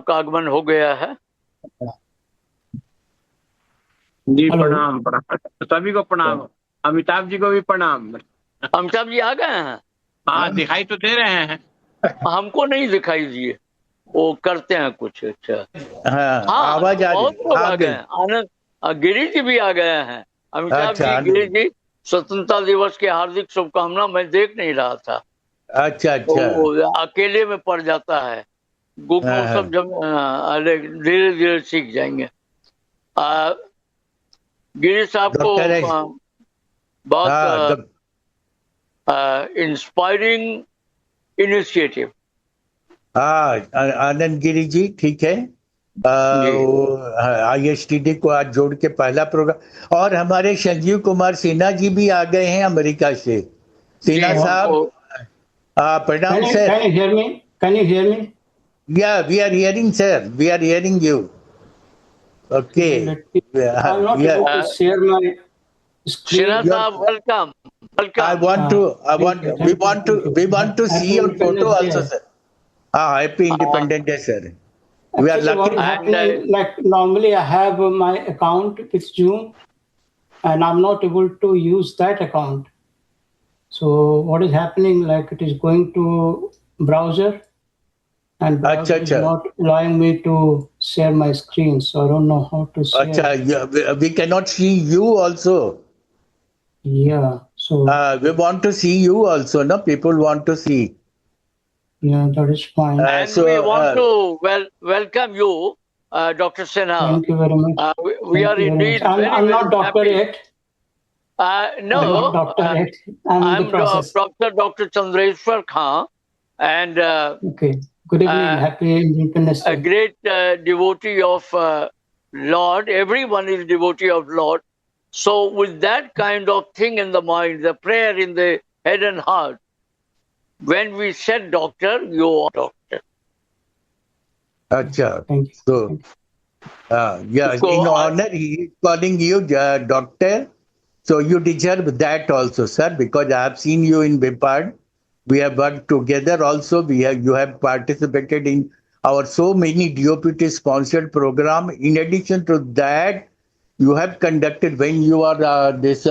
साहब का आगमन हो गया है। जी हेलो। प्रणाम प्रणाम, सभी को प्रणाम, अमिताभ जी को भी प्रणाम। अमिताभ जी आ गए हैं? हाँ दिखाई तो दे रहे हैं। हमको नहीं दिखाई दिए, वो करते हैं कुछ। अच्छा हाँ, हाँ, आवाज आ बहुत लोग आ आ गए गई। हैं। आनंद गिरी जी भी आ गए हैं। अमिताभ अच्छा जी, गिरी जी, स्वतंत्रता दिवस की हार्दिक शुभकामना। मैं देख नहीं रहा था, अच्छा तो अच्छा। वो अकेले में पड़ जाता है। गुप हाँ, वो हाँ। सब जब अरे धीरे धीरे सीख जाएंगे। गिरी साहब को डॉक्टर है। बहुत हाँ इंस्पायरिंग इनिशिएटिव। हाँ, आनंद गिरी जी ठीक है। जी ISTD को आज जोड़ के पहला प्रोग्राम, और हमारे संजीव कुमार सिन्हा जी भी आ गए हैं अमेरिका से। जी सिन्हा साहब, हमको प्रणाम Can sir. you hear me? Can you hear me? या we are hearing sir, we are hearing you. Okay. Let me, I'm not या able to share my Sinha screen. साहब welcome I welcome. want to, Thank you, we thank you, want to, thank you. we want to see Happy your photo Independence also, Day. sir. Happy Independence Day, sir. We are Actually, what lucky. is And happening, like normally I have my account with Zoom and I'm not able to use that account. So what is happening, like it is going to browser and browser is अच्छा not allowing me to share my screen. So I don't know how to share. अच्छा, we cannot see you also. Yeah, so We want to see you also, no? People want to see. yeah, that is fine. and we want to welcome you, Dr. Sinha. Thank you very much. We are Thank you very much. indeed very, I'm very not doctor happy. yet. I'm No, not doctor yet. I'm in the process. Professor Dr. Chandreshwar Khan, and Okay. Good evening. Happy Independence a Day. great devotee of Lord. Everyone is devotee of Lord. So with that kind of thing in the mind, the prayer in the head and heart, when we said doctor, you are doctor. अच्छा. Thank you. So, Thank you. yeah, So in honor, he is calling you doctor. So you deserve that also, sir, because I have seen you in Bipard. We have worked together also. You have participated in our so many DOPT sponsored program. In addition to that, you have conducted, when you are this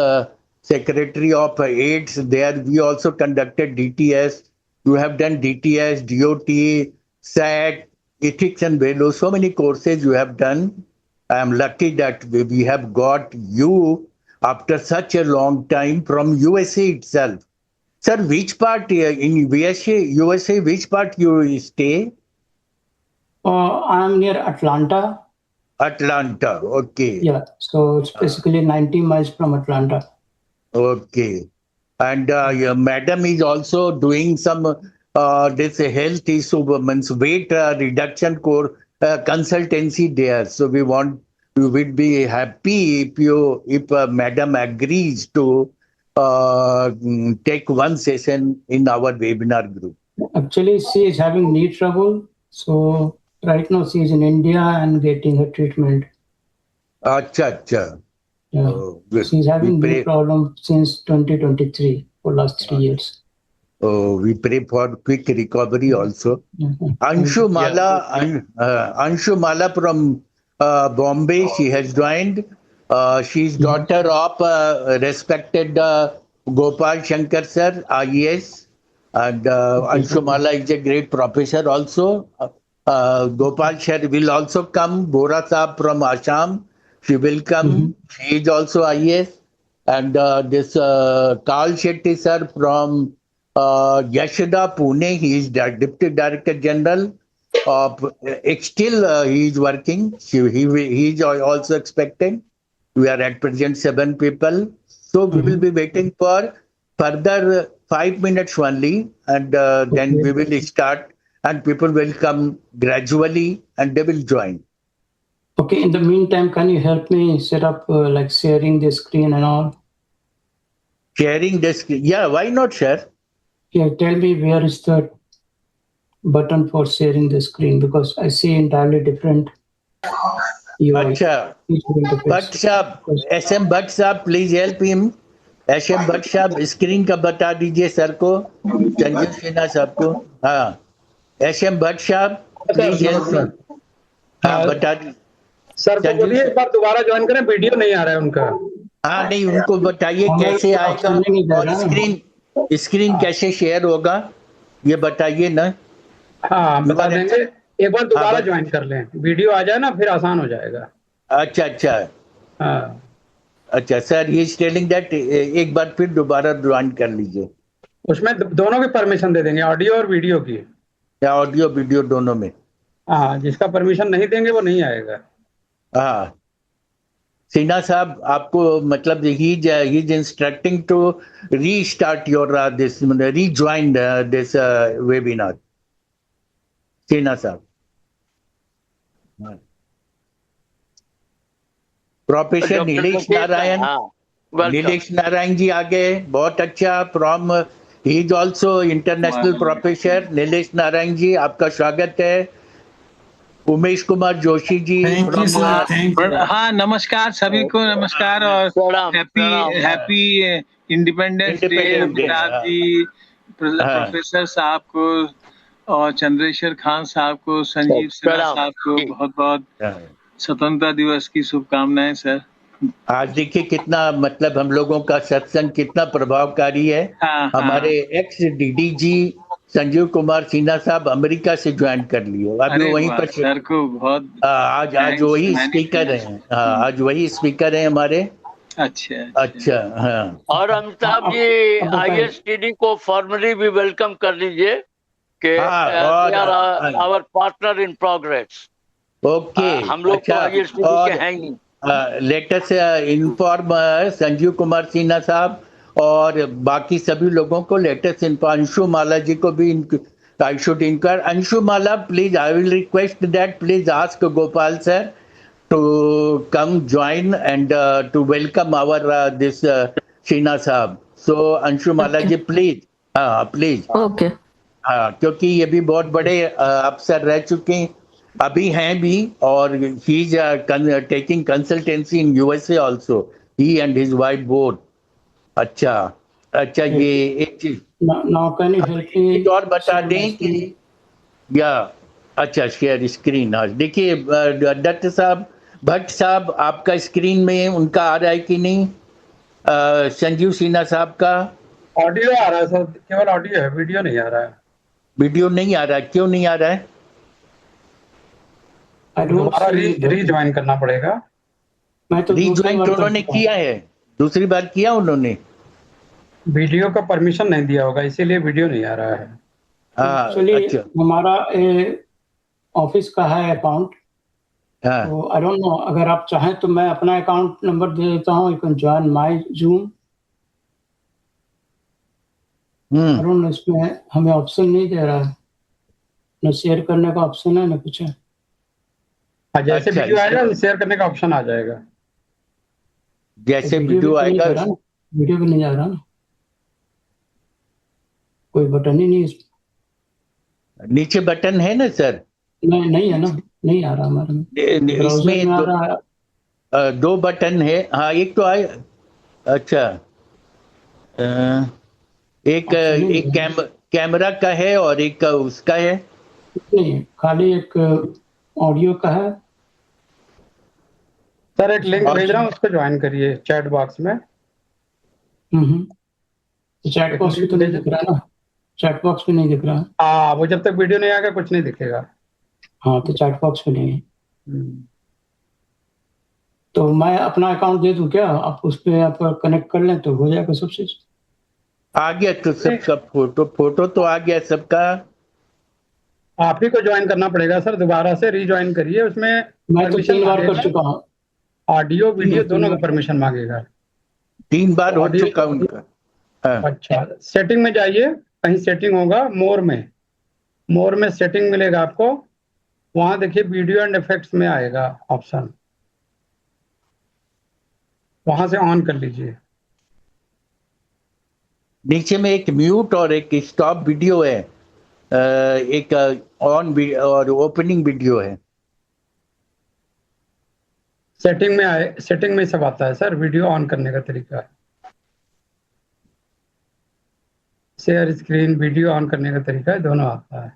secretary of AIDS there, we also conducted DTS. You have done DTS, DOT, SAT, ethics and values. So many courses you have done. I am lucky that we have got you after such a long time from USA itself. Sir, which part in USA, which part you stay? I'm near Atlanta. Atlanta. Okay. Yeah. So it's basically 90 miles from Atlanta. Okay. And your madam is also doing some this health issue, means weight reduction core consultancy there. So we would be happy if madam agrees to take one session in our webinar group. Actually, she is having knee trouble. So right now she is in India and getting her treatment. Acha, acha. Yeah. Oh, good. She's We having knee pray. problem since 2023 for last 3 years. Oh, we pray for quick recovery also. Anshu Mala from Bombay, she has joined. She's daughter of respected Gopal Shankar sir, IES. And Anshu Mala is a great professor also. Gopal sir will also come. Bora Saab from Assam, she will come. She is also IES. And this Karl Shetty sir from Yashoda, Pune, he is Deputy Director General. Still, he is working. He is also expected. We are at present 7 people. So we will be waiting for further 5 minutes only, and then we will start, and people will come gradually and they will join. Okay, in the meantime, can you help me set up like sharing the screen and all? Sharing this, yeah, why not share? Yeah, tell me where is the button for sharing the screen, because I see entirely different UI. Acha. Bhatt साहब, SM Bhatt साहब, please help him. SM Bhatt साहब screen का बता दीजिए sir को, संजीव सिन्हा साहब को. हाँ, SM भट्ट साहब, please help him. हाँ बता सर को संजीव बोलिए एक बार दोबारा ज्वाइन करें, वीडियो नहीं आ रहा है उनका। हाँ नहीं उनको बताइए कैसे आएगा और स्क्रीन कैसे शेयर होगा ये बताइए ना। हाँ बता देंगे, एक बार हाँ दोबारा ज्वाइन कर लें, वीडियो आ जाए ना फिर आसान हो जाएगा। अच्छा अच्छा हाँ अच्छा sir he is telling that एक बार फिर दोबारा ज्वाइन कर लीजिए। उसमें दोनों की परमिशन दे देंगे, ऑडियो और वीडियो की। या ऑडियो वीडियो दोनों में। हाँ जिसका परमिशन नहीं देंगे वो नहीं आएगा। हाँ सिन्हा साहब आपको मतलब he is instructing to restart your this rejoin this webinar Sinha साहब। प्रोफेसर डॉक्टर नीलेश मुकेश, नारायण हाँ, वेलकम। नीलेश नारायण जी आ गए बहुत अच्छा from he is also international professor Nilesh Narayan ji आपका स्वागत है। Umesh Kumar Joshi ji thank you from sir, thank you. हाँ नमस्कार सभी को, नमस्कार और प्रणाम हैप्पी प्रणाम। Happy independence day independence day. Pratap ji, हाँ प्रोफेसर साहब को और चंद्रशेखर खान साहब को, संजीव सिन्हा प्रणाम साहब को जी। बहुत बहुत हाँ। स्वतंत्रता दिवस की शुभकामनाएं सर। आज देखिए कितना मतलब हम लोगों का सत्संग कितना प्रभावकारी है। हाँ हमारे हाँ, एक्स डीडीजी संजीव कुमार सिन्हा साहब अमेरिका से ज्वाइन कर लिए अभी अरे वहीं वाह पर सर को बहुत आज आज थैंक्स वही मैनी स्पीकर थैंक्स। हैं। हाँ आज वही स्पीकर हैं हमारे। अच्छा अच्छा, अच्छा हाँ और अमिताभ जी अब बताइए। आईएसटीडी को फॉर्मली भी वेलकम कर लीजिए कि हाँ दे और are our partner in progress. Okay हम लोग तो अच्छा आईएसटीडी के और हैं ही। लेटेस्ट इन्फॉर्म संजीव कुमार सिन्हा साहब और बाकी सभी लोगों को लेटेस्ट अंशु माला जी को भी I should incur Anshu Mala please I will request that please ask Gopal sir to come join and to welcome our this Sinha साहब सो अंशु माला जी प्लीज हाँ प्लीज ओके। हाँ क्योंकि ये भी बहुत बड़े अफसर रह चुके हैं अभी हैं भी और he is taking consultancy in USA also he and his wife both. अच्छा अच्छा ये एक चीज नाउ कैन यू हेल्प एक चीज और मी बता शेयर माय दें कि स्क्रीन? या अच्छा शेयर स्क्रीन आज देखिए दत्त साहब भट्ट साहब आपका स्क्रीन में उनका आ रहा है कि नहीं संजीव सिन्हा साहब का ऑडियो आ रहा है सर, केवल ऑडियो है, वीडियो नहीं आ रहा है। वीडियो नहीं आ रहा है क्यों नहीं आ रहा है? आई डोंट दोबारा सी रीज्वाइन करना पड़ेगा। मैं तो दूसरी रीज्वाइन बार तो कर उन्होंने चुका हूँ। किया है दूसरी बार किया उन्होंने। वीडियो का परमिशन नहीं दिया होगा इसीलिए वीडियो नहीं आ रहा है। हाँ एक्चुअली अच्छा हमारा ऑफिस का है अकाउंट, हाँ तो आई डोंट नो, अगर आप चाहें तो मैं अपना अकाउंट नंबर दे देता हूँ। You can join my zoom. I don't know, इसमें हमें ऑप्शन नहीं दे रहा है, न शेयर करने का ऑप्शन है न कुछ है। हाँ जैसे अच्छा वीडियो आएगा शेयर करने का ऑप्शन आ जाएगा। तो जैसे वीडियो भी वीडियो तो नहीं आएगा जा रहा ना, वीडियो भी नहीं जा रहा ना, कोई बटन ही नहीं नीचे बटन है ना सर नहीं, नहीं है ना, नहीं आ रहा हमारे में। ब्राउजर में इसमें आ रहा है। दो बटन है हाँ एक तो आए अच्छा अ, एक ऑप्शन ही नहीं एक है, कैमरा का है और एक उसका है। कुछ नहीं है, खाली एक ऑडियो का है। सर एक लिंक भेज रहा ऑप्शन हूँ, उसको ज्वाइन करिए चैट बॉक्स में। चैट एक बॉक्स भी लिंक तो नहीं भेज, दिख रहा ना, चैट बॉक्स भी नहीं दिख रहा। हाँ वो जब तक वीडियो नहीं आएगा कुछ नहीं दिखेगा। हाँ तो चैट बॉक्स भी नहीं है। हम्म। तो मैं अपना अकाउंट दे दूं क्या? आप उस पर आप कनेक्ट कर लें तो हो जाएगा सब चीज। आ गया तो सबका फोटो फोटो तो आ गया सबका। आप ही को ज्वाइन करना पड़ेगा सर, दोबारा से रीज्वाइन करिए, उसमें मैं तो परमिशन 3 बार कर मांगेगा, चुका हूँ। ऑडियो वीडियो तीन दोनों का बार परमिशन मांगेगा। 3 बार हो चुका ऑडियो, उनका। हाँ अच्छा सेटिंग में जाइए, कहीं सेटिंग होगा, मोर में सेटिंग मिलेगा आपको, वहां देखिए वीडियो एंड इफेक्ट्स में आएगा ऑप्शन, वहां से ऑन कर लीजिए। नीचे में एक म्यूट और एक स्टॉप वीडियो है एक ऑन और ओपनिंग वीडियो है। सेटिंग में आए, सेटिंग में सब आता है सर, वीडियो ऑन करने का तरीका, शेयर स्क्रीन, वीडियो ऑन करने का तरीका है, दोनों आता है।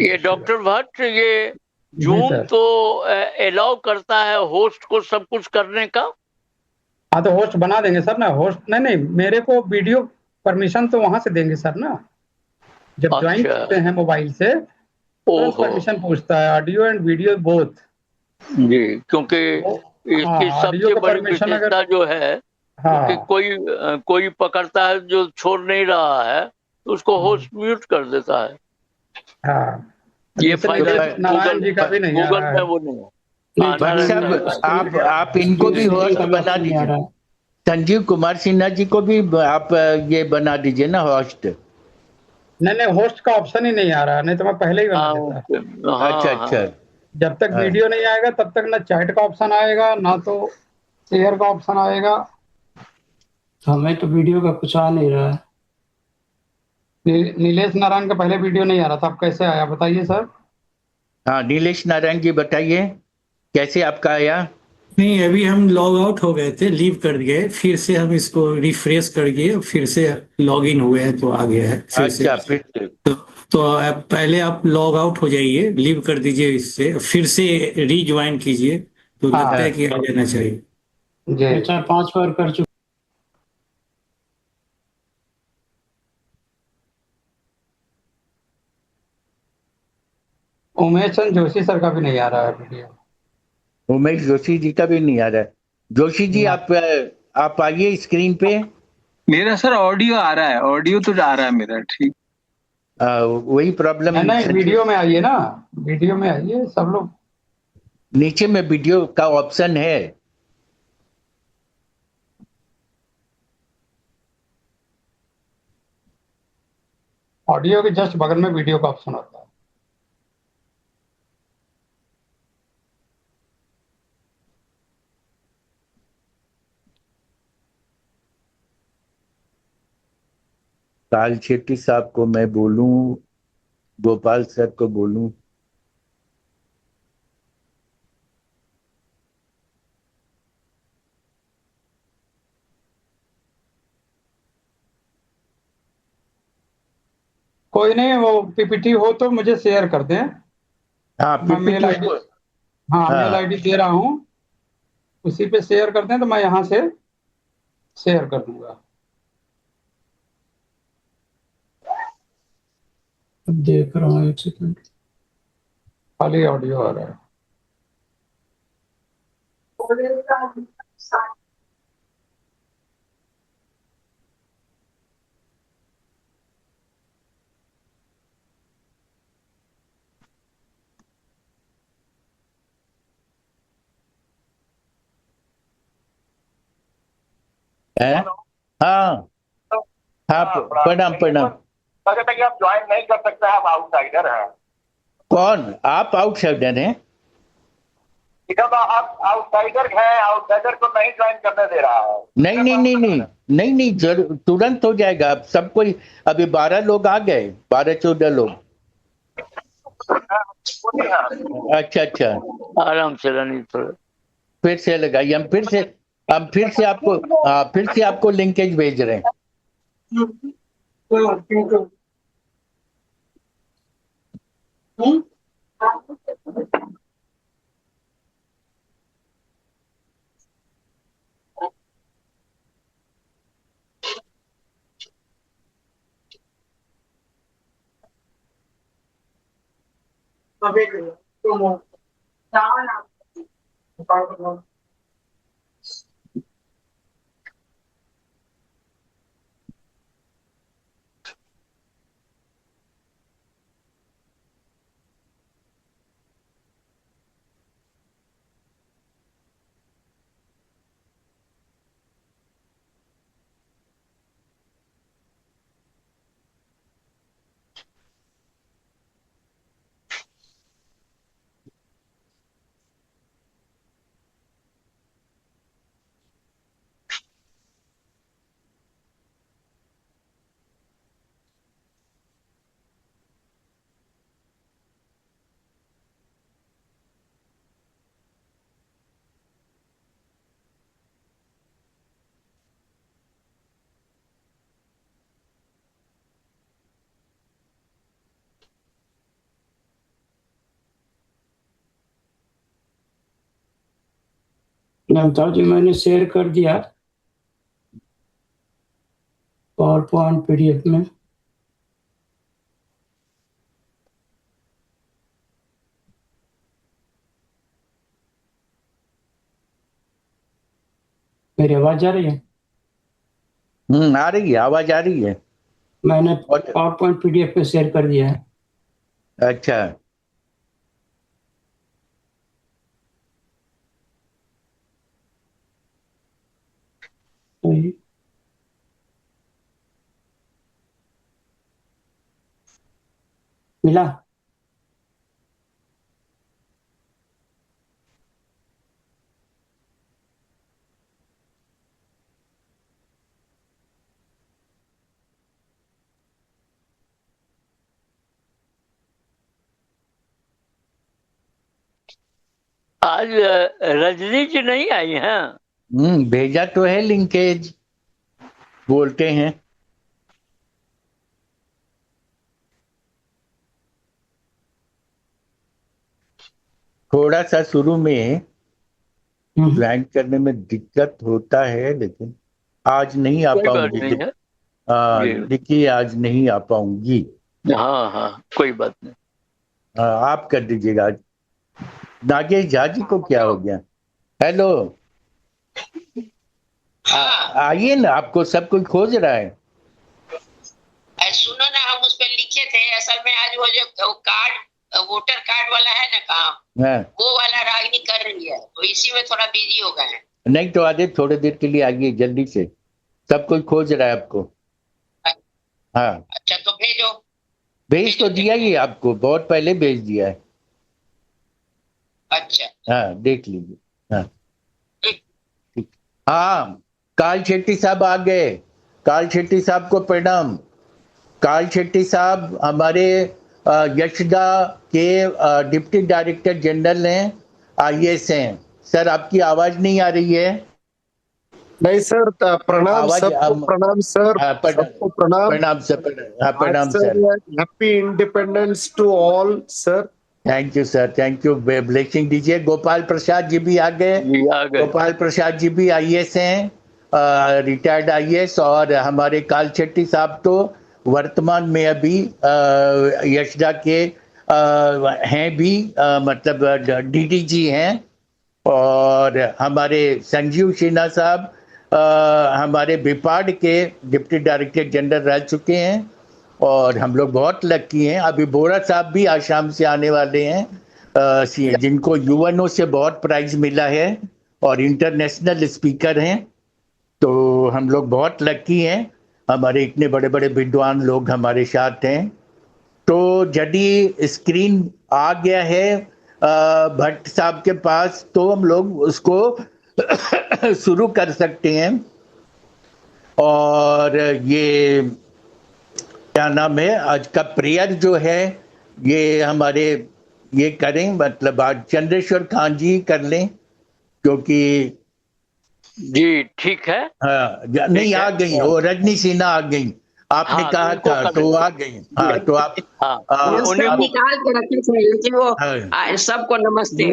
ये डॉक्टर भट्ट, ये जी जूम सर। तो अलाउ करता है होस्ट को सब कुछ करने का? हाँ तो होस्ट बना देंगे सर ना, होस्ट नहीं नहीं, मेरे को वीडियो परमिशन तो वहां से देंगे सर ना, जब ज्वाइन अच्छा। करते हैं मोबाइल से तुरंत ओहो। परमिशन पूछता है, ऑडियो एंड वीडियो बोथ। जी, क्योंकि हाँ इसकी ऑडियो सबसे का बड़ी परमिशन अगर, विशेषता जो है कि हाँ कोई पकड़ता है जो छोड़ नहीं रहा है तो उसको होस्ट म्यूट कर देता है। हाँ, ये जैसे फायदा नीलेश नारायण जी का भी नहीं आ गूगल रहा में है। वो नहीं है। नहीं, हाँ, भट्ट नारायण साहब, साहब का है। आप इनको भी सेटिंग होस्ट का भी बना ऑप्शन नहीं आ दीजिए। रहा है। संजीव कुमार सिन्हा जी को भी आप ये बना दीजिए ना होस्ट। नहीं नहीं, होस्ट का ऑप्शन ही नहीं आ रहा है, नहीं तो मैं पहले ही बना हाँ, देता। अच्छा हाँ, अच्छा। हाँ। जब तक हाँ। वीडियो नहीं आएगा तब तक ना चैट का ऑप्शन आएगा ना तो शेयर का ऑप्शन आएगा। हमें तो वीडियो का कुछ आ नहीं रहा है। नीलेश नारायण का पहले वीडियो नहीं आ रहा था, अब कैसे आया बताइए सर? हाँ, नीलेश नारायण जी बताइए कैसे आपका आया? नहीं, अभी हम लॉग आउट हो गए थे, लीव कर गए, फिर से हम इसको रिफ्रेश कर गए, फिर से लॉग इन हुए हैं तो आ गया है फिर से। अच्छा, फिर से। तो पहले आप लॉग आउट हो जाइए, लीव कर दीजिए, इससे फिर से रीज्वाइन कीजिए, तो लगता हाँ है कि आ जाना चाहिए। जी। मैं 4-5 बार कर चुका। उमेश चंद जोशी सर का भी नहीं आ रहा है वीडियो। उमेश जोशी जी का भी नहीं आ रहा है। जोशी जी, ना। आप आइए स्क्रीन पे। मेरा सर ऑडियो आ रहा है, ऑडियो तो आ रहा है मेरा, ठीक। वही प्रॉब्लम नहीं नहीं, संजीव। वीडियो में आइए ना, वीडियो में आइए सब लोग। नीचे में वीडियो का ऑप्शन है। ऑडियो के जस्ट बगल में वीडियो का ऑप्शन होता है। काल शेट्टी साहब को मैं बोलूं, गोपाल सर को बोलूं? कोई नहीं, वो पीपीटी हो तो मुझे शेयर कर दें। हाँ, मैं मेल पीपीटी आईडी, को। हाँ मेल हाँ, आईडी दे रहा हूँ, उसी पे शेयर कर दें तो मैं यहाँ से शेयर कर दूंगा। अब देख रहा हूँ, 1 सेकंड। खाली ऑडियो आ रहा है। है। हाँ हाँ, प्रणाम प्रणाम। अगर तक आप ज्वाइन नहीं कर सकते, आप आउटसाइडर हैं। कौन? आप आउटसाइडर हैं? जब आप आउटसाइडर हैं, आउटसाइडर को नहीं ज्वाइन करने दे रहा है। नहीं नहीं नहीं नहीं नहीं नहीं, जरूर तुरंत हो जाएगा। अब सब कोई, अभी 12 लोग आ गए, 12-14 लोग। अच्छा अच्छा। आराम से रहनी थोड़ा। फिर से लगाइए, हम फिर से आपको, हाँ, फिर से आपको लिंकेज भेज रहे हैं। नमता जी मैंने शेयर कर दिया पावर पॉइंट PDF में। मेरी आवाज आ रही है? आ रही है, आवाज आ रही है। मैंने पावर पॉइंट PDF पे शेयर कर दिया है। अच्छा, मिला? आज रजनी जी नहीं आई हैं? भेजा तो है, लिंकेज बोलते हैं। थोड़ा सा शुरू में ज्वाइन करने में दिक्कत होता है, लेकिन आज नहीं आ कोई बात पाऊंगी। नहीं है। देखिए, आज नहीं आ पाऊंगी। हाँ हाँ, कोई बात नहीं। आप कर दीजिएगा। नागेश झा जी को क्या हो गया? हेलो, आइए ना, आपको सब कोई खोज रहा है। सुनो ना, हम उस पर लिखे थे, असल में आज वो जो कार्ड, वोटर कार्ड वाला है ना काम, वो वाला रागनी कर रही है, तो इसी में थोड़ा बिजी हो गए हैं। नहीं तो आगे थोड़ी देर के लिए आइए, जल्दी से, सब कोई खोज रहा है आपको। हाँ, अच्छा तो भेजो। भेज तो दिया ही आपको, बहुत पहले भेज दिया है। अच्छा, हाँ, देख लीजिए। हाँ ठीक। हाँ, काल शेट्टी साहब आ गए। काल शेट्टी साहब को प्रणाम। काल शेट्टी साहब हमारे यशदा के डिप्टी डायरेक्टर जनरल हैं, IAS हैं। सर, आपकी आवाज नहीं आ रही है। नहीं सर, प्रणाम आवाज सबको, प्रणाम सर, सबको प्रणाम। प्रणाम सर। प्रणाम sir. Happy independence to all sir. Thank you sir, thank you. Blessing दीजिए। गोपाल प्रसाद जी भी आ गए। गोपाल प्रसाद जी भी IAS हैं, रिटायर्ड IAS। और हमारे काल शेट्टी साहब तो वर्तमान में अभी यशदा के हैं भी, मतलब DDG हैं। और हमारे संजीव सिन्हा साहब हमारे बिपाड के डिप्टी डायरेक्टर जनरल रह चुके हैं। और हम लोग बहुत लकी हैं। अभी बोरा साहब भी आसाम से आने वाले हैं, जिनको UNO से बहुत प्राइज मिला है और इंटरनेशनल स्पीकर हैं। तो हम लोग बहुत लकी हैं, हमारे इतने बड़े बड़े विद्वान लोग हमारे साथ हैं। तो यदि स्क्रीन आ गया है भट्ट साहब के पास, तो हम लोग उसको शुरू कर सकते हैं। और ये क्या नाम है, आज का प्रेयर जो है ये हमारे ये करें, मतलब आज चंद्रेश्वर खान जी कर लें, क्योंकि जी ठीक है। हाँ, नहीं आ गई वो रजनी सिन्हा आ गई। आपने कहा था तो आ गई। हाँ, तो आप निकाल के रखे थे, लेकिन वो सबको नमस्ते।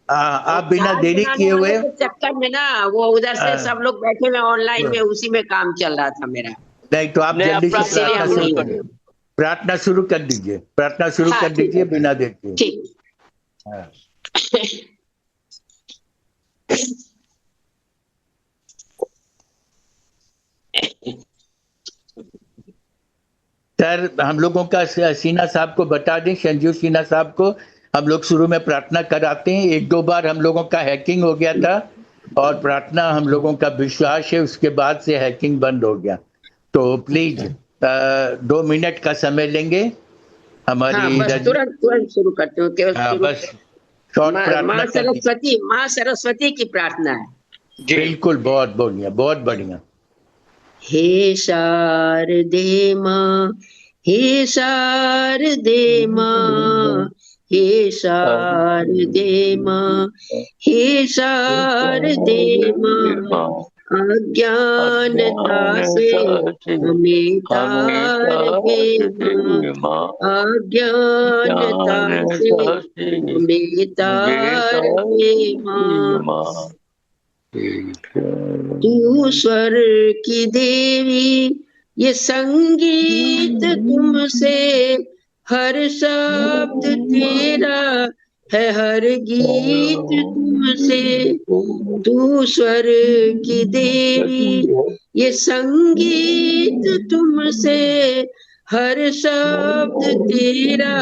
आप बिना देरी किए हुए चक्कर में ना, वो उधर से सब लोग बैठे हुए ऑनलाइन में, उसी में काम चल रहा था मेरा। नहीं तो आप जल्दी से प्रार्थना शुरू कर दीजिए। प्रार्थना शुरू कर दीजिए बिना देखे। ठीक। सर, हम लोगों का सिन्हा साहब को बता दें, संजीव सिन्हा साहब को हम लोग शुरू में प्रार्थना कराते हैं। 1-2 बार हम लोगों का हैकिंग हो गया था और प्रार्थना हम लोगों का विश्वास है, उसके बाद से हैकिंग बंद हो गया। तो प्लीज 2 मिनट का समय लेंगे हमारी। तुरंत शुरू करते हो। बस शॉर्ट प्रार्थना। माँ सरस्वती की प्रार्थना है। बिल्कुल, बहुत बढ़िया, बहुत बढ़िया। हे शारदे माँ, हे शारदे माँ, हे शारदे माँ, हे शारदे माँ, अज्ञानता से हमें तार दे माँ, अज्ञानता से हमें तार दे माँ। तू स्वर की देवी, ये संगीत तुमसे, हर शब्द तेरा है, हर गीत तुमसे। तू स्वर की देवी, ये संगीत तुमसे, हर शब्द तेरा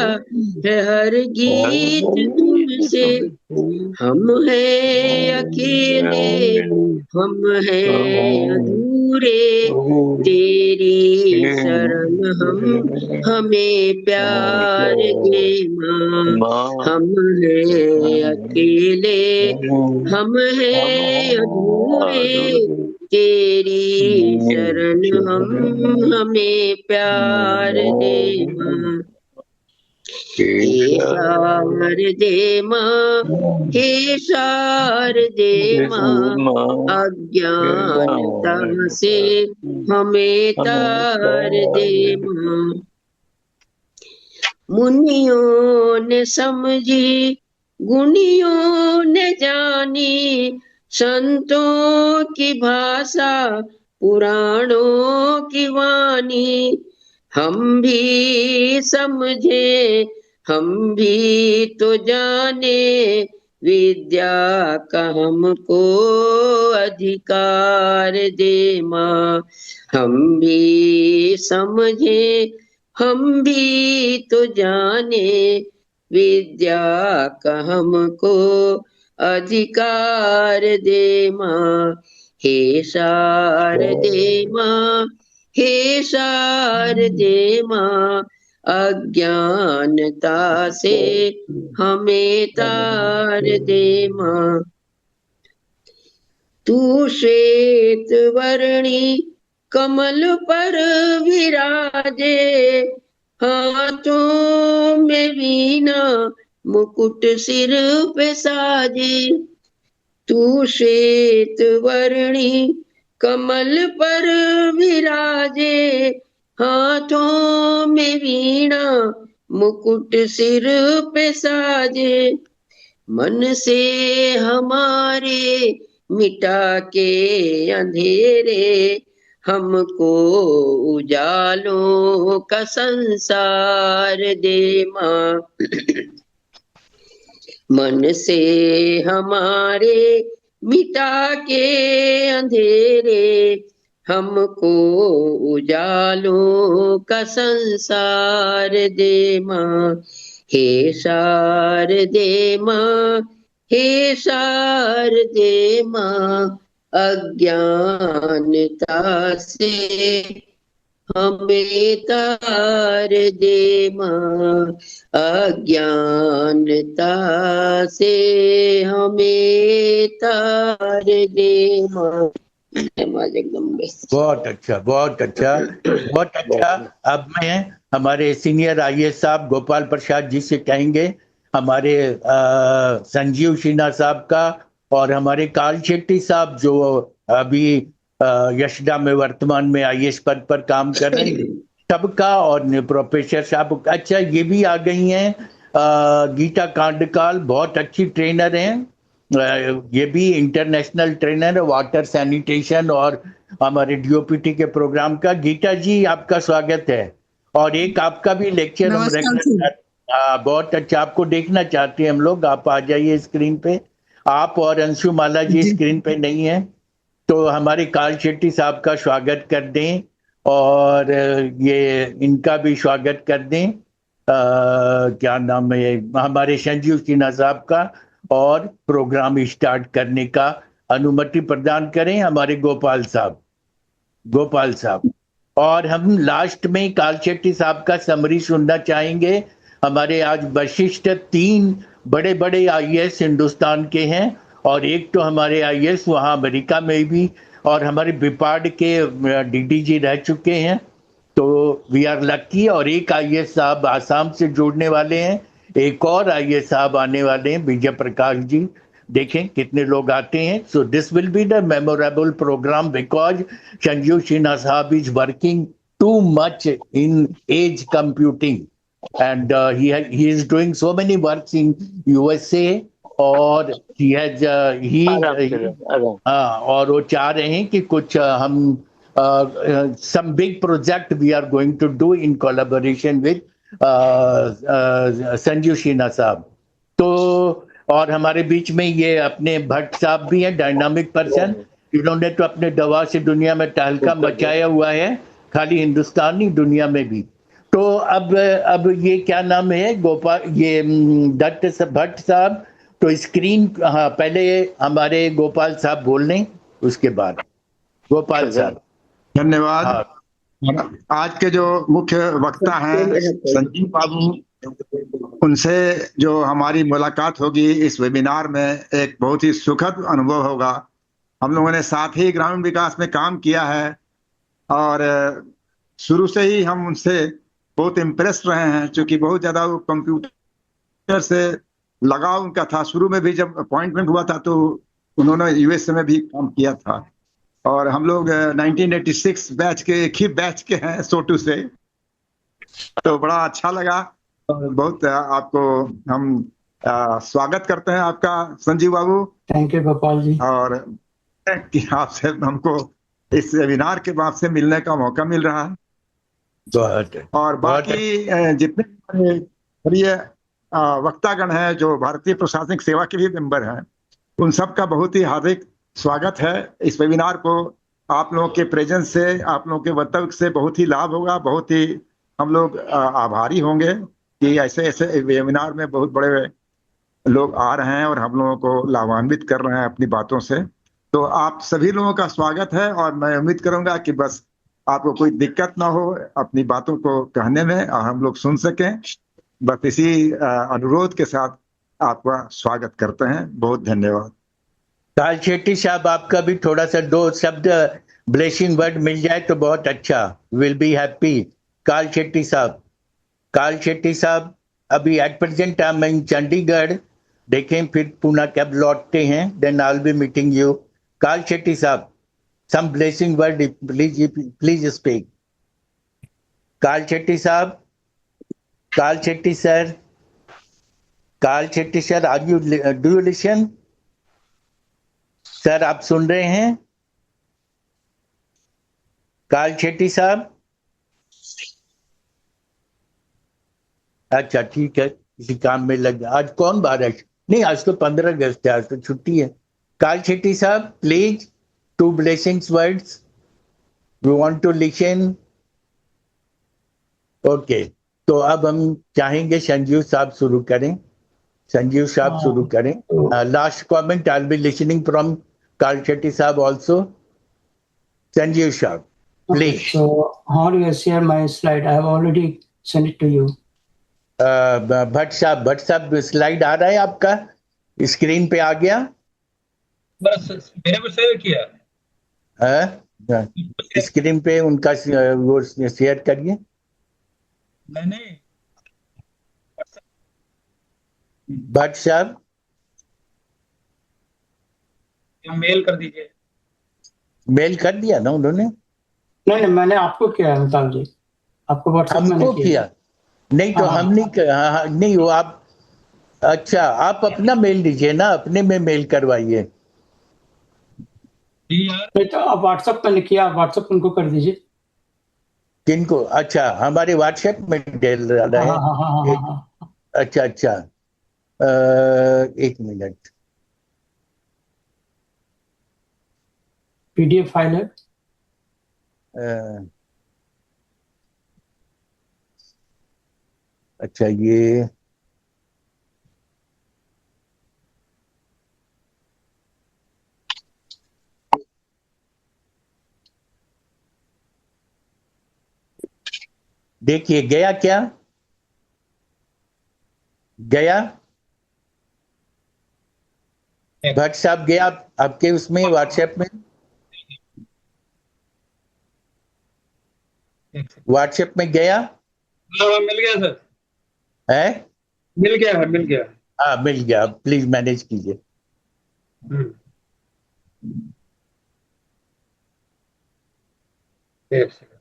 है, हर गीत तुमसे। हम हैं अकेले, हम हैं अधूरे, तेरी शरण हमें प्यार दे माँ। हम हैं अकेले, हम हैं अधूरे, तेरी शरण हमें प्यार दे माँ। हे शारदे माँ, हे शारदे माँ, अज्ञानता से हमें तार दे माँ। मुनियों ने समझी, गुणियों ने जानी, संतों की भाषा, पुराणों की वाणी। हम भी समझे, हम भी तो जाने, विद्या का हमको अधिकार दे माँ। हम भी समझे, हम भी तो जाने, विद्या का हमको अधिकार दे माँ। हे शारदे माँ, हे शारदे माँ, अज्ञानता से हमें तार दे माँ। तू श्वेत वर्णी कमल पर विराजे, हाथों में वीणा, मुकुट सिर पे साजे। तू श्वेत वर्णी कमल पर विराजे, हाथों में वीणा, मुकुट सिर पे साजे। मन से हमारे मिटा के अंधेरे, हमको उजालों का संसार दे माँ। मन से हमारे मिटा के अंधेरे, हमको उजालों का संसार दे माँ। हे शारदे माँ, हे शारदे माँ, अज्ञानता से हमें तार दे माँ। अज्ञानता से हमें तार दे माँ। एकदम बहुत अच्छा, बहुत अच्छा, बहुत अच्छा। अब मैं हमारे सीनियर आईएएस साहब गोपाल प्रसाद जी से कहेंगे, हमारे संजीव सिन्हा साहब का और हमारे काल शेट्टी साहब जो अभी यशदा में वर्तमान में आईएएस पद पर काम कर रहे हैं, सबका, और प्रोफेसर साहब। अच्छा, ये भी आ गई हैं गीता कांडकाल, बहुत अच्छी ट्रेनर हैं, ये भी इंटरनेशनल ट्रेनर है वाटर सैनिटेशन और हमारे डीओपीटी के प्रोग्राम का। गीता जी, आपका स्वागत है। और एक आपका भी लेक्चर हम रेगुलर, बहुत अच्छा, आपको देखना चाहते हैं हम लोग, आप आ जाइए स्क्रीन पे। आप और अंशुमाला जी स्क्रीन पे नहीं है, तो हमारे काल शेट्टी साहब का स्वागत कर दें और ये इनका भी स्वागत कर दें, क्या नाम है, हमारे संजीव सिन्हा साहब का, और प्रोग्राम स्टार्ट करने का अनुमति प्रदान करें हमारे गोपाल साहब। और हम लास्ट में काल शेट्टी साहब का समरी सुनना चाहेंगे। हमारे आज वशिष्ठ 3 बड़े बड़े आईएएस हिंदुस्तान के हैं, और एक तो हमारे आईएएस वहाँ अमेरिका में भी, और हमारे बिपाड के डीडीजी रह चुके हैं, तो वी आर लकी। और एक आईएएस साहब आसाम से जुड़ने वाले हैं, एक और आईएएस साहब आने वाले हैं, विजय प्रकाश जी, देखें कितने लोग आते हैं. So this will be the memorable program because Sanjeev Sinha Sahab is working too much in edge computing, and he is doing so many works in USA, और he has और वो चाह रहे हैं कि कुछ हम some big project we are going to do in collaboration with Sanjeev Sinha साहब. तो और हमारे बीच में ये अपने भट्ट साहब भी हैं, डायनामिक पर्सन. इन्होंने तो अपने दवा से दुनिया में तहलका मचाया हुआ है, खाली हिंदुस्तान नहीं दुनिया में भी. तो अब ये क्या नाम है, गोपाल, ये भट्ट साहब. तो स्क्रीन, हाँ, पहले हमारे गोपाल साहब बोल लें, उसके बाद गोपाल साहब. धन्यवाद. आज के जो मुख्य वक्ता हैं संजीव बाबू, उनसे जो हमारी मुलाकात होगी इस वेबिनार में, एक बहुत ही सुखद अनुभव होगा. हम लोगों ने साथ ही ग्रामीण विकास में काम किया है और शुरू से ही हम उनसे बहुत इम्प्रेस रहे हैं, क्योंकि बहुत ज्यादा वो कंप्यूटर से लगाव उनका था. शुरू में भी जब अपॉइंटमेंट हुआ था तो उन्होंने यूएसए में भी काम किया था, और हम लोग 1986 बैच के, एक ही बैच के हैं सोटू से. तो बड़ा अच्छा लगा और बहुत आपको हम स्वागत करते हैं आपका संजीव बाबू. Thank you Gopal ji. और कि आपसे हमको इस वेबिनार के बाद से मिलने का मौका मिल रहा है. और बाकी जितने प्रिय वक्तागण हैं जो भारतीय प्रशासनिक सेवा के भी मेंबर हैं, उन सब का बहुत ही हार्दिक स्वागत है. इस वेबिनार को आप लोगों के प्रेजेंस से, आप लोगों के वक्तव्य से बहुत ही लाभ होगा. बहुत ही हम लोग आभारी होंगे कि ऐसे ऐसे वेबिनार में बहुत बड़े लोग आ रहे हैं और हम लोगों को लाभान्वित कर रहे हैं अपनी बातों से. तो आप सभी लोगों का स्वागत है और मैं उम्मीद करूंगा कि बस आपको कोई दिक्कत ना हो अपनी बातों को कहने में और हम लोग सुन सकें. बस इसी अनुरोध के साथ आपका स्वागत करते हैं. बहुत धन्यवाद. काल शेट्टी साहब, आपका भी थोड़ा सा 2 शब्द ब्लेसिंग वर्ड मिल जाए तो बहुत अच्छा. Will be happy. Kal Shetty साहब. काल शेट्टी साहब, अभी at present I am in Chandigarh. देखें फिर पुणे कब लौटते हैं, then I will be meeting you. Kal Shetty साहब, some blessing word please speak. Kal Shetty साहब. Kal Shetty sir. Kal Shetty sir, are you, do you listen? Sir आप सुन रहे हैं? काल शेट्टी साहब. अच्छा ठीक है, किसी काम में लग गया. आज कौन बारिश नहीं, आज तो 15 अगस्त है, आज तो छुट्टी है. काल शेट्टी साहब, please 2 blessings words. We want to listen. Okay, तो अब हम चाहेंगे संजीव साहब शुरू करें. संजीव साहब शुरू करें. Last comment I will be listening from Kal Shetty Saab also. Sanjeev Saab, please. Okay, so how do I share my slide? I have already sent it to you. Bhatt साहब स्लाइड आ रहा है आपका, स्क्रीन पे आ गया. बस मैंने भी save किया. स्क्रीन पे उनका वो शेयर करिए. मैंने भट्ट साहब मेल कर दीजिए. मेल कर दिया ना उन्होंने? नहीं, मैंने आपको किया है मिताल जी, आपको व्हाट्सएप हमको किया. नहीं तो हम नहीं, नहीं वो आप, अच्छा आप अपना मेल दीजिए ना, अपने में मेल करवाइए. नहीं तो आप व्हाट्सएप पे लिखिए, आप व्हाट्सएप उनको कर दीजिए. किनको? अच्छा हमारे व्हाट्सएप में डाल रहा है. अच्छा, एक मिनट. पीडीएफ फाइल है. अच्छा ये देखिए, गया क्या? गया भट्ट साहब, गया आपके उसमें व्हाट्सएप में? व्हाट्सएप में गया? मिल गया सर. है? मिल गया. हाँ मिल गया. प्लीज मैनेज कीजिए. एक सेकंड।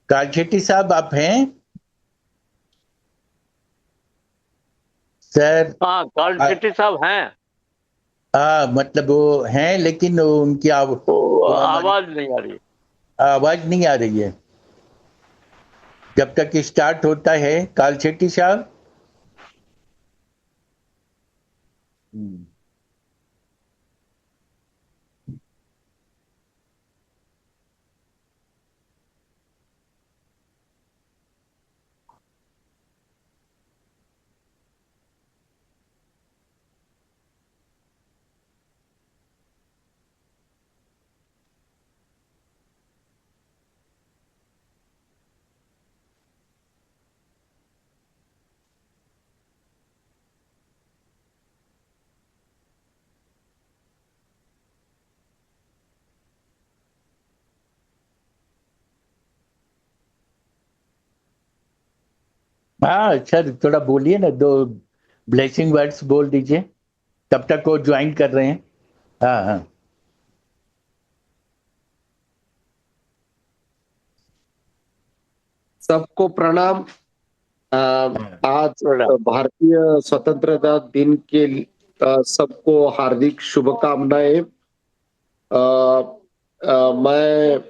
कालशेट्टी साहब आप हैं सर? हाँ, कालशेट्टी साहब हैं। हाँ, मतलब वो हैं, लेकिन उनकी आवाज नहीं आ रही। आवाज नहीं आ रही है जब तक स्टार्ट होता है। कालशेट्टी साहब, हाँ सर, थोड़ा बोलिए ना, 2 ब्लेसिंग वर्ड्स बोल दीजिए, तब तक वो ज्वाइन कर रहे हैं। हाँ हाँ। सबको प्रणाम। आज भारतीय स्वतंत्रता दिन के सबको हार्दिक शुभकामनाएं। मैं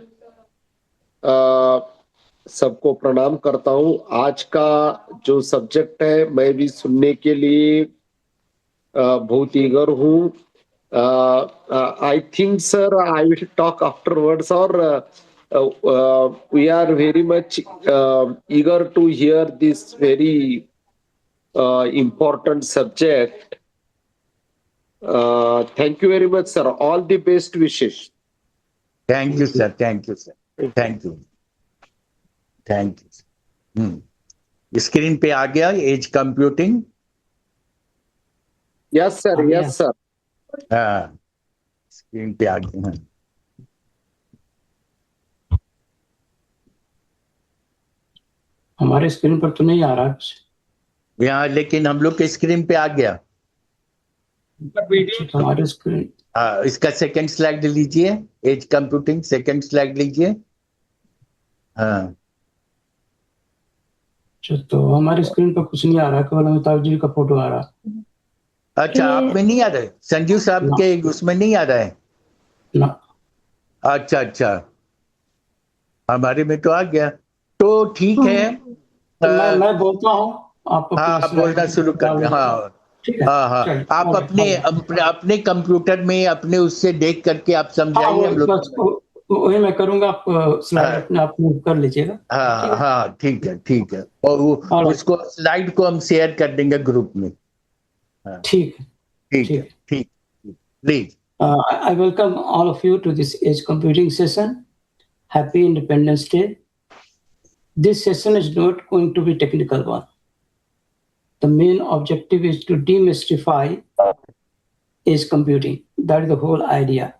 सबको प्रणाम करता हूं। आज का जो सब्जेक्ट है मैं भी सुनने के लिए बहुत ईगर हूं। I think sir I will talk afterwards, और we are very much eager to hear this very important subject. Thank you very much, sir. All the best wishes. Thank you sir, thank you sir, thank you, thank you. Screen पे आ गया edge computing? Yes sir, yes sir. हाँ, screen पे आ गया। हमारे screen पर तो नहीं आ रहा कुछ यहाँ, लेकिन हम लोग के स्क्रीन पे आ गया। हमारे स्क्रीन, हाँ, इसका सेकंड स्लाइड लीजिए, एज कंप्यूटिंग सेकंड स्लाइड लीजिए। हाँ, तो हमारे स्क्रीन पर कुछ नहीं आ रहा, केवल अमिताभ जी का फोटो आ रहा। अच्छा, आप में नहीं आ रहा है? संजीव साहब के उसमें नहीं आ रहा है ना। अच्छा अच्छा, हमारे में तो आ गया, तो ठीक है। तो मैं बोलता हूँ, आप हाँ, बोलना शुरू कर दे। हाँ हाँ हाँ, आप अपने कंप्यूटर में अपने उससे देख करके आप समझाइए हम लोग। वही मैं करूंगा, आप स्लाइड अपने आप मूव कर लीजिएगा। हाँ हाँ, ठीक है ठीक है, और वो उसको स्लाइड को हम शेयर कर देंगे ग्रुप में। ठीक है, ठीक है, ठीक, please. I welcome all of you to this Edge Computing session. Happy Independence Day. This session is not going to be technical one. The main objective is to demystify edge computing. That is the whole idea.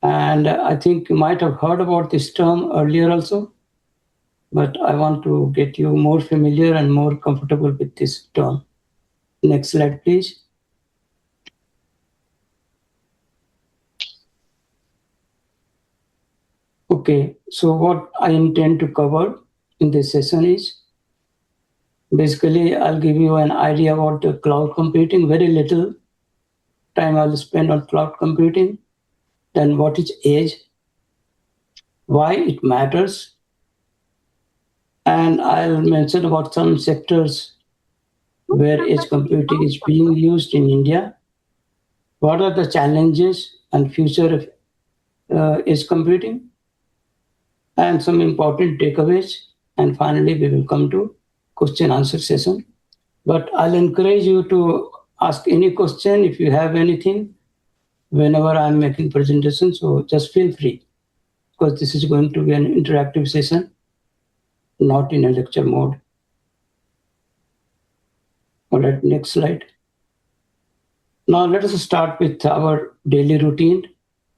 And I think you might have heard about this term earlier also, but I want to get you more familiar and more comfortable with this term. Next slide, please. Okay, so what I intend to cover in this session is, basically, I'll give you an idea about the cloud computing. Very little time I'll spend on cloud computing. Then what is edge, why it matters, and I'll mention about some sectors where edge computing is being used in India. What are the challenges and future of edge computing, and some important takeaways. And finally, we will come to question answer session. But I'll encourage you to ask any question if you have anything whenever I'm making presentation. So just feel free, because this is going to be an interactive session, not in a lecture mode. All right, next slide. Now let us start with our daily routine.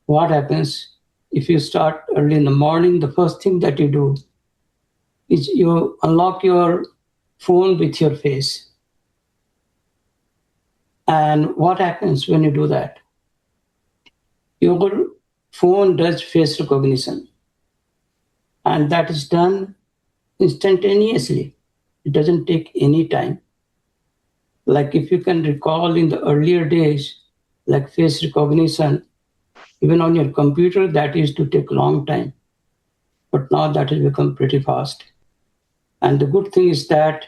What happens if you start early in the morning? The first thing that you do is you unlock your phone with your face. And what happens when you do that? Your phone does face recognition, and that is done instantaneously. It doesn't take any time. Like if you can recall in the earlier days, like face recognition, even on your computer, that used to take a long time. But now that has become pretty fast. And the good thing is that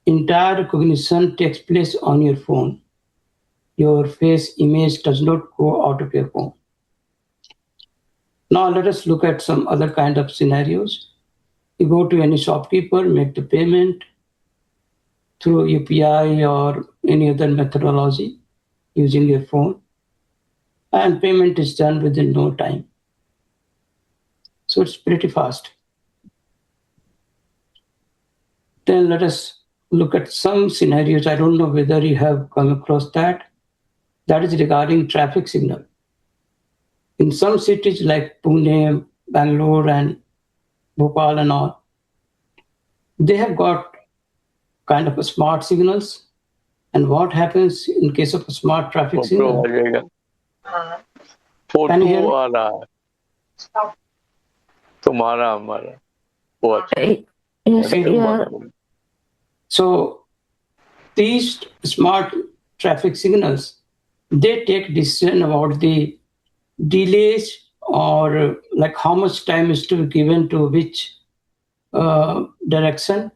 entire recognition takes place on your phone. Your face image does not go out of your phone. Now let us look at some other kind of scenarios. You go to any shopkeeper, make the payment through UPI or any other methodology using your phone, and payment is done within no time. So it's pretty fast. Then let us look at some scenarios. I don't know whether you have come across that. That is regarding traffic signal. In some cities like Pune, Bangalore, and Bhopal and all, they have got kind of a smart signals. And what happens in case of a smart traffic signal? Can you hear me? तुम्हारा हमारा वो Yes, yeah. So these smart traffic signals, they take decision about the delays or like how much time is to be given to which direction.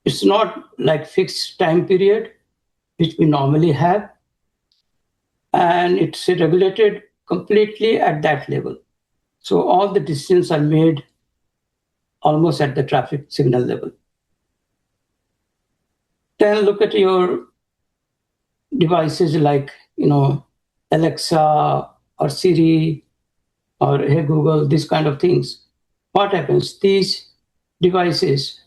It's not like fixed time period, which we normally have. And it's regulated completely at that level. So all the decisions are made almost at the traffic signal level. Then look at your devices like, Alexa or Siri or Hey Google, these kind of things. What happens? These devices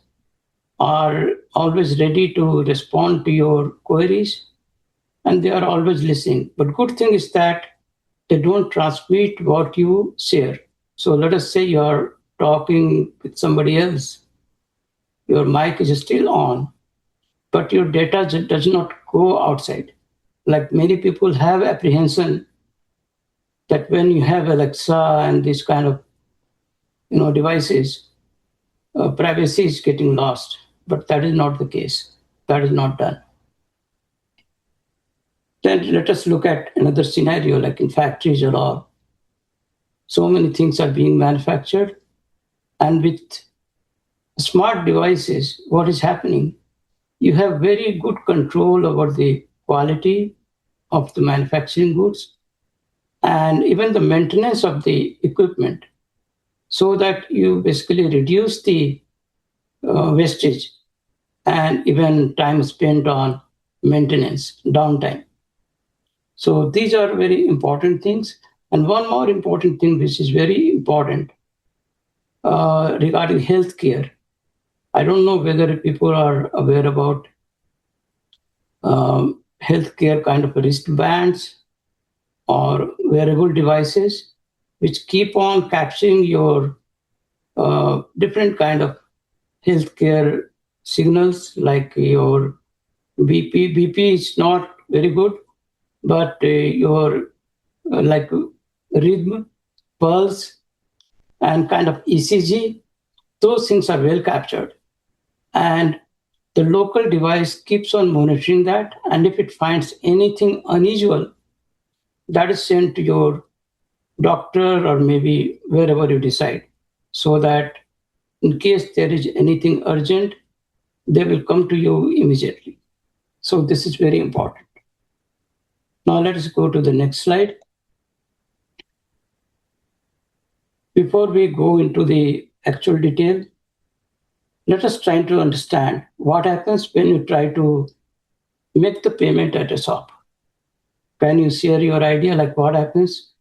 are always ready to respond to your queries, and they are always listening. But good thing is that they don't transmit what you share. So let us say you're talking with somebody else. Your mic is still on, but your data does not go outside. Like many people have apprehension that when you have Alexa and this kind of devices, privacy is getting lost. But that is not the case. That is not done. Then let us look at another scenario, like in factories or all. So many things are being manufactured, and with smart devices, what is happening? You have very good control over the quality of the manufacturing goods and even the maintenance of the equipment, so that you basically reduce the wastage and even time spent on maintenance, downtime. So these are very important things. And one more important thing, which is very important regarding healthcare. I don't know whether people are aware about healthcare kind of wristbands or wearable devices, which keep on capturing your different kind of healthcare signals, like your BP. BP is not very good, but your like rhythm, pulse, and kind of ECG, those things are well captured. And the local device keeps on monitoring that. And if it finds anything unusual, that is sent to your doctor or maybe wherever you decide, so that in case there is anything urgent, they will come to you immediately. So this is very important. Now let us go to the next slide. Before we go into the actual detail, let us try to understand what happens when you try to make the payment at a shop. Can you share your idea, like what happens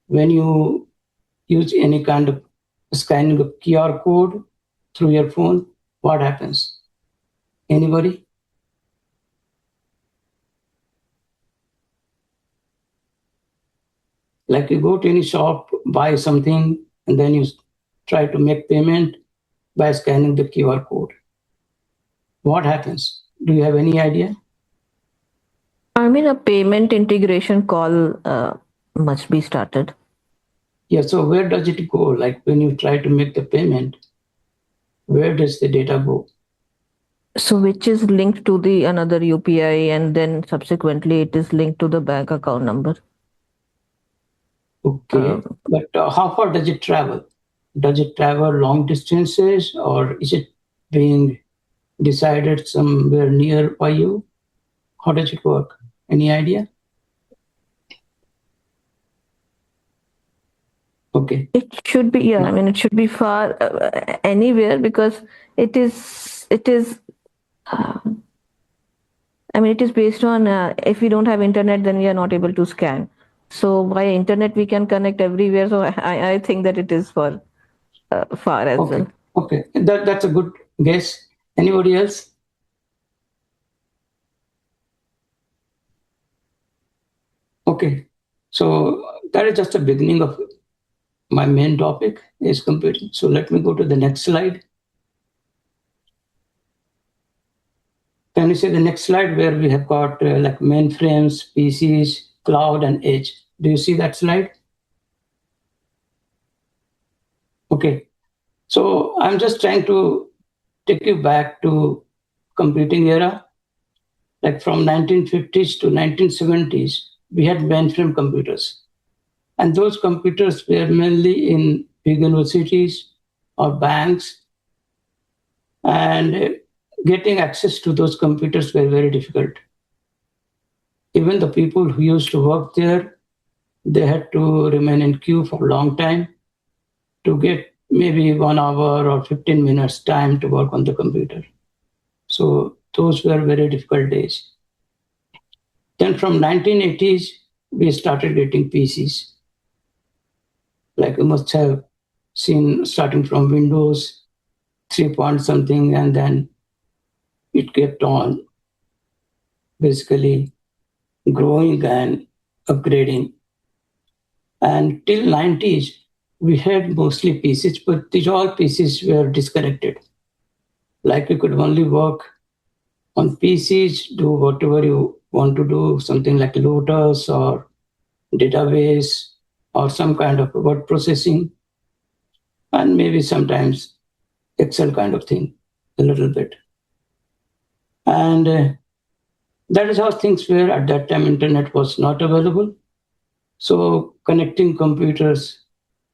when you use any kind of scanning of QR code through your phone? What happens? Anybody? Like you go to any shop, buy something, and then you try to make payment by scanning the QR code. What happens? Do you have any idea? I mean, a payment integration call must be started. Yeah, so where does it go? Like when you try to make the payment, where does the data go? So which is linked to the another UPI, and then subsequently it is linked to the bank account number. Okay, but how far does it travel? Does it travel long distances, or is it being decided somewhere near by you? How does it work? Any idea? Okay. It should be, yeah. I mean, it should be far anywhere, because it is. I mean, it is based on if we don't have internet, then we are not able to scan. So by internet we can connect everywhere. So I think that it is for far as well. Okay, that's a good guess. Anybody else? Okay, so that is just the beginning of my main topic is computing. So let me go to the next slide. Can you see the next slide where we have got like mainframes, PCs, cloud, and edge? Do you see that slide? Okay, so I'm just trying to take you back to computing era. Like from 1950s to 1970s, we had mainframe computers. And those computers were mainly in big universities or banks. And getting access to those computers were very difficult. Even the people who used to work there, they had to remain in queue for a long time to get maybe 1 hour or 15 minutes time to work on the computer. So those were very difficult days. Then from 1980s, we started getting PCs. Like you must have seen starting from Windows 3 point something, and then it kept on basically growing and upgrading. And till 90s, we had mostly PCs, but these all PCs were disconnected. Like you could only work on PCs, do whatever you want to do, something like Lotus or database or some kind of word processing, and maybe sometimes Excel kind of thing, a little bit. And that is how things were at that time. Internet was not available. So connecting computers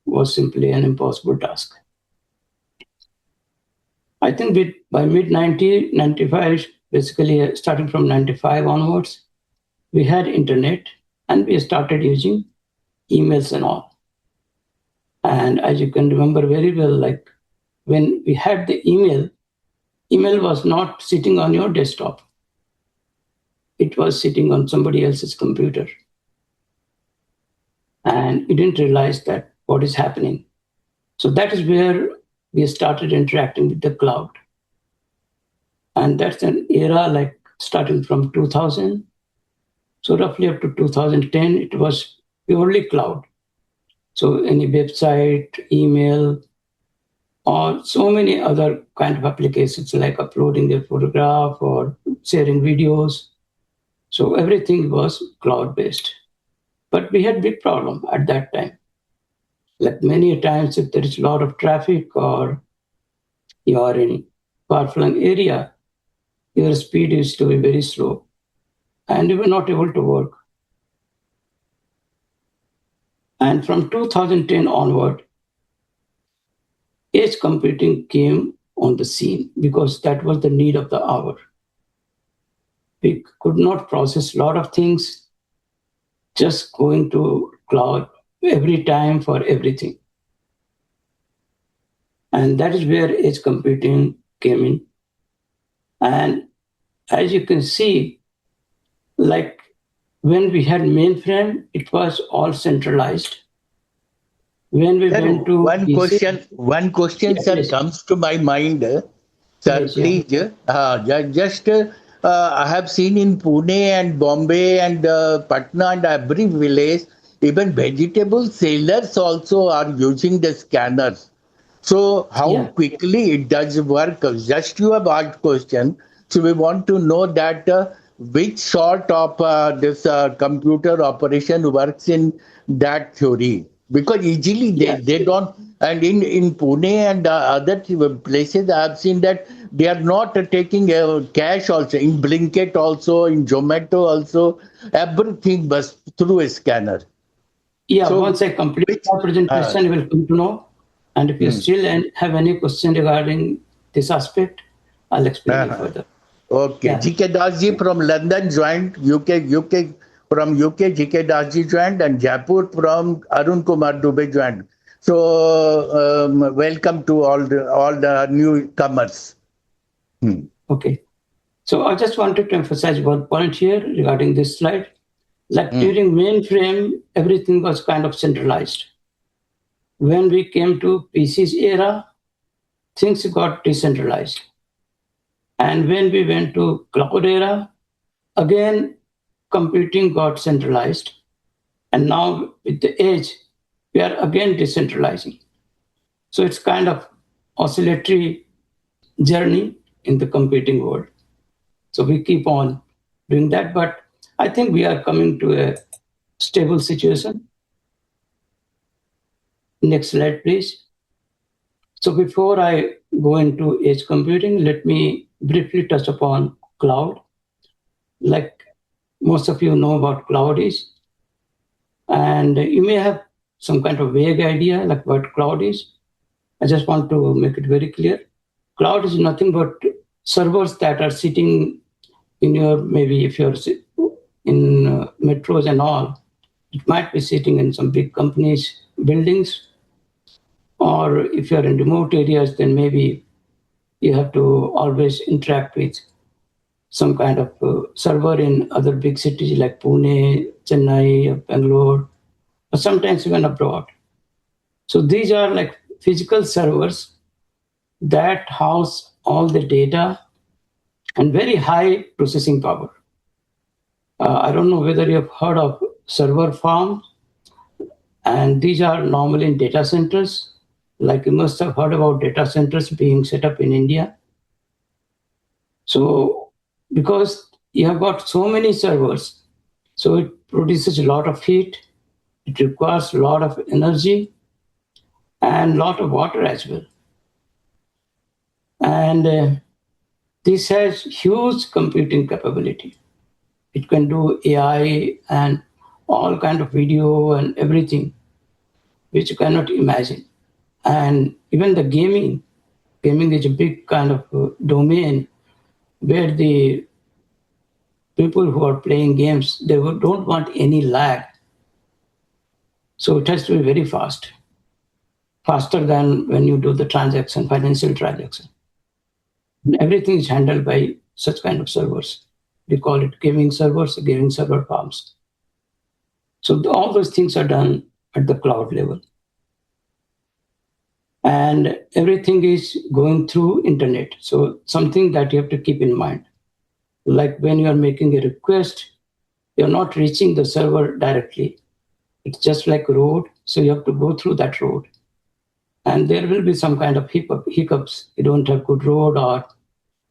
was simply an impossible task. I think by mid-95, basically starting from 95 onwards, we had internet and we started using emails and all. And as you can remember very well, like when we had the email was not sitting on your desktop. It was sitting on somebody else's computer. And we didn't realize that what is happening. So that is where we started interacting with the cloud. And that's an era like starting from 2000. So roughly up to 2010, it was purely cloud. So any website, email, or so many other kind of applications like uploading a photograph or sharing videos. So everything was cloud-based. But we had big problem at that time. Like many times, if there is a lot of traffic or you are in far-flung area, your speed is to be very slow and you were not able to work. And from 2010 onward, edge computing came on the scene because that was the need of the hour. We could not process a lot of things just going to cloud every time for everything. And that is where edge computing came in. And as you can see, like when we had mainframe, it was all centralized. When we went to one question, yes, sir, yes. comes to my mind. Sir, Yes, please. Just I have seen in Pune and Bombay and Patna and every village, even vegetable sellers also are using the scanners. So how quickly it does work? Just you have asked question. So we want to know that which sort of this computer operation works in that theory. Because easily they don't, and in Pune and other places I have seen that they are not taking cash also, in Blinkit also, in Zomato also, everything was through a scanner. Yeah, so, once I complete my presentation, you will come to know. And if you still have any question regarding this aspect, I'll explain you further. Okay, GK Das ji from London joined, UK from UK, GK Das ji joined, and Jaipur from Arun Kumar Dubey joined. So welcome to all the newcomers. Okay, so I just wanted to emphasize one point here regarding this slide. Like during mainframe, everything was kind of centralized. When we came to PC's era, things got decentralized. And when we went to cloud era, again, computing got centralized. And now with the edge, we are again decentralizing. So it's kind of oscillatory journey in the computing world. So we keep on doing that, but I think we are coming to a stable situation. Next slide, please. So before I go into edge computing, let me briefly touch upon cloud. Like most of you know about cloud is, and you may have some kind of vague idea like what cloud is. I just want to make it very clear. Cloud is nothing but servers that are sitting in your, maybe if you're in metros and all, it might be sitting in some big companies' buildings. Or if you're in remote areas, then maybe you have to always interact with some kind of server in other big cities like Pune, Chennai, Bangalore, or sometimes even abroad. So these are like physical servers that house all the data and very high processing power. I don't know whether you have heard of server farms, and these are normally in data centers. Like you must have heard about data centers being set up in India. So because you have got so many servers, so it produces a lot of heat, it requires a lot of energy and a lot of water as well. And this has huge computing capability. It can do AI and all kind of video and everything, which you cannot imagine. And even the gaming is a big kind of domain where the people who are playing games, they don't want any lag. So it has to be very fast, faster than when you do the transaction, financial transaction. And everything is handled by such kind of servers. We call it gaming servers, gaming server farms. So all those things are done at the cloud level. And everything is going through internet. So something that you have to keep in mind. Like when you are making a request, you're not reaching the server directly. It's just like a road, so you have to go through that road. And there will be some kind of hiccups. You don't have good road or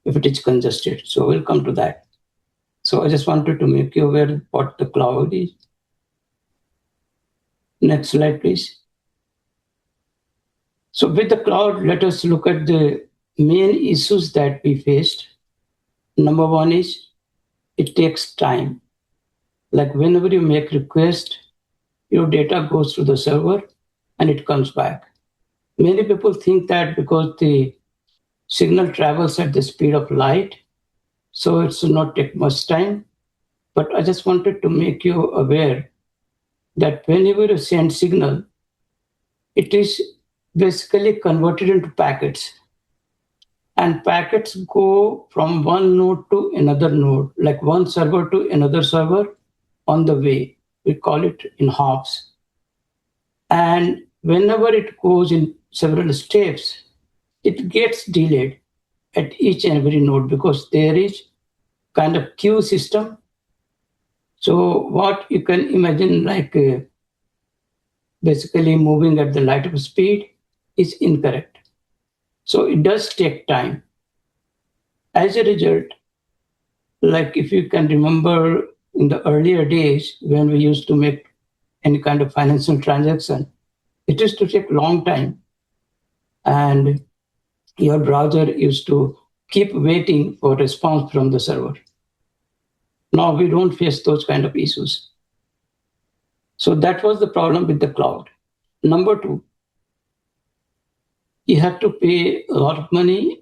if it is congested. So we'll come to that. So I just wanted to make you aware what the cloud is. Next slide, please. So with the cloud, let us look at the main issues that we faced. Number one is it takes time. Like whenever you make request, your data goes to the server and it comes back. Many people think that because the signal travels at the speed of light, so it should not take much time. But I just wanted to make you aware that whenever you send signal, it is basically converted into packets. And packets go from one node to another node, like one server to another server on the way. We call it in hops. And whenever it goes in several steps, it gets delayed at each and every node because there is kind of queue system. So what you can imagine like basically moving at the light of speed is incorrect. So it does take time. As a result, like if you can remember in the earlier days when we used to make any kind of financial transaction, it used to take a long time. And your browser used to keep waiting for response from the server. Now we don't face those kind of issues. So that was the problem with the cloud. Number two, you have to pay a lot of money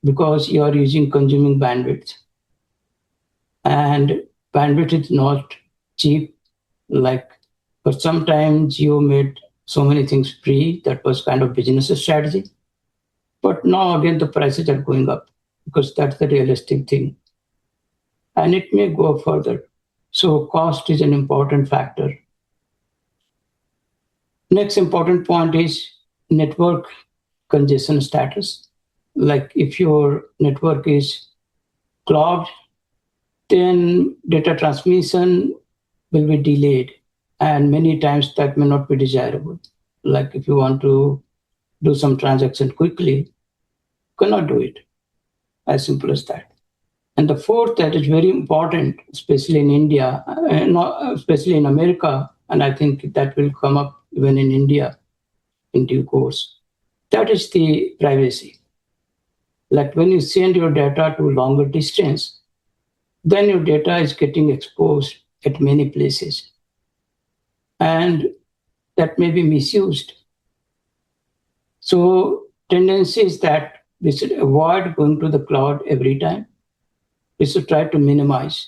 because you are consuming bandwidth. And bandwidth is not cheap. Like for some time, Jio made so many things free. That was kind of business strategy. But now again, the prices are going up because that's the realistic thing. And it may go further. So cost is an important factor. Next important point is network congestion status. Like if your network is clogged, then data transmission will be delayed. And many times that may not be desirable. Like if you want to do some transaction quickly, cannot do it. As simple as that. And the fourth that is very important, especially in India, especially in America, and I think that will come up even in India in due course, that is the privacy. Like when you send your data to longer distance, then your data is getting exposed at many places. And that may be misused. So tendency is that we should avoid going to the cloud every time. We should try to minimize.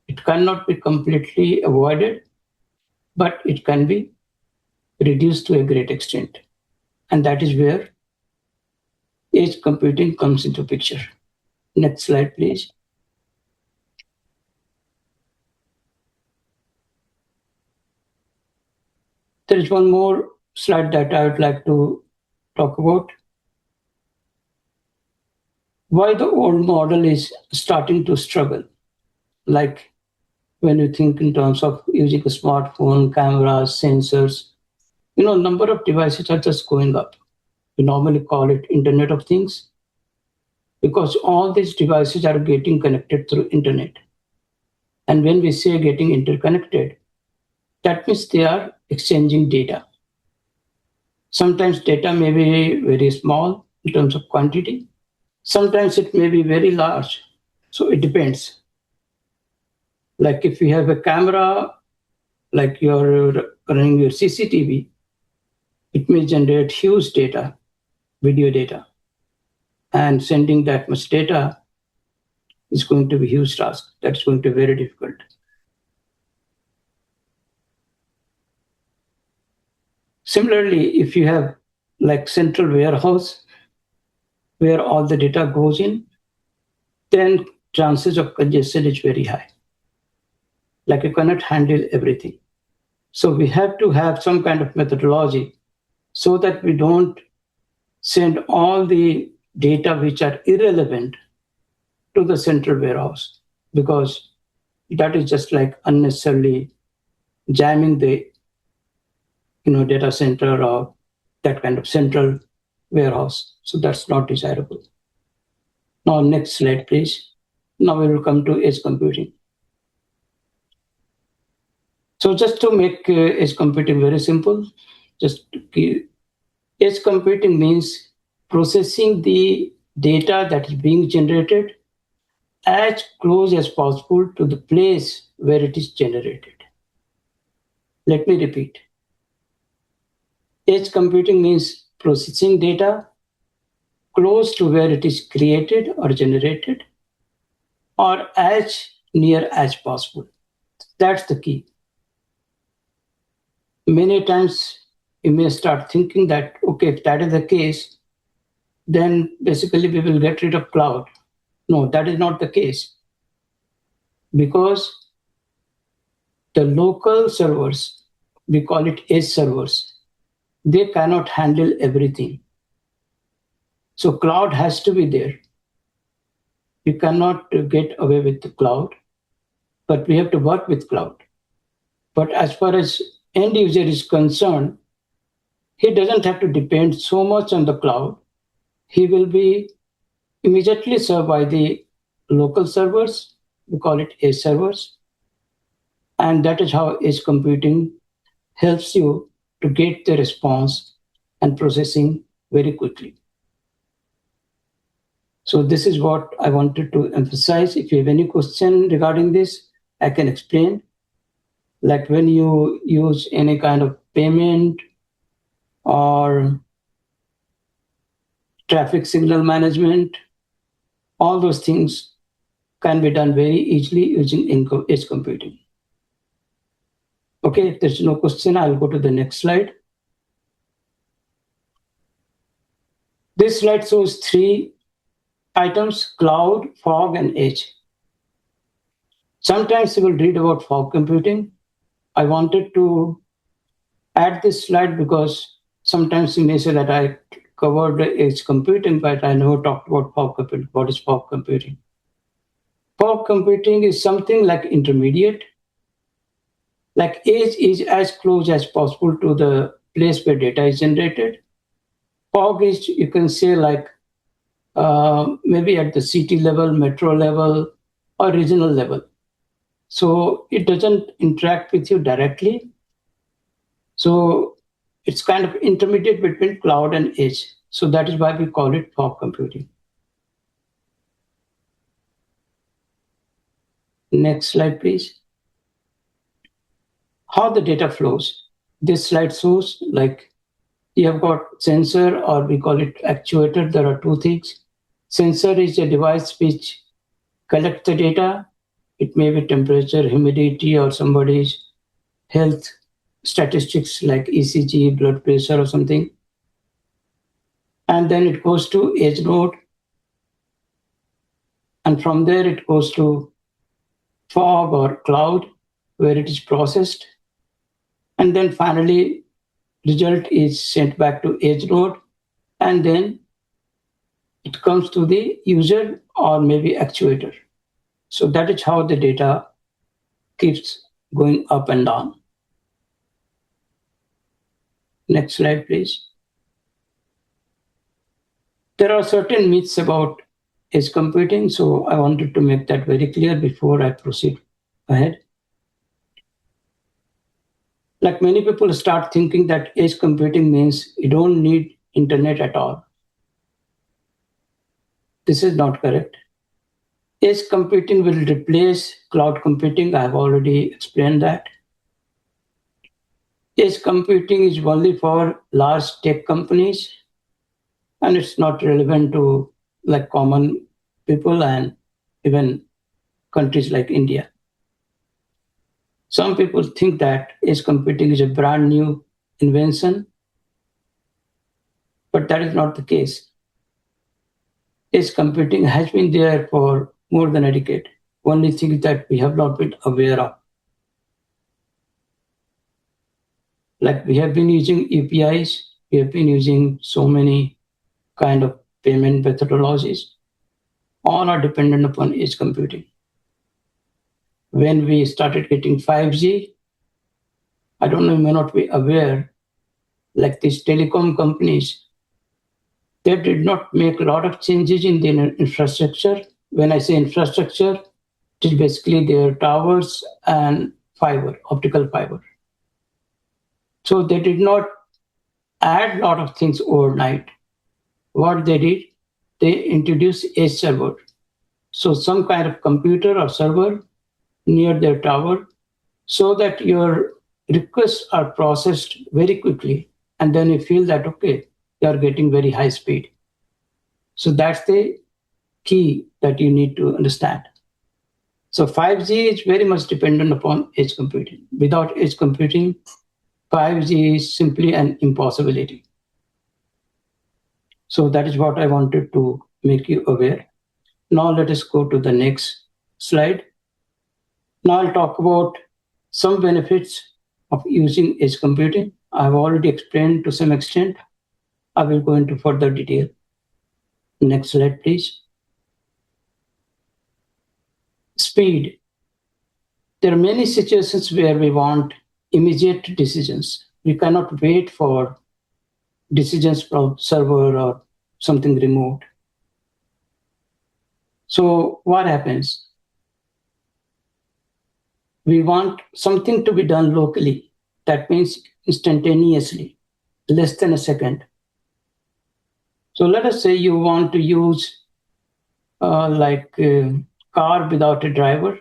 It cannot be completely avoided, but it can be reduced to a great extent. And that is where edge computing comes into picture. Next slide, please. There is one more slide that I would like to talk about. Why the old model is starting to struggle. Like when you think in terms of using a smartphone, cameras, sensors, number of devices are just going up. We normally call it Internet of Things because all these devices are getting connected through internet. And when we say getting interconnected, that means they are exchanging data. Sometimes data may be very small in terms of quantity. Sometimes it may be very large. So it depends. Like if you have a camera, like you're running your CCTV, it may generate huge data, video data. And sending that much data is going to be a huge task. That's going to be very difficult. Similarly, if you have like central warehouse where all the data goes in, then chances of congestion is very high. Like you cannot handle everything. So we have to have some kind of methodology so that we don't send all the data which are irrelevant to the central warehouse, because that is just like unnecessarily jamming the data center or that kind of central warehouse. So that's not desirable. Now, next slide, please. Now we will come to edge computing. So just to make edge computing very simple, edge computing means processing the data that is being generated as close as possible to the place where it is generated. Let me repeat. Edge computing means processing data close to where it is created or generated, or as near as possible. That's the key. Many times you may start thinking that, okay, if that is the case, then basically we will get rid of cloud. No, that is not the case. Because the local servers, we call it edge servers, they cannot handle everything. So cloud has to be there. We cannot get away with the cloud, but we have to work with cloud. But as far as end user is concerned, he doesn't have to depend so much on the cloud. He will be immediately served by the local servers. We call it edge servers. And that is how edge computing helps you to get the response and processing very quickly. So this is what I wanted to emphasize. If you have any question regarding this, I can explain. Like when you use any kind of payment or traffic signal management, all those things can be done very easily using edge computing. Okay, if there's no question, I'll go to the next slide. This slide shows 3 items: cloud, fog, and edge. Sometimes you will read about fog computing. I wanted to add this slide because sometimes you may say that I covered edge computing, but I never talked about fog computing. What is fog computing? Fog computing is something like intermediate. Like edge is as close as possible to the place where data is generated. Fog is, you can say, like maybe at the city level, metro level, or regional level. So it doesn't interact with you directly. So it's kind of intermediate between cloud and edge. So that is why we call it fog computing. Next slide, please. How the data flows. This slide shows like you have got sensor, or we call it actuator. There are 2 things. Sensor is a device which collects the data. It may be temperature, humidity, or somebody's health statistics like ECG, blood pressure, or something. And then it goes to edge node. And from there, it goes to fog or cloud, where it is processed. And then finally, result is sent back to edge node. And then it comes to the user or maybe actuator. So that is how the data keeps going up and down. Next slide, please. There are certain myths about edge computing, so I wanted to make that very clear before I proceed ahead. Like many people start thinking that edge computing means you don't need internet at all. This is not correct. Edge computing will replace cloud computing. I have already explained that. Edge computing is only for large tech companies, and it's not relevant to like common people and even countries like India. Some people think that edge computing is a brand new invention, but that is not the case. Edge computing has been there for more than a decade. Only thing that we have not been aware of. Like we have been using APIs, we have been using so many kind of payment methodologies. All are dependent upon edge computing. When we started getting 5G, I don't know, you may not be aware, like these telecom companies, they did not make a lot of changes in their infrastructure. When I say infrastructure, it is basically their towers and fiber, optical fiber. So they did not add a lot of things overnight. What they did, they introduced edge server. So some kind of computer or server near their tower so that your requests are processed very quickly. And then you feel that, okay, you are getting very high speed. So that's the key that you need to understand. So 5G is very much dependent upon edge computing. Without edge computing, 5G is simply an impossibility. So that is what I wanted to make you aware. Now let us go to the next slide. Now I'll talk about some benefits of using edge computing. I've already explained to some extent. I will go into further detail. Next slide, please. Speed. There are many situations where we want immediate decisions. We cannot wait for decisions from server or something remote. So what happens? We want something to be done locally. That means instantaneously, less than a second. So let us say you want to use like a car without a driver.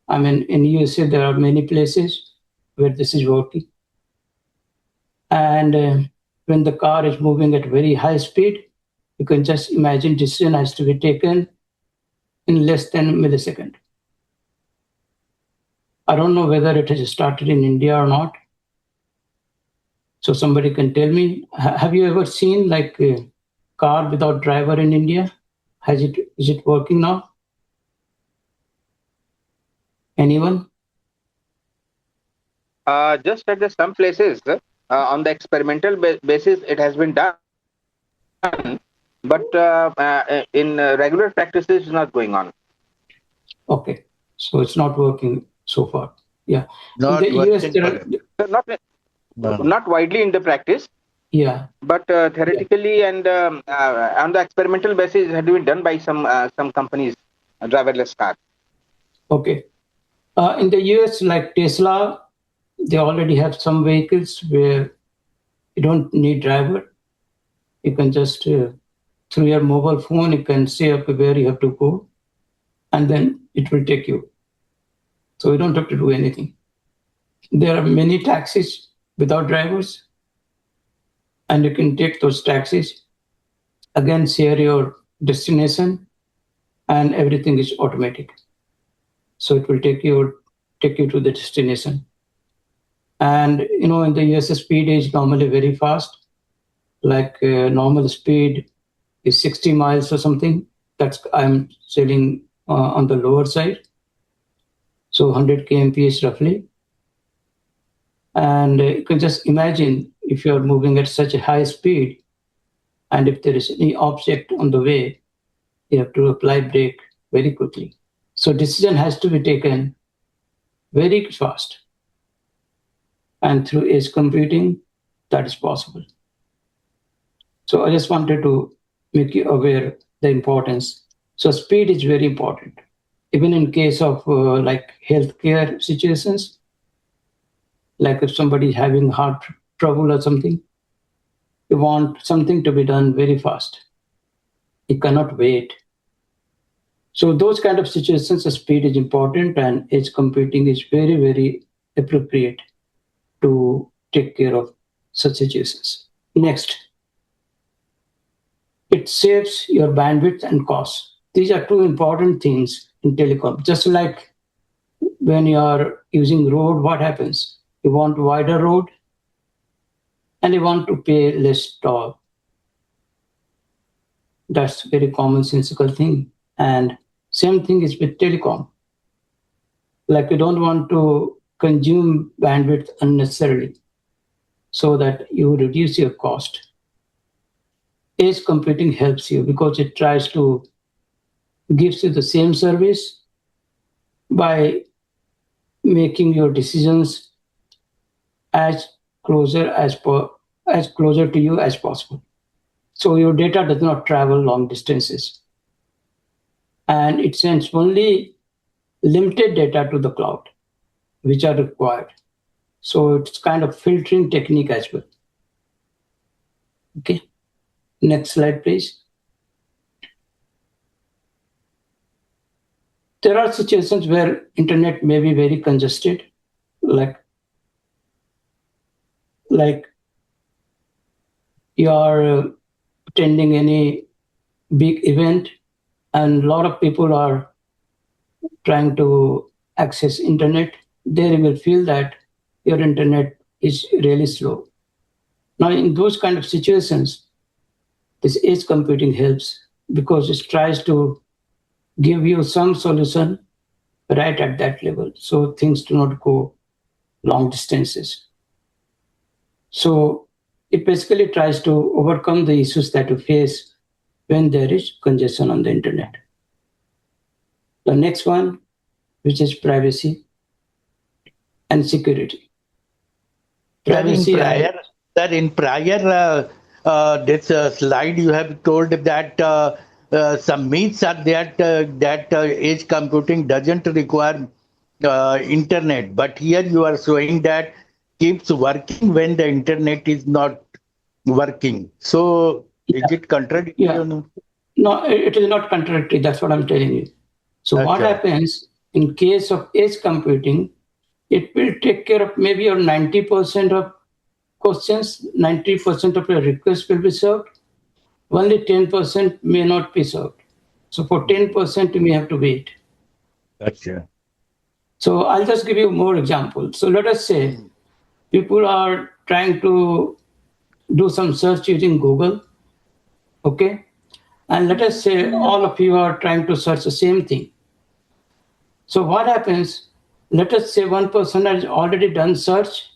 I mean, in USA, there are many places where this is working. And when the car is moving at very high speed, you can just imagine decision has to be taken in less than a millisecond. I don't know whether it has started in India or not. So somebody can tell me, have you ever seen like a car without driver in India? Is it working now? Anyone? Just at some places, on the experimental basis, it has been done, but in regular practices, it's not going on. Okay, so it's not working so far. Yeah, Not in the US, not widely in the practice. Yeah, but theoretically and on the experimental basis, it had been done by some companies, driverless cars. Okay, in the US, like Tesla, they already have some vehicles where you don't need driver. You can just through your mobile phone, you can say up where you have to go, and then it will take you. So you don't have to do anything. There are many taxis without drivers, and you can take those taxis, again share your destination, and everything is automatic. So it will take you to the destination. And in the US, speed is normally very fast. Like normal speed is 60 miles or something. That's I'm sailing on the lower side. So 100 kmph roughly. And you can just imagine if you're moving at such a high speed, and if there is any object on the way, you have to apply brake very quickly. So decision has to be taken very fast. And through edge computing, that is possible. So I just wanted to make you aware the importance. So speed is very important. Even in case of like healthcare situations, like if somebody is having heart trouble or something, you want something to be done very fast. You cannot wait. So those kind of situations, the speed is important, and edge computing is very, very appropriate to take care of such situations. Next, it saves your bandwidth and cost. These are two important things in telecom. Just like when you are using road, what happens? You want wider road and you want to pay less toll. That's a very commonsensical thing. And same thing is with telecom. Like you don't want to consume bandwidth unnecessarily so that you reduce your cost. Edge computing helps you because it tries to gives you the same service by making your decisions as closer to you as possible. So your data does not travel long distances, and it sends only limited data to the cloud, which are required. So it's kind of filtering technique as well. Okay, next slide, please. There are situations where internet may be very congested, like you are attending any big event and a lot of people are trying to access internet. They will feel that your internet is really slow. Now, in those kind of situations, this edge computing helps because it tries to give you some solution right at that level, so things do not go long distances. So it basically tries to overcome the issues that you face when there is congestion on the internet. The next one, which is privacy and security. privacy. In prior this slide, you have told that some myths are that edge computing doesn't require internet, but here you are showing that keeps working when the internet is not working. So is it contradictory? Yeah. No, it is not contradictory. That's what I'm telling you. So what happens in case of edge computing, it will take care of maybe your 90% of questions, 90% of your requests will be served. Only 10% may not be served. So for 10%, you may have to wait. Gotcha. So I'll just give you more examples. So let us say people are trying to do some search using Google, okay? And let us say all of you are trying to search the same thing. So what happens, let us say one person has already done search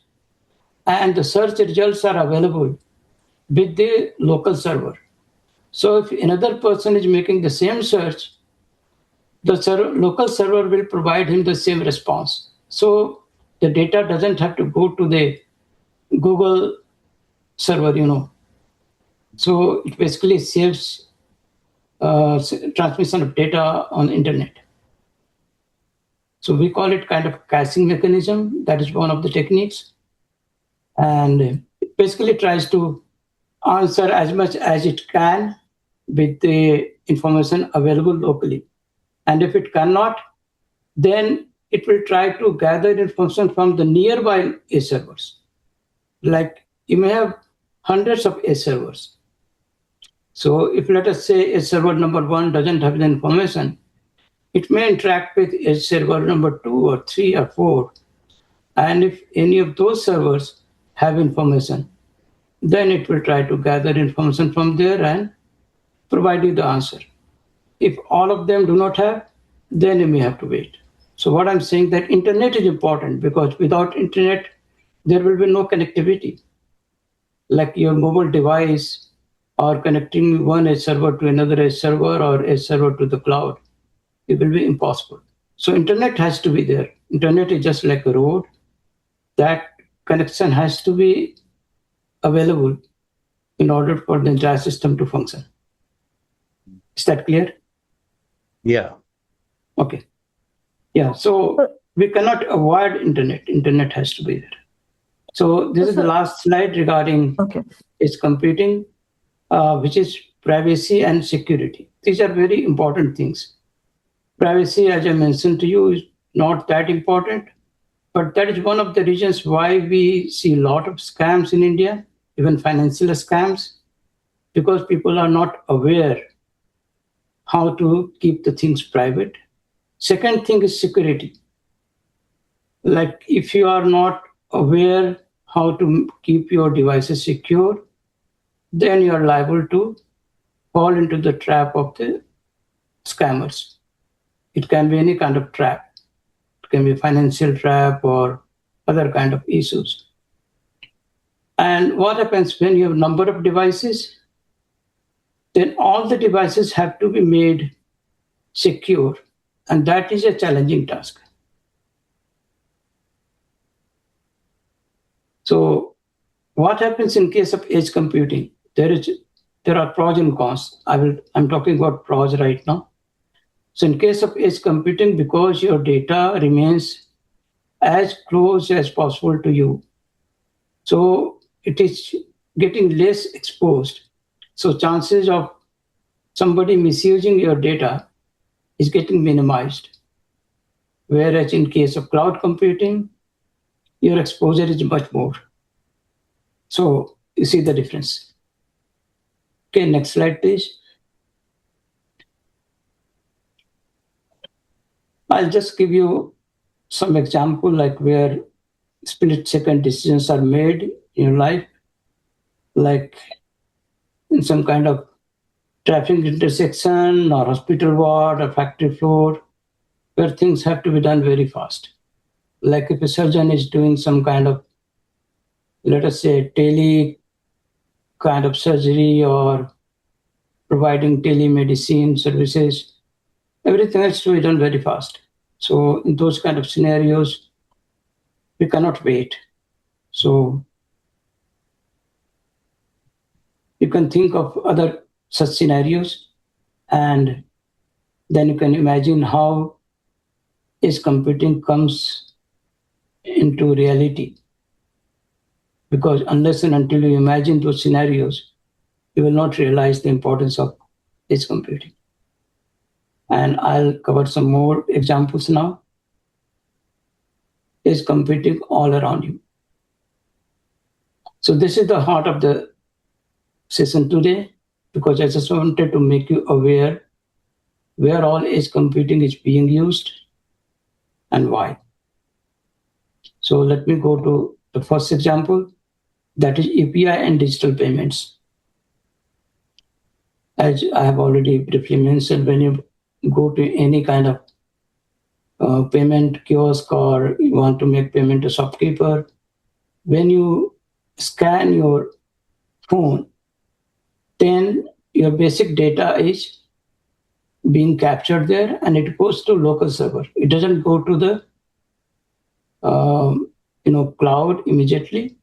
and the search results are available with the local server. So if another person is making the same search, the local server will provide him the same response. So the data doesn't have to go to the Google server, you know. So it basically saves transmission of data on the internet. So we call it kind of caching mechanism. That is one of the techniques. And it basically tries to answer as much as it can with the information available locally. And if it cannot, then it will try to gather information from the nearby edge servers. Like you may have hundreds of edge servers. So if let us say edge server number 1 doesn't have the information, it may interact with edge server number 2 or 3 or 4. And if any of those servers have information, then it will try to gather information from there and provide you the answer. If all of them do not have, then you may have to wait. So what I'm saying that internet is important because without internet, there will be no connectivity. Like your mobile device or connecting one edge server to another edge server or edge server to the cloud, it will be impossible. So internet has to be there. Internet is just like a road. That connection has to be available in order for the entire system to function. Is that clear? Yeah. Okay. Yeah. So we cannot avoid internet. Internet has to be there. So this is the last slide regarding edge computing, which is privacy and security. These are very important things. Privacy, as I mentioned to you, is not that important, but that is one of the reasons why we see a lot of scams in India, even financial scams, because people are not aware how to keep the things private. Second thing is security. Like if you are not aware how to keep your devices secure, then you are liable to fall into the trap of the scammers. It can be any kind of trap. It can be a financial trap or other kind of issues. And what happens when you have a number of devices? Then all the devices have to be made secure. And that is a challenging task. So what happens in case of edge computing? There are pros and cons. I'm talking about pros right now. So in case of edge computing, because your data remains as close as possible to you, so it is getting less exposed. So chances of somebody misusing your data is getting minimized. Whereas in case of cloud computing, your exposure is much more. So you see the difference. Okay, next slide, please. I'll just give you some example like where split-second decisions are made in your life, like in some kind of traffic intersection or hospital ward or factory floor, where things have to be done very fast. Like if a surgeon is doing some kind of, let us say, tele kind of surgery or providing telemedicine services, everything has to be done very fast. So in those kind of scenarios, we cannot wait. So You can think of other such scenarios, and then you can imagine how edge computing comes into reality. Because unless and until you imagine those scenarios, you will not realize the importance of edge computing. And I'll cover some more examples now. Edge computing all around you. So this is the heart of the session today, because I just wanted to make you aware where all edge computing is being used and why. So let me go to the first example, that is API and digital payments. As I have already briefly mentioned, when you go to any kind of payment kiosk or you want to make payment to shopkeeper, when you scan your phone, then your basic data is being captured there and it goes to local server. It doesn't go to the cloud immediately.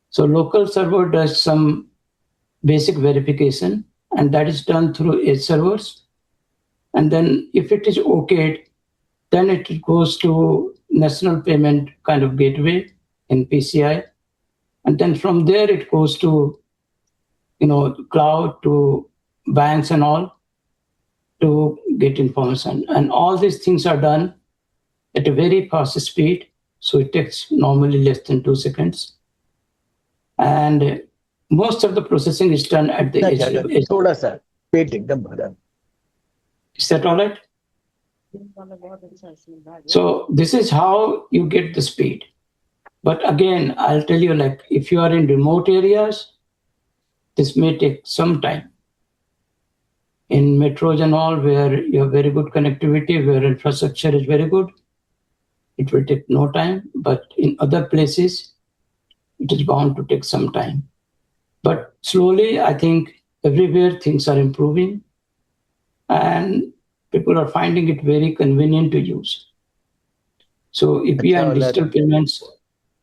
So local server does some basic verification, and that is done through edge servers. And then if it is okayed, then it goes to national payment kind of gateway in PCI. And then from there it goes to cloud, to banks and all, to get information. And all these things are done at a very fast speed. So it takes normally less than 2 seconds. And most of the processing is done at the edge. Is that all right? So this is how you get the speed. But again, I'll tell you, like if you are in remote areas, this may take some time. In metros and all, where you have very good connectivity, where infrastructure is very good, it will take no time. But in other places, it is bound to take some time. But slowly, I think everywhere things are improving and people are finding it very convenient to use. So API and digital payments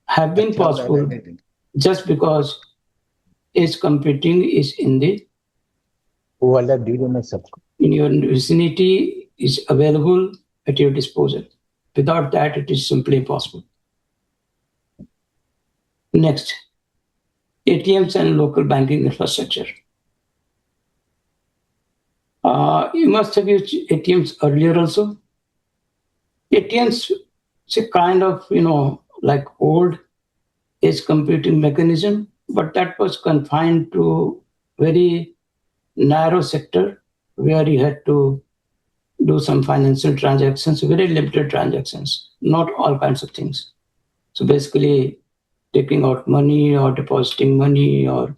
have been possible just because edge computing is in your vicinity, is available at your disposal. Without that, it is simply impossible. Next, ATMs and local banking infrastructure. You must have used ATMs earlier also. ATMs is a kind of, like old edge computing mechanism, but that was confined to very narrow sector where you had to do some financial transactions, very limited transactions, not all kinds of things. So basically taking out money or depositing money or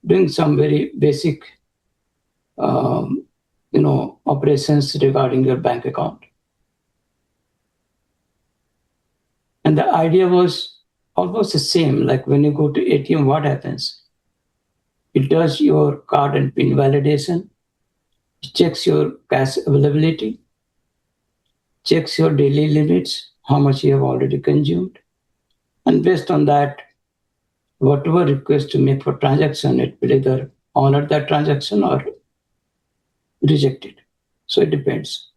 doing some very basic operations regarding your bank account. And the idea was almost the same. Like when you go to ATM, what happens? It does your card and PIN validation, it checks your cash availability, checks your daily limits, how much you have already consumed. And based on that, whatever request you make for transaction, it will either honor that transaction or reject it. So it depends.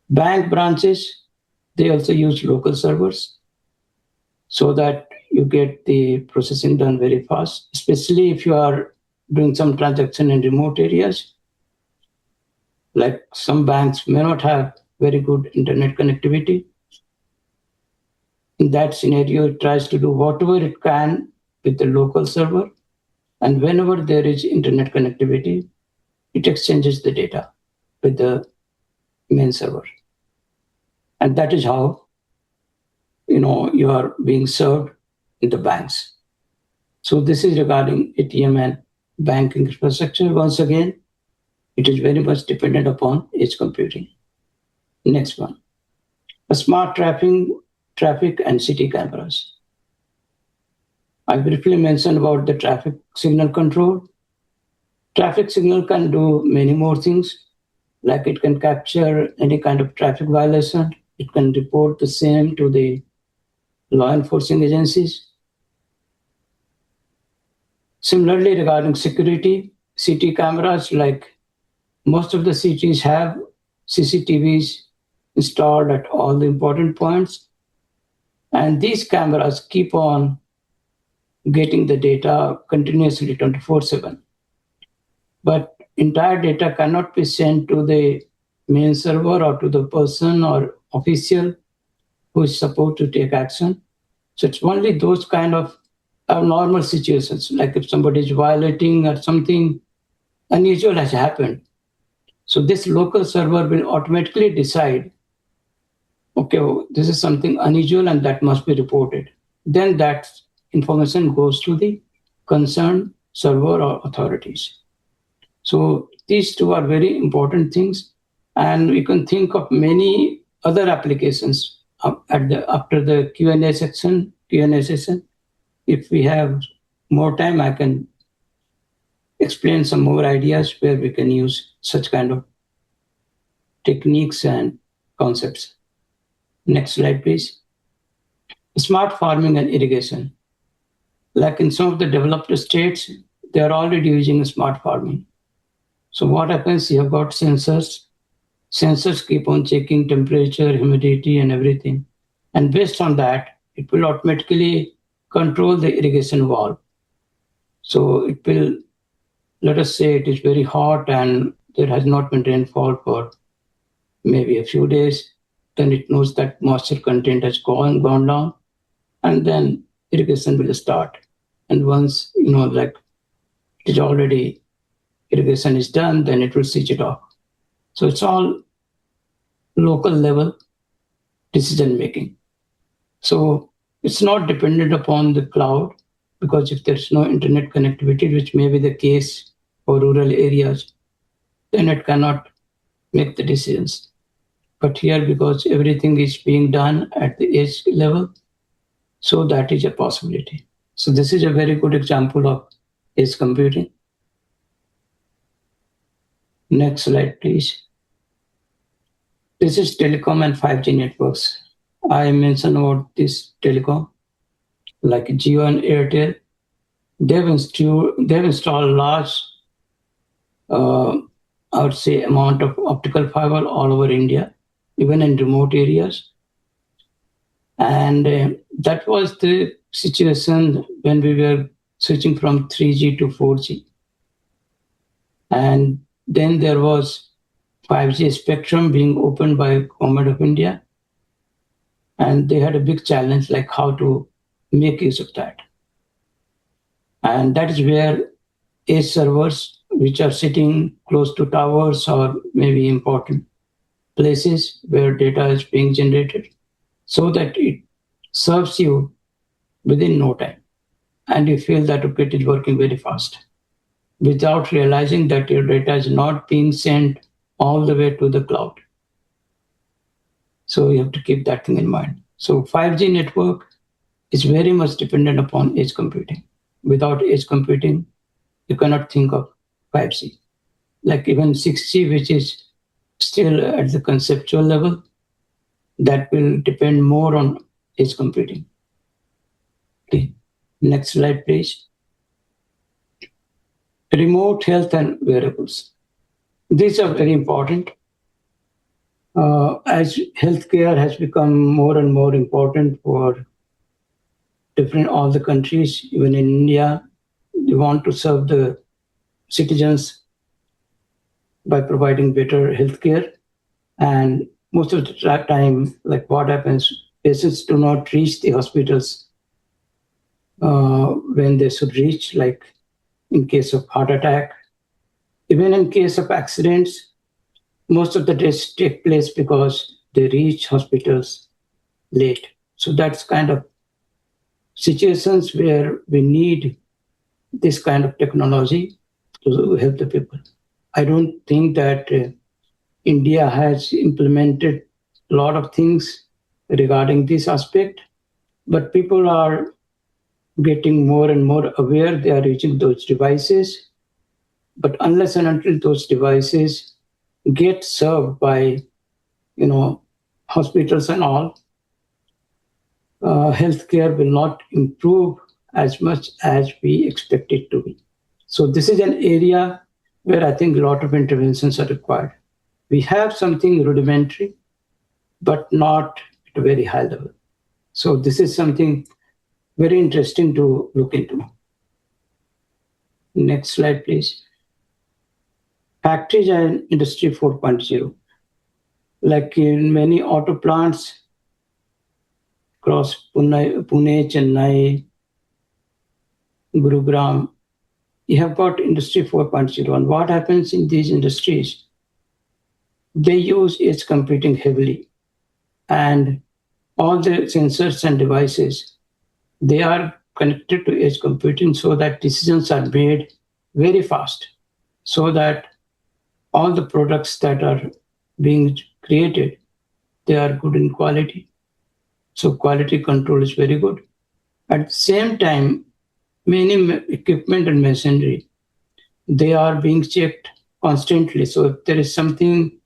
Bank branches, they also use local servers so that you get the processing done very fast, especially if you are doing some transaction in remote areas. Like some banks may not have very good internet connectivity. In that scenario, it tries to do whatever it can with the local server. And whenever there is internet connectivity, it exchanges the data with the main server. And that is how you are being served in the banks. So this is regarding ATM and banking infrastructure. Once again, it is very much dependent upon edge computing. Next one, a smart traffic and city cameras. I briefly mentioned about the traffic signal control. Traffic signal can do many more things, like it can capture any kind of traffic violation. It can report the same to the law enforcing agencies. Similarly, regarding security, CT cameras, like most of the cities have CCTVs installed at all the important points. And these cameras keep on getting the data continuously 24/7. But entire data cannot be sent to the main server or to the person or official who is supposed to take action. So it's only those kind of abnormal situations, like if somebody is violating or something unusual has happened. So this local server will automatically decide, okay, this is something unusual and that must be reported. Then that information goes to the concerned server or authorities. So these two are very important things, and we can think of many other applications after the Q&A session. If we have more time, I can explain some more ideas where we can use such kind of techniques and concepts. Next slide, please. Smart farming and irrigation. Like in some of the developed states, they are already using smart farming. So what happens, you have got sensors. Sensors keep on checking temperature, humidity, and everything. And based on that, it will automatically control the irrigation valve. So it will, let us say it is very hot and there has not been rainfall for maybe a few days. Then it knows that moisture content has gone down, and then irrigation will start. And once, like it is already, irrigation is done, then it will switch it off. So it's all local level decision making. So it's not dependent upon the cloud, because if there's no internet connectivity, which may be the case for rural areas, then it cannot make the decisions. But here, because everything is being done at the edge level, so that is a possibility. So this is a very good example of edge computing. Next slide, please. This is telecom and 5G networks. I mentioned about this telecom, like Jio and Airtel. They've installed large, I would say, amount of optical fiber all over India, even in remote areas. And that was the situation when we were switching from 3G to 4G. And then there was 5G spectrum being opened by Government of India. And they had a big challenge, like how to make use of that. And that is where edge servers, which are sitting close to towers or maybe important places where data is being generated, so that it serves you within no time. And you feel that, okay, it is working very fast, without realizing that your data is not being sent all the way to the cloud. So you have to keep that thing in mind. So 5G network is very much dependent upon edge computing. Without edge computing, you cannot think of 5G. Like even 6G, which is still at the conceptual level, that will depend more on edge computing. Okay. Next slide, please. Remote health and wearables. These are very important. As healthcare has become more and more important for all the countries, even in India, they want to serve the citizens by providing better healthcare. And most of the time, like what happens, patients do not reach the hospitals when they should reach, like in case of heart attack. Even in case of accidents, most of the deaths take place because they reach hospitals late. So that's kind of situations where we need this kind of technology to help the people. I don't think that India has implemented a lot of things regarding this aspect, but people are getting more and more aware. They are using those devices, but unless and until those devices get served by, hospitals and all, healthcare will not improve as much as we expect it to be. So this is an area where I think a lot of interventions are required. We have something rudimentary, but not at a very high level. So this is something very interesting to look into. Next slide, please. Factories and Industry 4.0. Like in many auto plants across Pune, Chennai, Gurugram, you have got Industry 4.0. And what happens in these industries? They use edge computing heavily. And all the sensors and devices, they are connected to edge computing so that decisions are made very fast, so that all the products that are being created, they are good in quality. So quality control is very good. At the same time, many equipment and machinery, they are being checked constantly. So if there is something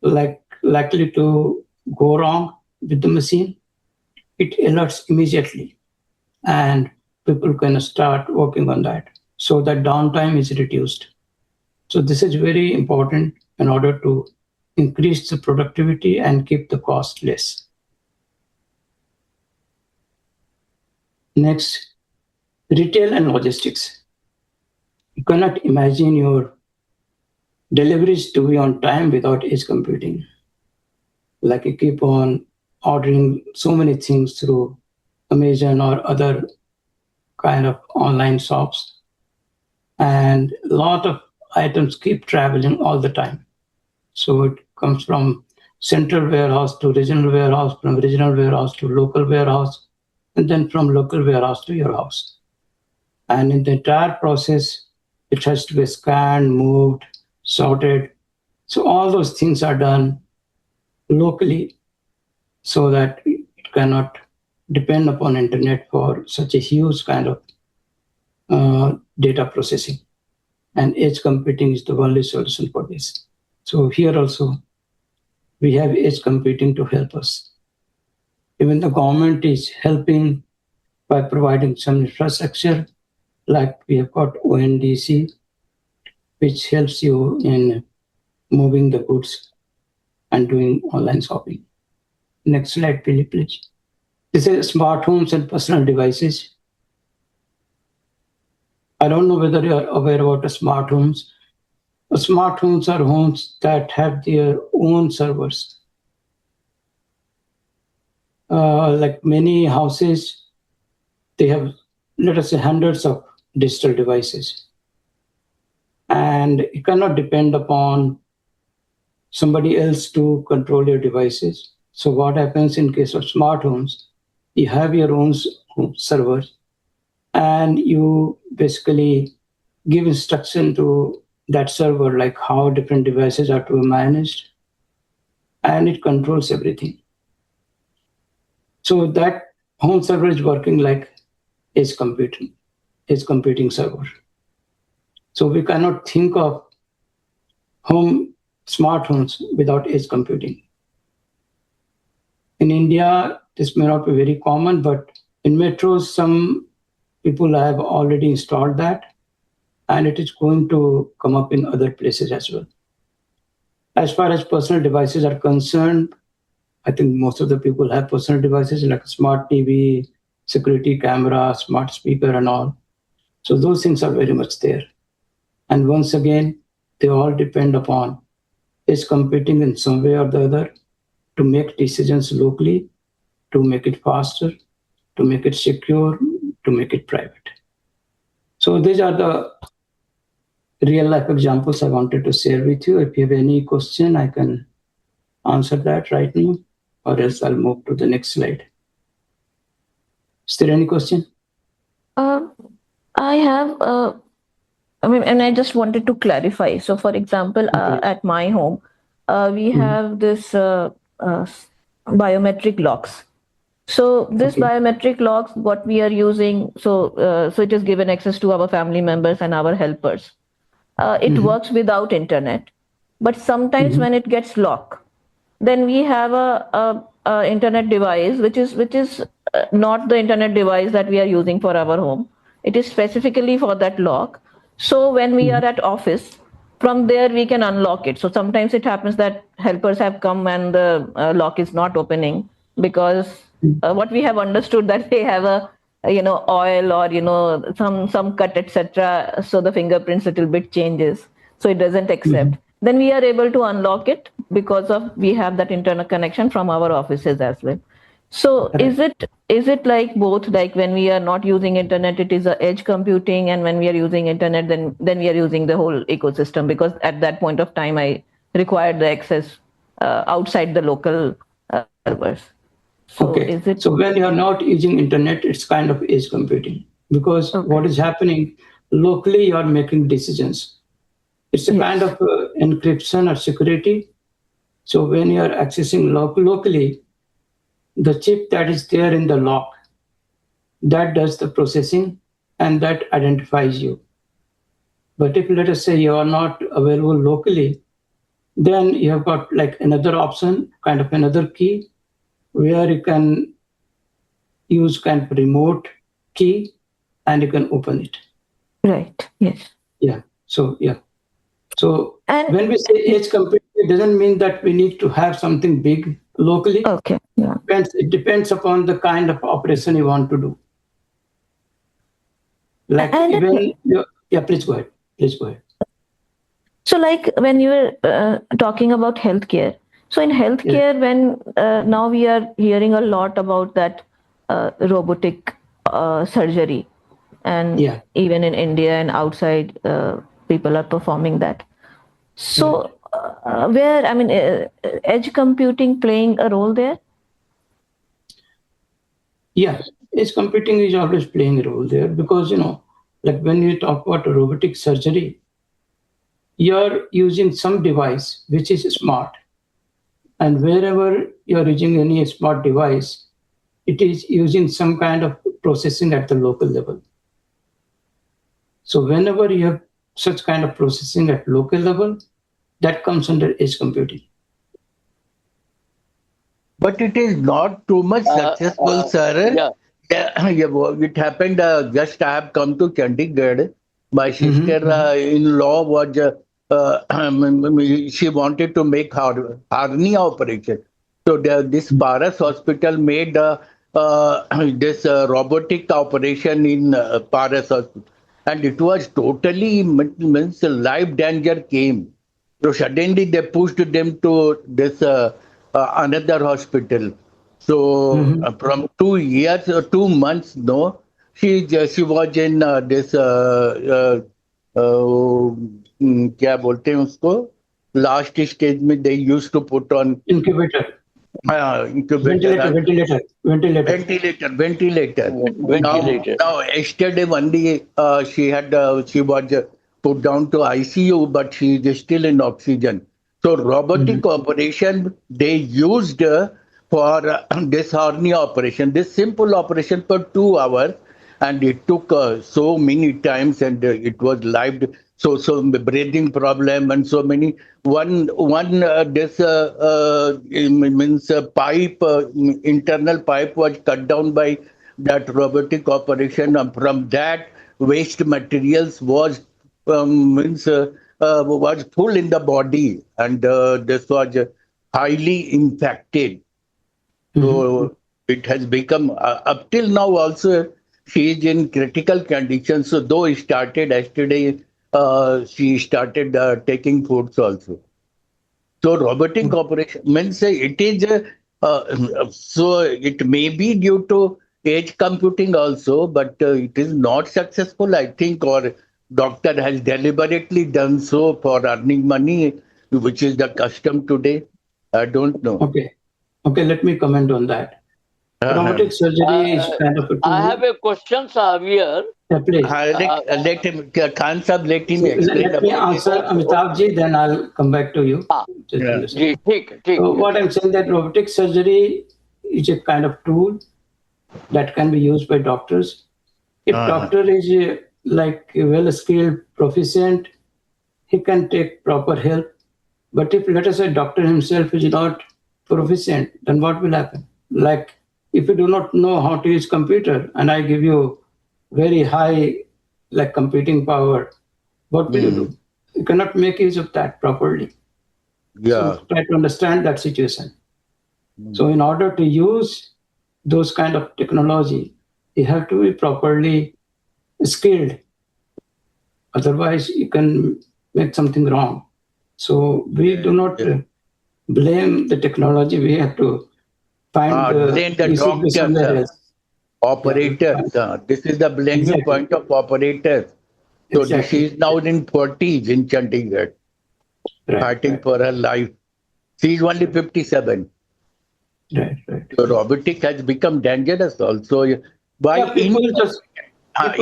likely to go wrong with the machine, it alerts immediately, and people can start working on that so that downtime is reduced. So this is very important in order to increase the productivity and keep the cost less. Next, retail and logistics. You cannot imagine your deliveries to be on time without edge computing. Like you keep on ordering so many things through Amazon or other kind of online shops, and a lot of items keep traveling all the time. So it comes from central warehouse to regional warehouse, from regional warehouse to local warehouse, and then from local warehouse to your house. And in the entire process, it has to be scanned, moved, sorted. So all those things are done locally so that it cannot depend upon internet for such a huge kind of data processing. And edge computing is the only solution for this. So here also, we have edge computing to help us. Even the government is helping by providing some infrastructure, like we have got ONDC, which helps you in moving the goods and doing online shopping. Next slide, please. This is smart homes and personal devices. I don't know whether you are aware about the smart homes. Smart homes are homes that have their own servers. Like many houses, they have, let us say, hundreds of digital devices. And you cannot depend upon somebody else to control your devices. So what happens in case of smart homes, you have your own servers, and you basically give instruction to that server, like how different devices are to be managed, and it controls everything. So that home server is working like edge computing server. So we cannot think of smart homes without edge computing. In India, this may not be very common, but in metros, some people have already installed that, and it is going to come up in other places as well. As far as personal devices are concerned, I think most of the people have personal devices like a smart TV, security camera, smart speaker, and all. So those things are very much there. And once again, they all depend upon edge computing in some way or the other to make decisions locally, to make it faster, to make it secure, to make it private. So these are the real life examples I wanted to share with you. If you have any question, I can answer that right now, or else I'll move to the next slide. Is there any question? I have, and I just wanted to clarify. So for example, at my home, we have this biometric locks. So this biometric locks, what we are using, so it is given access to our family members and our helpers. It works without internet, but sometimes when it gets locked, then we have a internet device, which is not the internet device that we are using for our home. It is specifically for that lock. So when we are at office, from there we can unlock it. So sometimes it happens that helpers have come and the lock is not opening because what we have understood that they have a oil or some cut, etc. So the fingerprints little bit changes, so it doesn't accept. Then we are able to unlock it because of we have that internal connection from our offices as well. So is it like both, like when we are not using internet it is a edge computing, and when we are using internet then we are using the whole ecosystem, because at that point of time I required the access outside the local servers. So Okay. So when you are not using internet, it's kind of edge computing, because what is happening locally, you are making decisions. It's a kind of encryption or security. So when you are accessing locally, the chip that is there in the lock, that does the processing and that identifies you. But if, let us say, you are not available locally, then you have got like another option, kind of another key, where you can use kind of remote key and you can open it. Right. Yes. Yeah. So yeah. So when we say edge computing, it doesn't mean that we need to have something big locally. Okay. Yeah. It depends upon the kind of operation you want to do. Like please go ahead. Please go ahead. So like when you were talking about healthcare, so in healthcare, when now we are hearing a lot about that robotic surgery, and even in India and outside, people are performing that. So where, I mean, edge computing playing a role there? Yeah, edge computing is always playing a role there, because like when you talk about robotic surgery, you're using some device which is smart, and wherever you're using any smart device, it is using some kind of processing at the local level. So whenever you have such kind of processing at local level, that comes under edge computing. But it is not too much successful, sir. It happened just I have come to Chandigarh. My sister-in-law was, she wanted to make hernia operation. So this Paras hospital made this robotic operation in Paras hospital. And it was totally, means life danger came. So suddenly they pushed them to this another hospital. So from 2 years or 2 months, no, she was in this क्या बोलते हैं उसको, last stage में they used to put on incubator. Ventilator. Now, yesterday only she was put down to ICU, but she is still in oxygen. So robotic operation they used for this hernia operation, this simple operation for 2 hours, and it took so many times, and it was live. So breathing problem and so many. One this means pipe, internal pipe was cut down by that robotic operation. And from that, waste materials was was full in the body, and this was highly infected. So it has become up till now also she is in critical condition. So though it started yesterday, she started taking foods also. So robotic operation means it is so it may be due to edge computing also, but it is not successful, I think, or doctor has deliberately done so for earning money, which is the custom today. I don't know. Okay, let me comment on that. Robotic surgery is kind of a tool. I have a question, Javier. Yeah, please. Let him, Khan Sahib, let him explain. Let me answer Amitabh ji, then I'll come back to you. So what I'm saying, that robotic surgery is a kind of tool that can be used by doctors. If doctor is like well-skilled, proficient, he can take proper help. But if, let us say, doctor himself is not proficient, then what will happen? Like if you do not know how to use computer and I give you very high like computing power, what will you do? You cannot make use of that properly. So try to understand that situation. So in order to use those kind of technology, you have to be properly skilled. Otherwise, you can make something wrong. So we do not blame the technology. We have to find blame the doctors, operators. This is the blaming point of operators. So she is now in 40s in Chandigarh, fighting for her life. She is only 57. Right. So robotic has become dangerous also. People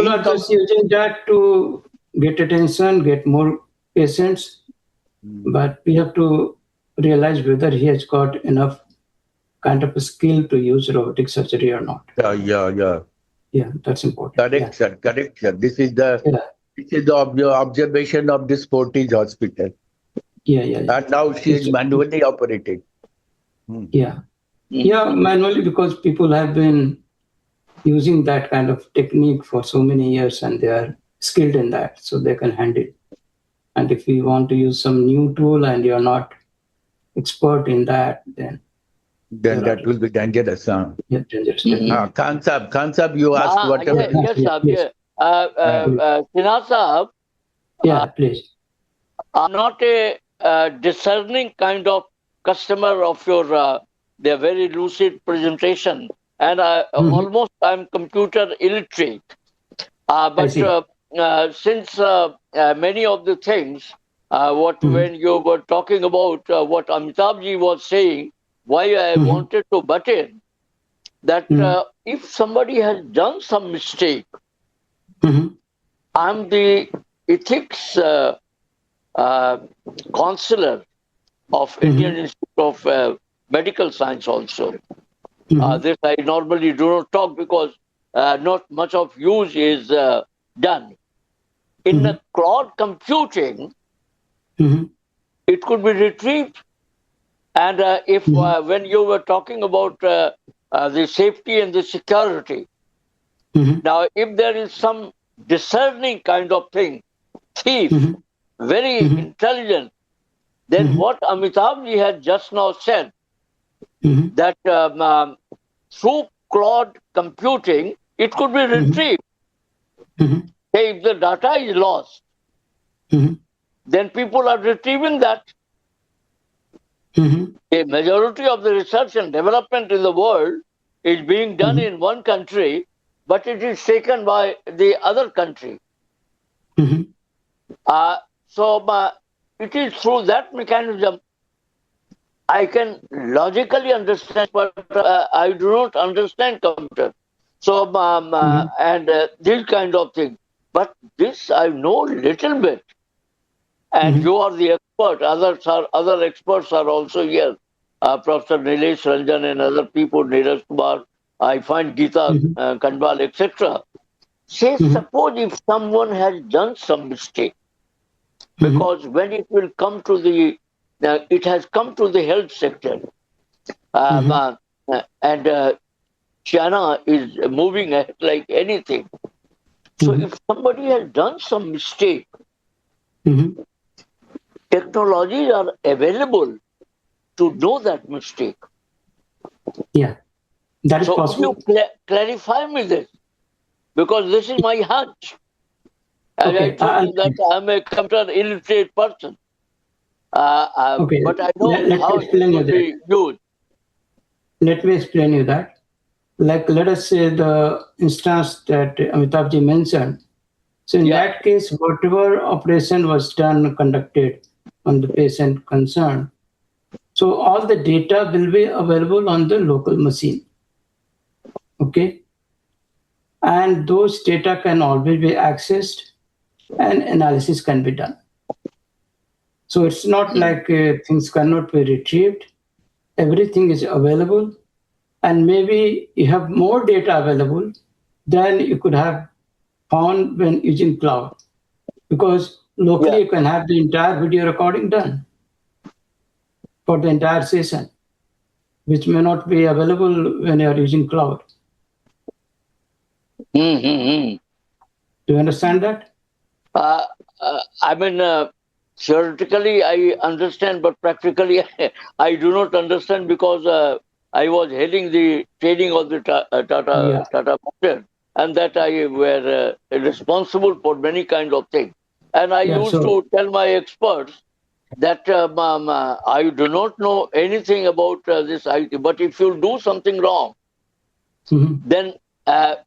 are just using that to get attention, get more patients. But we have to realize whether he has got enough kind of a skill to use robotic surgery or not. Yeah, that's important. Correct, sir. Correct, sir. This is the observation of this Fortis hospital. And now she is manually operated. Manually, because people have been using that kind of technique for so many years and they are skilled in that, so they can handle it. And if you want to use some new tool and you're not expert in that, then that will be dangerous. Yeah, dangerous. Khan Sahab, you asked whatever. Yes, sir. Sinha Sahab. Yeah, please. I'm not a discerning kind of customer of your their very lucid presentation, and almost I'm computer illiterate. But since many of the things, when you were talking about what Amitabh was saying, why I wanted to butt in, that if somebody has done some mistake, I'm the ethics counselor of Indian Institute of Medical Science also. This I normally do not talk because not much of use is done. In the cloud computing, it could be retrieved. And if when you were talking about the safety and the security, now if there is some discerning kind of thing, thief, very intelligent, then what Amitabh ji had just now said, that through cloud computing, it could be retrieved. Say if the data is lost, then people are retrieving that. A majority of the research and development in the world is being done in one country, but it is taken by the other country. So it is through that mechanism I can logically understand, but I do not understand computer. So and this kind of thing. But this I know little bit. And you are the expert. Other experts are also here. Professor Nilesh Ranjan and other people, Neeraj Kumar. I find Geeta Kanwal, etc. Say, suppose if someone has done some mistake, because when it will come to the, it has come to the health sector, and China is moving ahead like anything. So if somebody has done some mistake, technologies are available to know that mistake. Yeah, that is so possible. Could you clarify me this? Because this is my hunch. As I told you that I'm a computer illiterate person. But I know how it will be used. Let me explain you that. Like, let us say the instance that Amitabh ji mentioned. So in that case, whatever operation was conducted on the patient concerned, so all the data will be available on the local machine. Okay. And those data can always be accessed and analysis can be done. So it's not like things cannot be retrieved. Everything is available. And maybe you have more data available than you could have found when using cloud. Because locally you can have the entire video recording done for the entire session. which may not be available when you are using cloud. Mm-hmm. Do you understand that? I mean, theoretically I understand, but practically I do not understand because I was heading the trading of the Tata Motors, and that I were responsible for many kind of things. And I used to tell my experts that I do not know anything about this IT, but if you do something wrong, then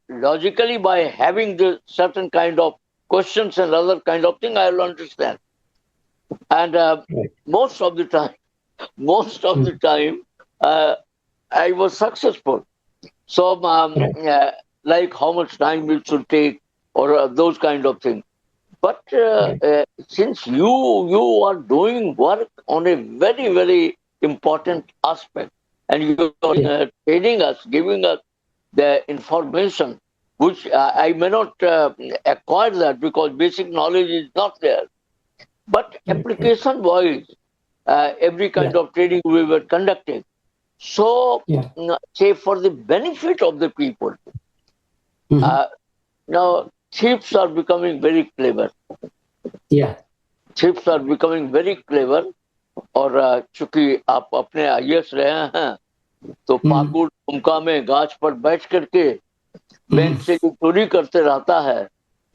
logically by having the certain kind of questions and other kind of thing, I will understand. And most of the time, I was successful. So, like how much time it should take, or those kind of things. But since you are doing work on a very, very important aspect, and you are training us, giving us the information, which I may not acquire that because basic knowledge is not there. But application-wise, every kind of training we were conducting. So, say for the benefit of the people, now chiefs are becoming very clever. Yeah. Chiefs are becoming very clever. और चूंकि आप अपने IAS रहे हैं, तो पाकुड़ उमका में गाछ पर बैठ करके बैंक से जो चोरी करते रहता है,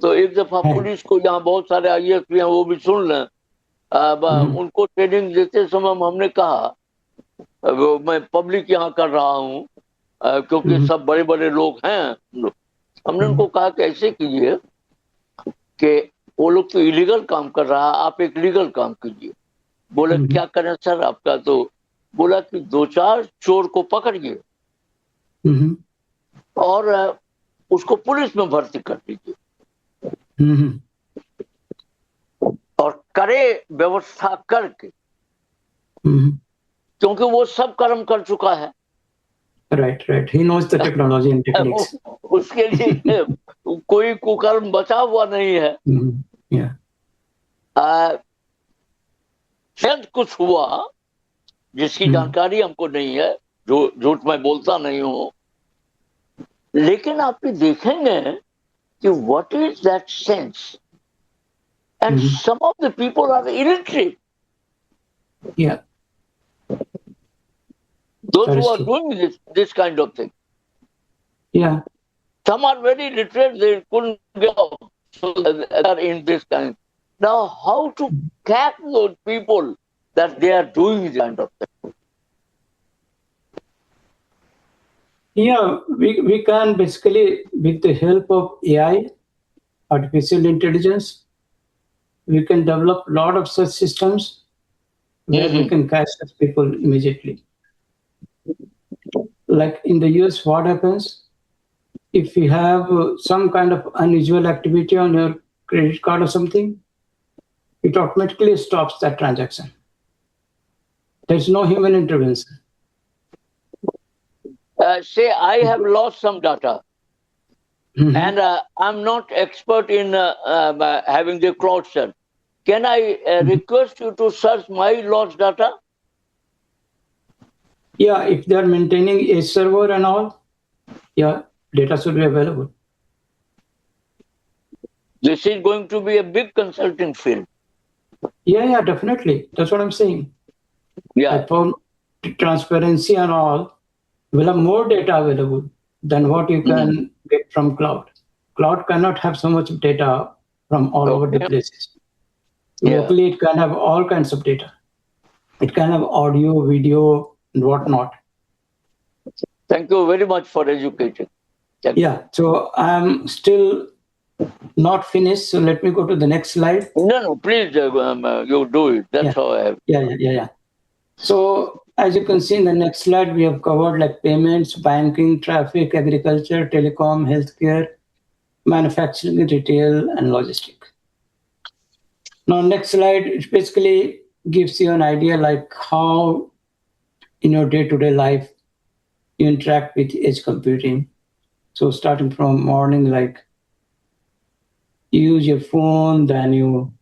तो एक दफा पुलिस को, यहाँ बहुत सारे आईएएस भी हैं, वो भी सुन लें, उनको ट्रेनिंग देते समय हमने कहा, मैं पब्लिक यहाँ कर रहा हूँ क्योंकि सब बड़े बड़े लोग हैं, हमने उनको कहा कि ऐसे कीजिए कि वो लोग तो इलीगल काम कर रहा है, आप एक लीगल काम कीजिए। बोले क्या करें सर आपका? तो बोला कि 2-4 चोर को पकड़िए और उसको पुलिस में भर्ती कर दीजिए और करे व्यवस्था करके, क्योंकि वो सब कर्म कर चुका है। Right. He knows the technology and techniques. उसके लिए कोई कुकर्म बचा हुआ नहीं है। शायद कुछ हुआ जिसकी जानकारी हमको नहीं है, जो झूठ मैं बोलता नहीं हूं, लेकिन आप देखेंगे कि what is that sense, and some of the people are illiterate, those who are doing this kind of thing. Some are very literate, they couldn't go, so they are in this kind. Now, how to catch those people that they are doing this kind of thing? Yeah, we can basically, with the help of AI, artificial intelligence, we can develop a lot of such systems where we can catch such people immediately. Like in the US, what happens if you have some kind of unusual activity on your credit card or something, it automatically stops that transaction. There's no human intervention. Say I have lost some data, and I'm not expert in having the cloud search. Can I request you to search my lost data? Yeah, if they are maintaining a server and all, yeah, data should be available. This is going to be a big consulting field. Yeah, definitely. That's what I'm saying. Yeah. For transparency and all, we'll have more data available than what you can get from cloud. Cloud cannot have so much data from all over the places. Locally, it can have all kinds of data. It can have audio, video, and whatnot. Thank you very much for educating. So I'm still not finished. So let me go to the next slide. No, please, you do it. That's how I have. Yeah. So as you can see in the next slide, we have covered like payments, banking, traffic, agriculture, telecom, healthcare, manufacturing, retail, and logistics. Now, next slide, it basically gives you an idea like how in your day-to-day life you interact with edge computing. So starting from morning, like you use your phone, then you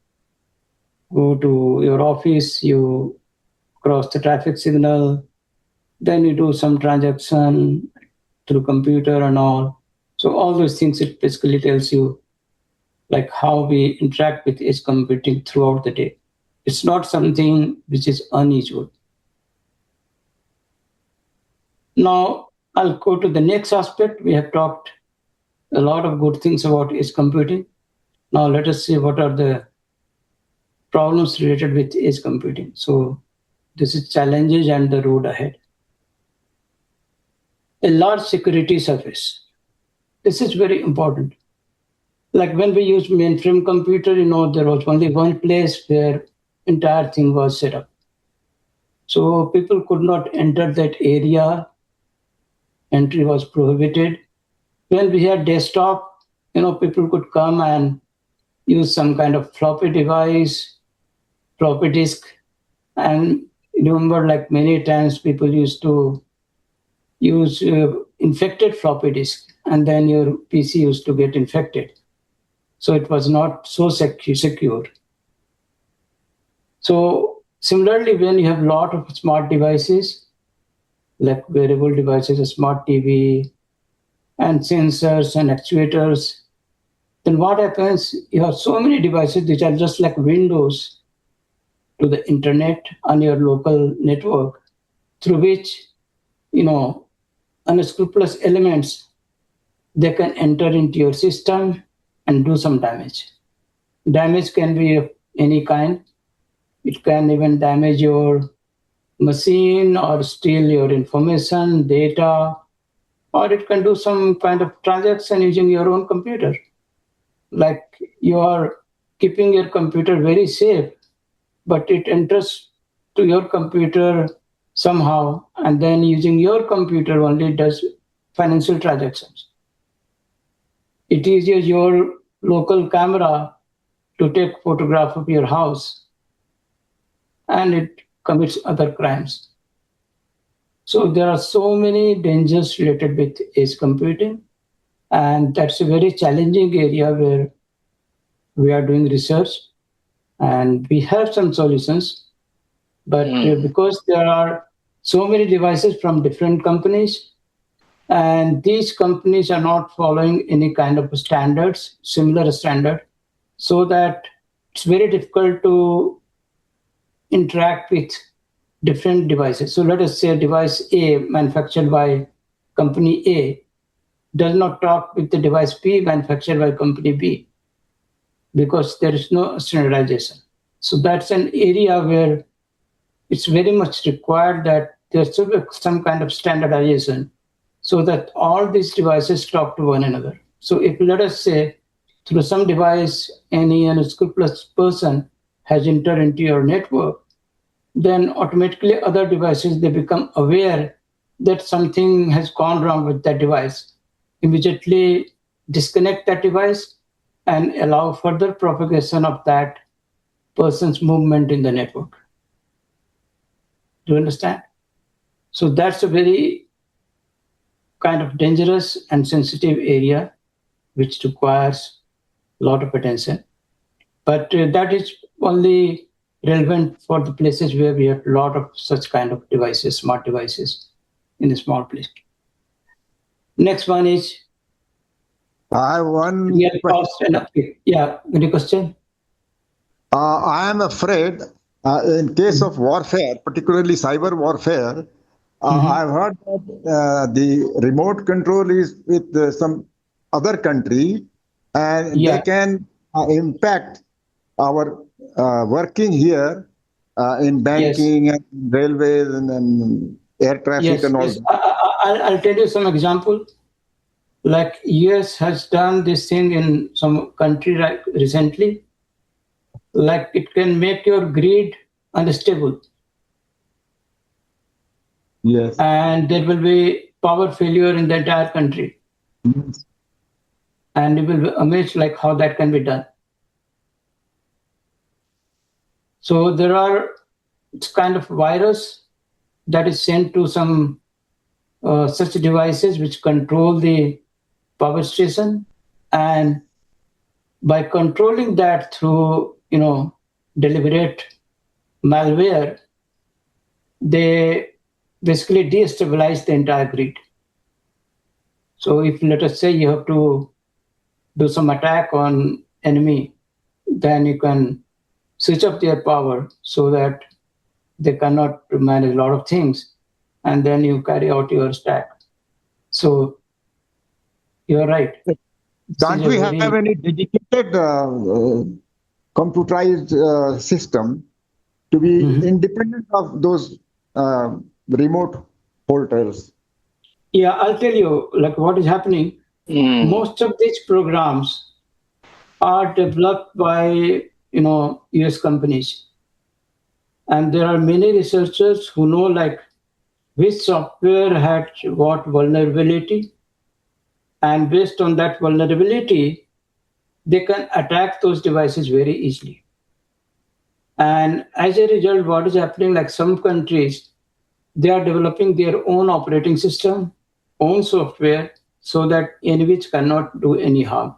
go to your office, you cross the traffic signal, Then you do some transaction through computer and all. So all those things, it basically tells you like how we interact with edge computing throughout the day. It's not something which is unusual. Now, I'll go to the next aspect. We have talked a lot of good things about edge computing. Now, let us see what are the problems related with edge computing. So, this is challenges and the road ahead. A large security surface. This is very important. Like when we use mainframe computer, there was only one place where entire thing was set up. So people could not enter that area. Entry was prohibited. When we had desktop, people could come and use some kind of floppy device, floppy disk. And remember, like many times people used to use infected floppy disk, and then your PC used to get infected. So it was not so secure. So similarly, when you have a lot of smart devices, like wearable devices, a smart TV, and sensors and actuators, then what happens? You have so many devices which are just like windows to the internet on your local network, through which, unscrupulous elements, they can enter into your system and do some damage. Damage can be of any kind. It can even damage your machine or steal your information, data, or it can do some kind of transaction using your own computer. Like you are keeping your computer very safe, but it enters to your computer somehow, and then using your computer only does financial transactions. It uses your local camera to take photograph of your house, and it commits other crimes. So there are so many dangers related with edge computing, and that's a very challenging area where we are doing research, and we have some solutions. But because there are so many devices from different companies, and these companies are not following any kind of standards, similar standard, so that it's very difficult to interact with different devices. So let us say device A manufactured by company A does not talk with the device B manufactured by company B, because there is no standardization. So that's an area where it's very much required that there should be some kind of standardization so that all these devices talk to one another. So if, let us say, through some device, any unscrupulous person has entered into your network, then automatically other devices, they become aware that something has gone wrong with that device. Immediately disconnect that device and allow further propagation of that person's movement in the network. Do you understand? So that's a very kind of dangerous and sensitive area which requires a lot of attention. But that is only relevant for the places where we have a lot of such kind of devices, smart devices, in a small place. Next one is... I have one question. Yeah, any question? I am afraid in case of warfare, particularly cyber warfare, I've heard that the remote control is with some other country, and they can impact our working here in banking and railways and air traffic and all. Yes. I'll tell you some example. Like US has done this thing in some country recently. Like it can make your grid unstable. Yes. And there will be power failure in the entire country. Yes. And you will be amazed like how that can be done. So there are kind of virus that is sent to some such devices which control the power station, and by controlling that through deliberate malware, they basically destabilize the entire grid. So if, let us say, you have to do some attack on enemy, then you can switch off their power so that they cannot manage a lot of things, and then you carry out your attack. So you're right. Can't we have any dedicated computerized system to be independent of those remote holters? Yeah, I'll tell you, like, what is happening. Most of these programs are developed by, US companies. And there are many researchers who know, like, which software had what vulnerability. And based on that vulnerability, they can attack those devices very easily. And as a result, what is happening, like some countries, they are developing their own operating system, own software, so that enemy cannot do any harm.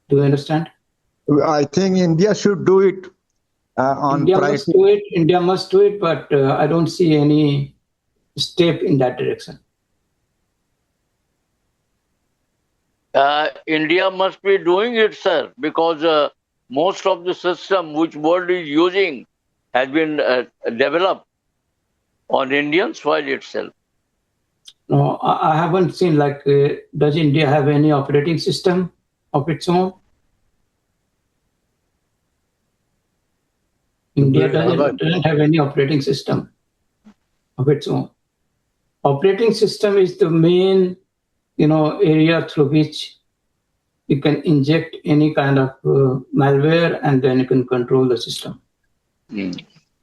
Do you understand? I think India should do it on India must do it. India must do it, but I don't see any step in that direction. India must be doing it, sir, because most of the system which world is using has been developed on Indian soil itself. No, I haven't seen, like, does India have any operating system of its own? India doesn't have any operating system of its own. Operating system is the main, area through which you can inject any kind of malware, and then you can control the system.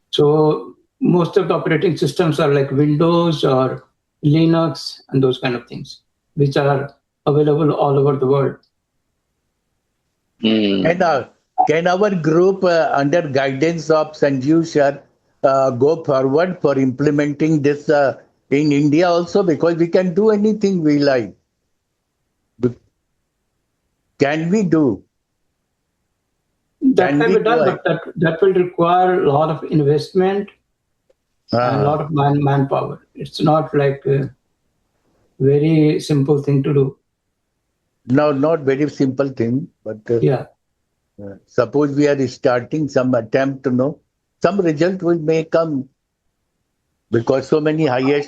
So most of the operating systems are like Windows or Linux and those kind of things, which are available all over the world. Can our group, under guidance of Sanjeev sir, go forward for implementing this in India also? Because we can do anything we like. Can we do? That can be done, but that will require a lot of investment and a lot of manpower. It's not like a very simple thing to do. No, not very simple thing, but yeah. Suppose we are starting some attempt to know, some result may come, because so many higher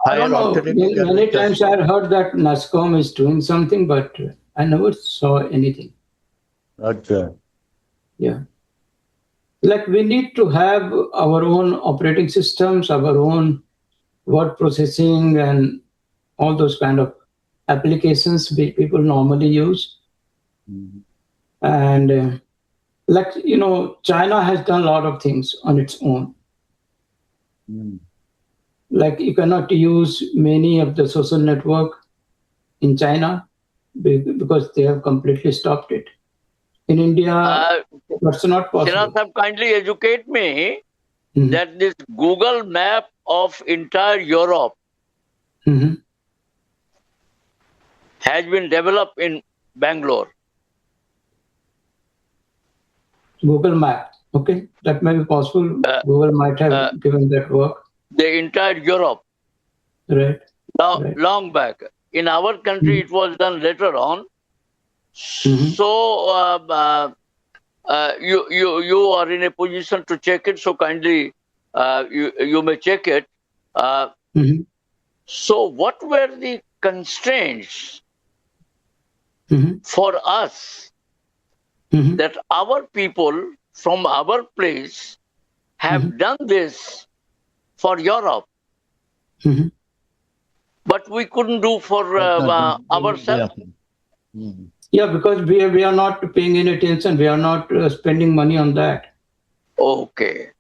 authorities. Many times I heard that NASCOM is doing something, but I never saw anything. Okay. Yeah. Like, we need to have our own operating systems, our own word processing, and all those kind of applications people normally use. And China has done a lot of things on its own. Like, you cannot use many of the social network in China because they have completely stopped it. In India, that's not possible. Sinha sahab, kindly educate me that this Google map of entire Europe has been developed in Bangalore. Google Map, okay, that may be possible. Google might have given that work. The entire Europe. Right. Long back. In our country, it was done later on. So you are in a position to check it. So kindly, you may check it. So what were the constraints for us that our people from our place have done this for Europe, but we couldn't do for ourselves? Yeah, because we are not paying any attention. We are not spending money on that. Okay.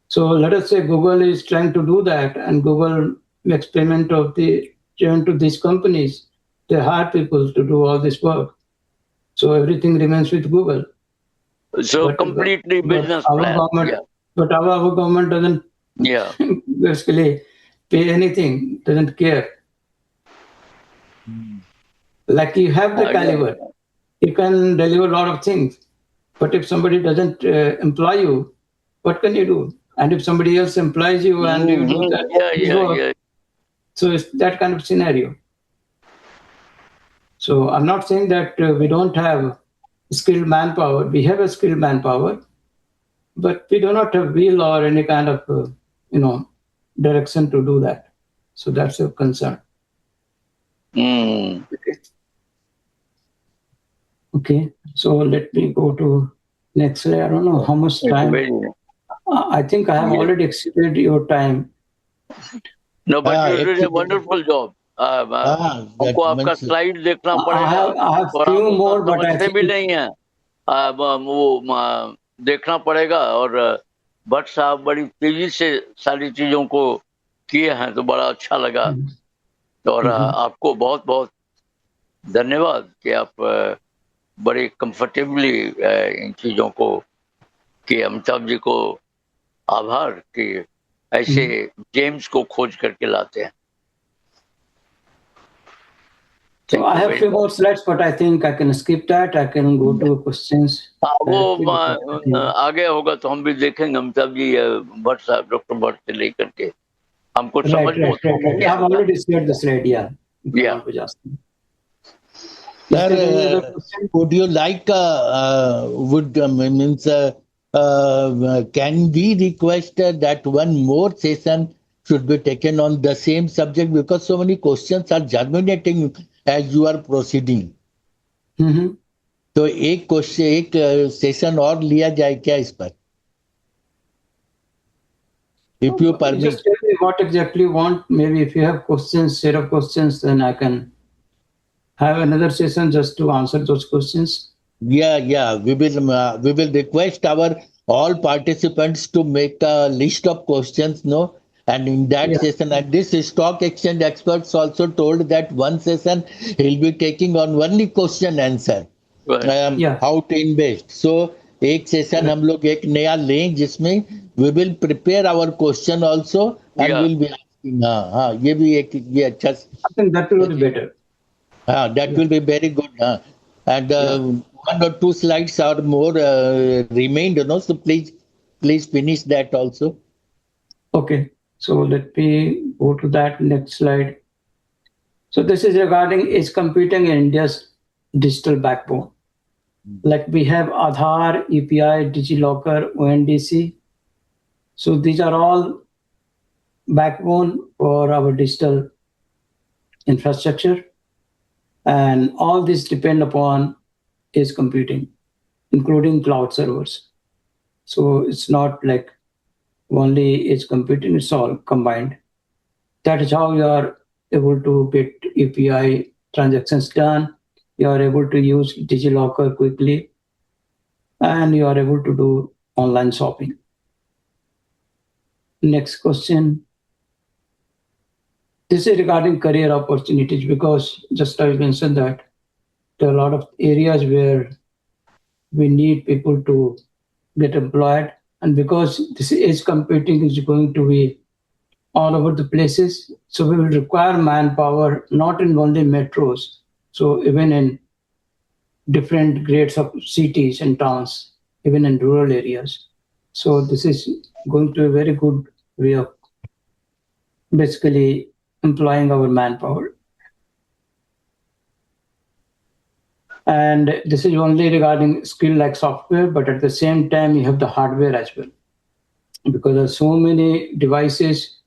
So let us say Google is trying to do that, and Google makes payment of the churn to these companies. They hire people to do all this work. So everything remains with Google. So completely business plan. But our government doesn't basically pay anything, doesn't care. Like, you have the caliber, you can deliver a lot of things. But if somebody doesn't employ you, what can you do? And if somebody else employs you and you do that, Yeah. So it's that kind of scenario. So I'm not saying that we don't have skilled manpower. We have a skilled manpower, but we do not have will or any kind of, direction to do that. So that's a concern. Okay. So let me go to next slide. I don't know how much time. I think I have already exceeded your time. No, but you did a wonderful job. हमको आपका slide देखना पड़ेगा और हम लोग समझते भी नहीं है वो देखना पड़ेगा और भट्ट साहब बड़ी तेजी से सारी चीजों को किए हैं तो बड़ा अच्छा लगा और आपको बहुत बहुत धन्यवाद कि आप बड़े कंफर्टेबली इन चीजों को कि अमिताभ जी को आभार कि ऐसे जेम्स को खोज करके लाते हैं So I have few more slides, but I think I can skip that. I can go to questions. वो आगे होगा तो हम भी देखेंगे अमिताभ जी भट्ट साहब डॉक्टर भट्ट से लेकर के हमको समझ Right. I have already shared the slide. Yeah. Sir, would you like can we request that one more session should be taken on the same subject because so many questions are germinating as you are proceeding. तो एक question एक session और लिया जाए क्या इस पर? If you permit. Just tell me what exactly you want. Maybe if you have questions, set of questions, then I can have another session just to answer those questions. Yeah. We will request our all participants to make a list of questions, and in that session, and this stock exchange experts also told that one session he'll be taking on only question answer. How to invest. So एक session हम लोग एक नया लें जिसमें we will prepare our question also and we'll be asking. ये भी एक ये अच्छा. I think that will be better. That will be very good. And one or two slides or more remained, so please finish that also. Okay, so let me go to that next slide. So this is regarding edge computing in India's digital backbone. Like we have Aadhaar, EPI, DigiLocker, ONDC. So these are all backbone for our digital infrastructure. And all this depend upon edge computing, including cloud servers. So it's not like only edge computing, it's all combined. That is how you are able to get API transactions done. You are able to use DigiLocker quickly, and you are able to do online shopping. Next question. This is regarding career opportunities because just I mentioned that there are a lot of areas where we need people to get employed. And because this edge computing is going to be all over the places, so we will require manpower, not in only metros, so even in different grades of cities and towns, even in rural areas. So this is going to be a very good way of basically employing our manpower. And this is only regarding skill like software, but at the same time, you have the hardware as well. Because there are so many devices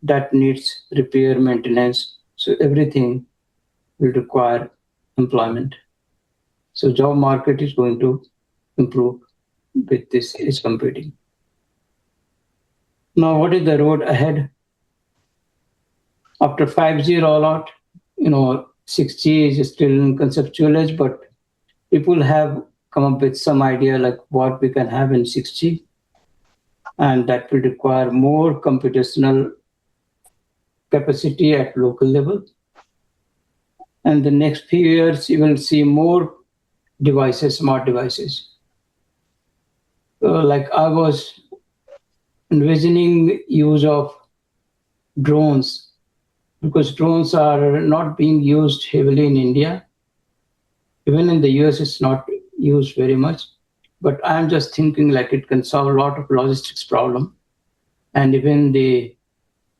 that needs repair, maintenance. So everything will require employment. So job market is going to improve with this edge computing. Now, what is the road ahead? After 5G rollout, 6G is still in conceptual age, but people have come up with some idea like what we can have in 6G. And that will require more computational capacity at local level. And the next few years, you will see more devices, smart devices. Like I was envisioning use of drones, because drones are not being used heavily in India. Even in the US, it's not used very much. But I'm just thinking like it can solve a lot of logistics problem. and even the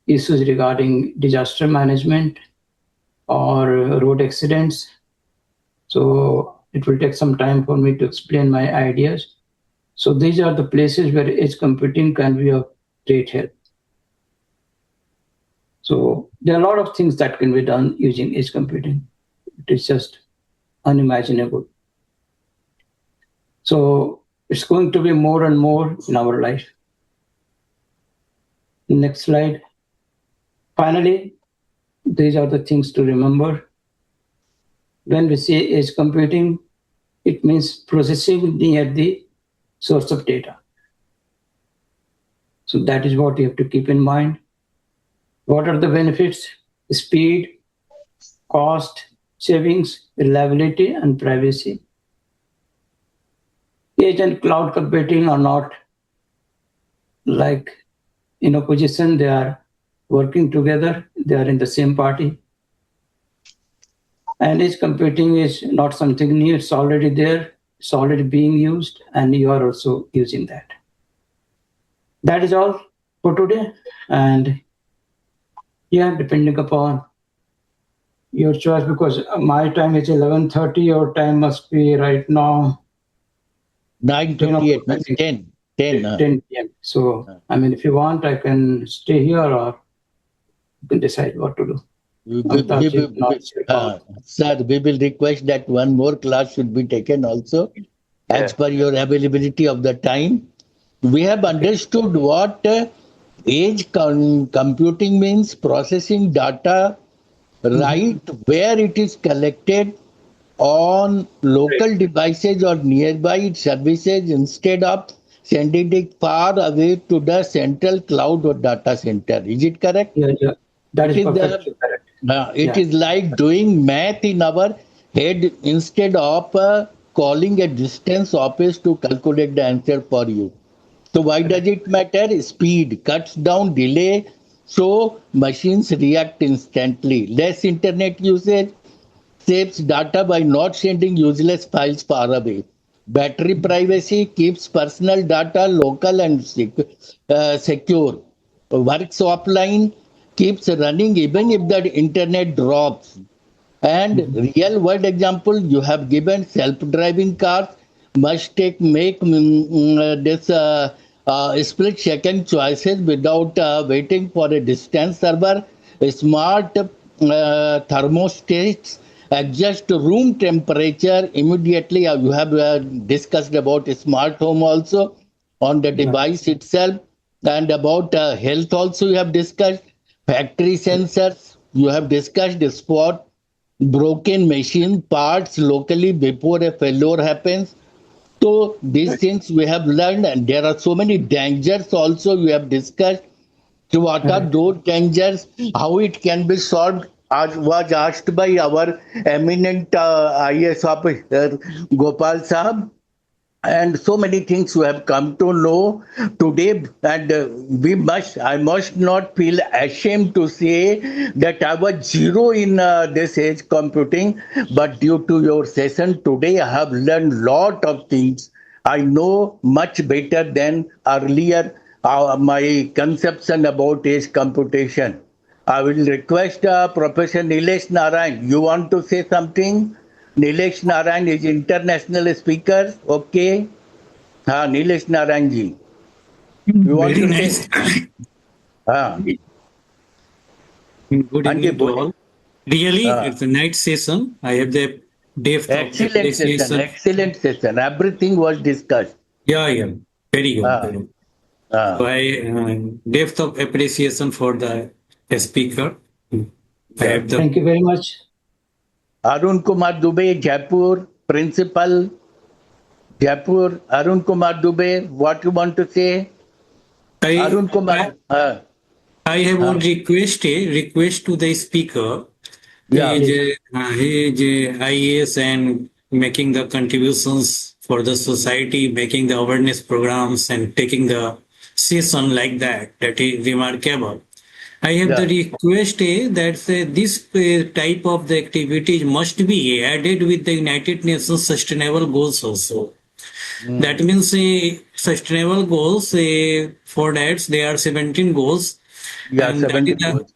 issues regarding disaster management or road accidents. So it will take some time for me to explain my ideas. So these are the places where edge computing can be of great help. So there are a lot of things that can be done using edge computing. It is just unimaginable. So it's going to be more and more in our life. Next slide. Finally, these are the things to remember. When we say edge computing, it means processing near the source of data. So that is what you have to keep in mind. What are the benefits? Speed, cost, savings, reliability, and privacy. Edge and cloud computing are not like in opposition, they are working together, they are in the same party. And edge computing is not something new, it's already there, it's already being used, and you are also using that. That is all for today. And yeah, depending upon your choice, because my time is 11:30, your time must be right now 9:58, 10 p.m. So, I mean, if you want, I can stay here or you can decide what to do. Sir, we will request that one more class should be taken also, as per your availability of the time. We have understood what edge computing means: processing data right where it is collected on local devices or nearby services instead of sending it far away to the central cloud or data center. Is it correct? Yeah. That is perfectly correct. It is like doing math in our head instead of calling a distance office to calculate the answer for you. So why does it matter? Speed cuts down delay, so machines react instantly. Less internet usage saves data by not sending useless files far away. Battery privacy keeps personal data local and secure. Works offline, keeps running even if the internet drops. And real world example you have given: self-driving cars must make this split second choices without waiting for a distance server. Smart thermostats adjust room temperature immediately. You have discussed about smart home also on the device itself, and about health also you have discussed. Factory sensors you have discussed. Spot broken machine parts locally before a failure happens. So these things we have learned, and there are so many dangers also we have discussed. So what are those dangers? How it can be solved? As was asked by our eminent IAS officer Gopal Sahab. And so many things we have come to know today, and I must not feel ashamed to say that I was zero in this edge computing, but due to your session today, I have learned lot of things. I know much better than earlier my conception about edge computation. I will request Professor Nilesh Narayan. You want to say something? Nilesh Narayan is international speaker. Okay. हाँ नीलेश नारायण जी. You want Very to nice. say? हाँ. Good evening to all. Really, it's a nice session. I have the depth of appreciation. Excellent session. Everything was discussed. Yeah. Very good. So I depth of appreciation for the speaker. Thank you very much. Arun Kumar Dubey, Jaipur, Principal. Jaipur, Arun Kumar Dubey, what you want to say? Arun Kumar. I have one request to the speaker. Yeah. He is IAS and making the contributions for the society, making the awareness programs and taking the session like that. That is remarkable. I have the request that this type of the activities must be added with the United Nations Sustainable Goals also. That means sustainable goals, for that, there are 17 goals. Yeah, And that is 17 the, goals.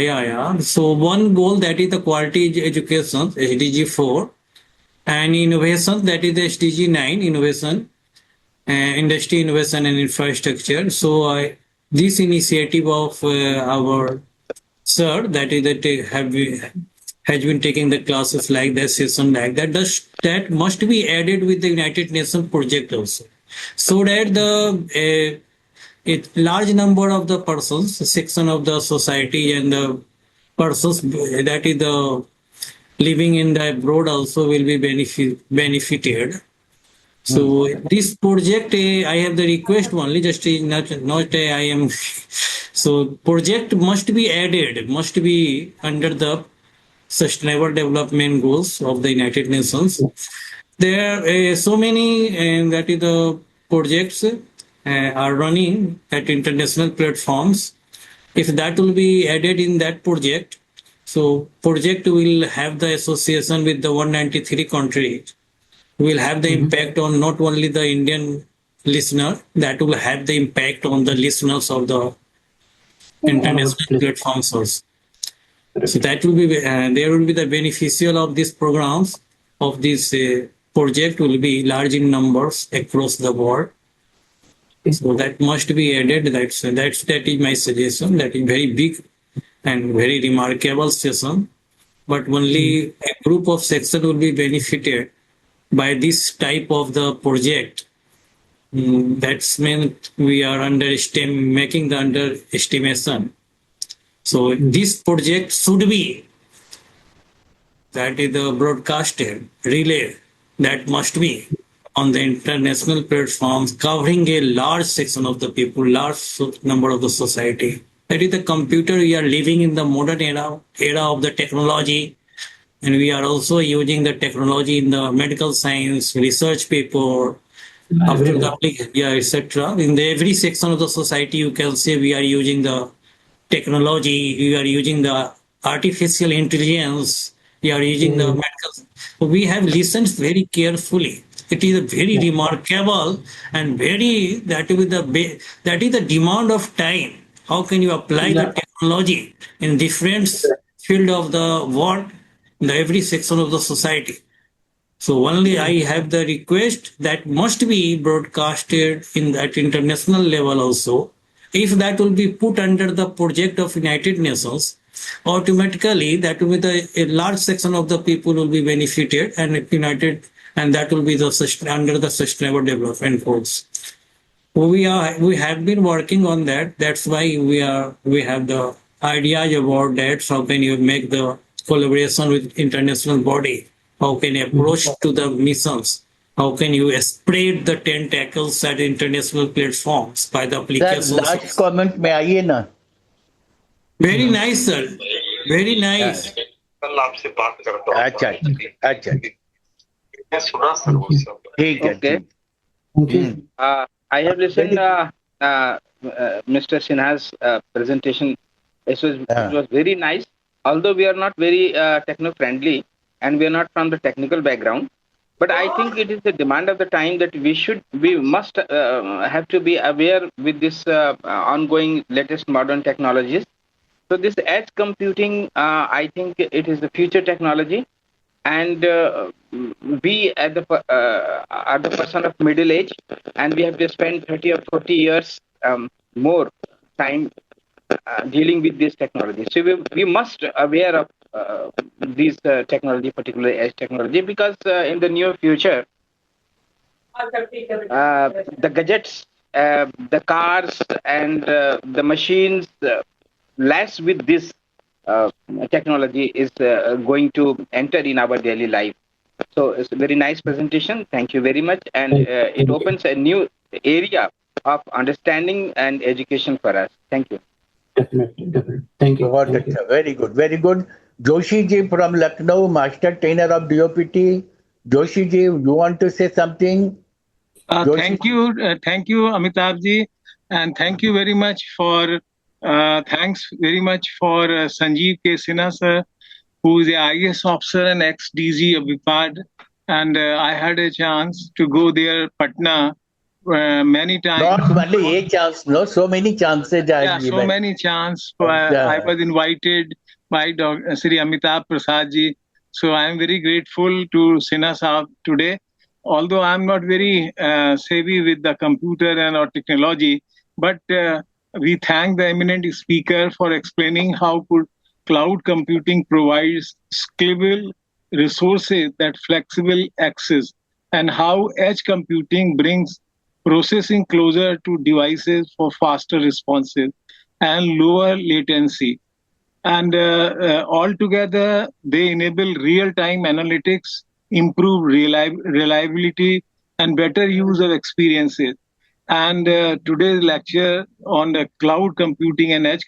yeah. So one goal, that is the quality education, SDG 4, and innovation, that is the SDG 9, innovation, industry innovation and infrastructure. So this initiative of our sir, that is that has been taking the classes like that, session like that, that must be added with the United Nations project also, so that the large number of the persons, section of the society and the persons that is the living in the abroad also will be benefited. So this project, I have the request only, just not I am. So project must be added, must be under the Sustainable Development Goals of the United Nations. There are so many, and that is the projects are running at international platforms. If that will be added in that project, so project will have the association with the 193 countries, will have the impact on not only the Indian listener, that will have the impact on the listeners of the international platforms also. So that will be, there will be the beneficial of these programs, of this project will be large in numbers across the world. So that must be added. That is my suggestion. That is very big and very remarkable session. But only a group of section will be benefited by this type of the project. That's meant we are making the underestimation. So this project should be, that is the broadcasted, relay, that must be on the international platforms, covering a large section of the people, large number of the society. That is the computer. We are living in the modern era of the technology, and we are also using the technology in the medical science, research paper, after the etc. In the every section of the society, you can say we are using the technology, we are using the artificial intelligence, we are using the medical. So we have listened very carefully. It is a very remarkable and very, that is the demand of time. How can you apply the technology in different field of the world, in the every section of the society? So only I have the request that must be broadcasted in that international level also. If that will be put under the project of United Nations, automatically that will be a large section of the people will be benefited and that will be under the Sustainable Development Goals. We have been working on that. That's why we have the ideas about that. How can you make the collaboration with international body? How can you approach to the missions? How can you spread the tentacles at international platforms by the applications? Last comment में आइए ना. Very nice, sir. Very nice. कल आपसे बात करता हूँ. अच्छा. मैं सुना सर वो सब. ठीक है. Okay. I have listened Mr. Sinha's presentation. It was very nice. Although we are not very techno-friendly and we are not from the technical background, but I think it is the demand of the time that we must have to be aware with this ongoing latest modern technologies. So this edge computing, I think it is the future technology, and we at the person of middle age, and we have to spend 30 or 40 years more time dealing with this technology. So we must aware of this technology, particularly edge technology, because in the near future, the gadgets, the cars, and the machines less with this technology is going to enter in our daily life. So it's a very nice presentation. Thank you very much. And it opens a new area of understanding and education for us. Thank you. Definitely. Thank you. Very good. Joshi ji from Lucknow, master trainer of DOPT. Joshi ji, you want to say something? Thank you, Amitabh ji, and thank you very much for thanks very much for Sanjeev K. Sinha sir, who is the IAS officer and ex-DG of BIPAD, and I had a chance to go there, Patna, many times. Not only a chance, no, so many chances are given. So many chances. I was invited by Dr. Sri Amitabh Prasad ji. So I am very grateful to Sinha Saab today. Although I am not very savvy with the computer and or technology, but we thank the eminent speaker for explaining how cloud computing provides scalable resources that flexible access, and how edge computing brings processing closer to devices for faster responses and lower latency. And altogether, they enable real-time analytics, improve reliability, and better user experiences. And today's lecture on the cloud computing and edge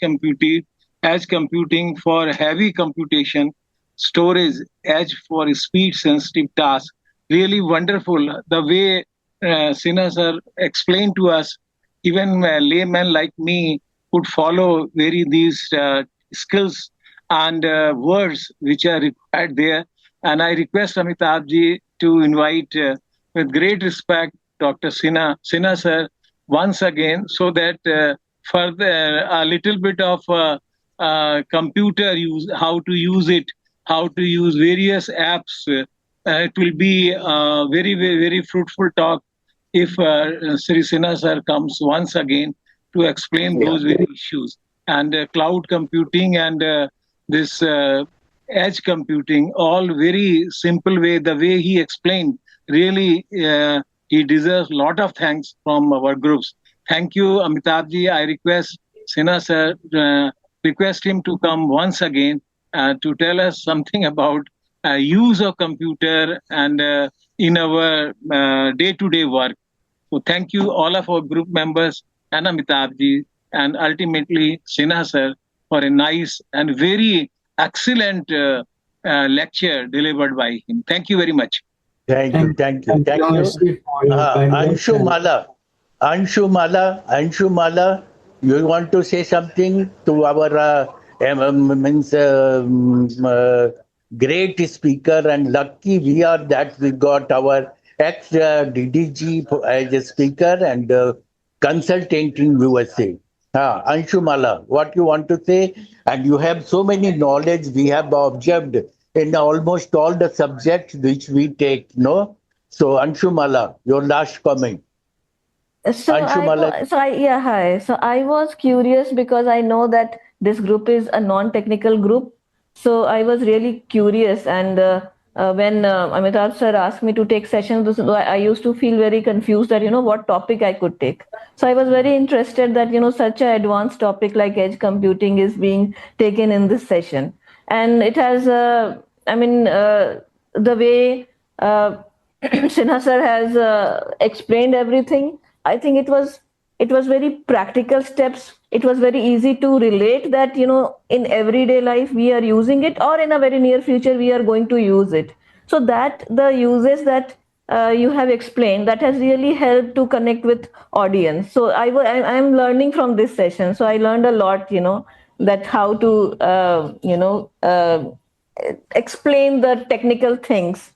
computing for heavy computation, storage, edge for speed-sensitive tasks, really wonderful. The way Sinha sir explained to us, even a layman like me could follow these skills and words which are required there. And I request Amitabh ji to invite with great respect Dr. Sinha sir once again, so that further a little bit of computer use, how to use it, how to use various apps. It will be a very fruitful talk if Sri Sinha sir comes once again to explain those very issues. And cloud computing and this edge computing, all very simple way, the way he explained, really he deserves a lot of thanks from our groups. Thank you, Amitabh ji. I request Sinha sir, request him to come once again to tell us something about use of computer and in our day-to-day work. So thank you all of our group members and Amitabh ji, and ultimately Sinha sir, for a nice and very excellent lecture delivered by him. Thank you very much. Thank you. Anshu Mala, you want to say something to our great speaker, and lucky we are that we got our ex-DDG as a speaker and consultant in USA. Anshu Mala, what you want to say? And you have so many knowledge we have observed in almost all the subjects which we take, no? So Anshu Mala, your last comment. So hi. So I was curious because I know that this group is a non-technical group. So I was really curious, and when Amitabh sir asked me to take sessions, I used to feel very confused that what topic I could take. So I was very interested that such an advanced topic like edge computing is being taken in this session, and it has the way Sinha sir has explained everything. I think it was very practical steps. It was very easy to relate that in everyday life we are using it, or in a very near future we are going to use it. So that the uses that you have explained, that has really helped to connect with audience. So I'm learning from this session. So I learned a lot, that how to explain the technical things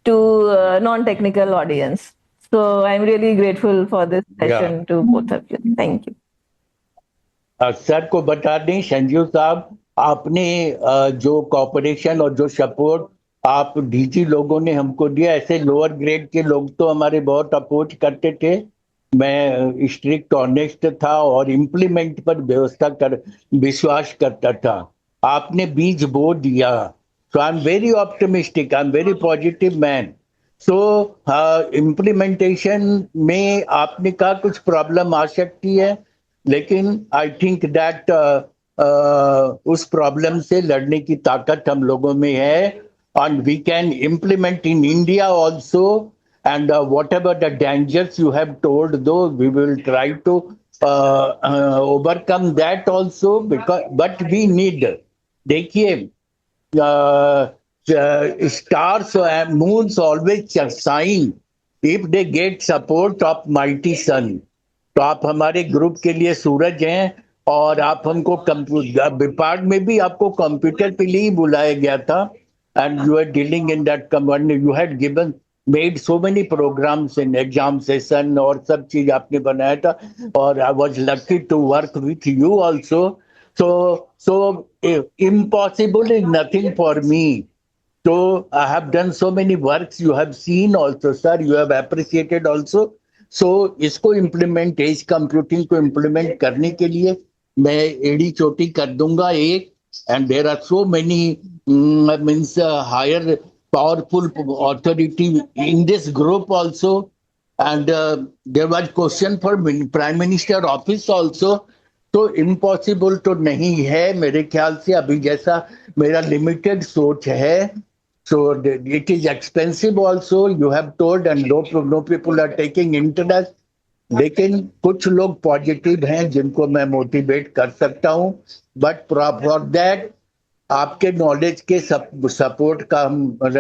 to non-technical audience. So I'm really grateful for this session to both of you. Thank you. Sir को बता दें, संजीव साहब, आपने जो corporation और जो support आप DG लोगों ने हमको दिया, ऐसे लोअर ग्रेड के लोग तो हमारे बहुत अपोज करते थे. मैं स्ट्रिक्ट ऑनेस्ट था और इम्प्लीमेंट पर विश्वास करता था. आपने बीज बो दिया. So I am very optimistic, I am very positive man. So implementation में आपने कहा कुछ प्रॉब्लम आ सकती है, लेकिन आई थिंक दैट उस प्रॉब्लम से लड़ने की ताकत हम लोगों में है, and we can implement in India also, and whatever the dangers you have told, though we will try to overcome that also, but we need. देखिए, stars and moons always shine if they get support of mighty sun. तो आप हमारे group के लिए सूरज हैं, और आप हमको विपाड में भी आपको कंप्यूटर पे लिए बुलाया गया था, and you are dealing in that community. You had given made so many programmes in exam session और सब चीज आपने बनाया था, और I was lucky to work with you also. So impossible is nothing for me. So I have done so many works. You have seen also, sir. You have appreciated also. So इसको implement, edge computing को implement करने के लिए मैं एड़ी चोटी कर दूंगा एक. And there are so many means higher powerful authority in this group also. And there was question for Prime Minister office also. तो इम्पॉसिबल तो नहीं है मेरे ख्याल से, अभी जैसा मेरा लिमिटेड सोच है. So it is expensive also, you have told, and no people are taking interest. लेकिन कुछ लोग पॉजिटिव हैं जिनको मैं मोटिवेट कर सकता हूं. बट फॉर दैट आपके नॉलेज के सपोर्ट का,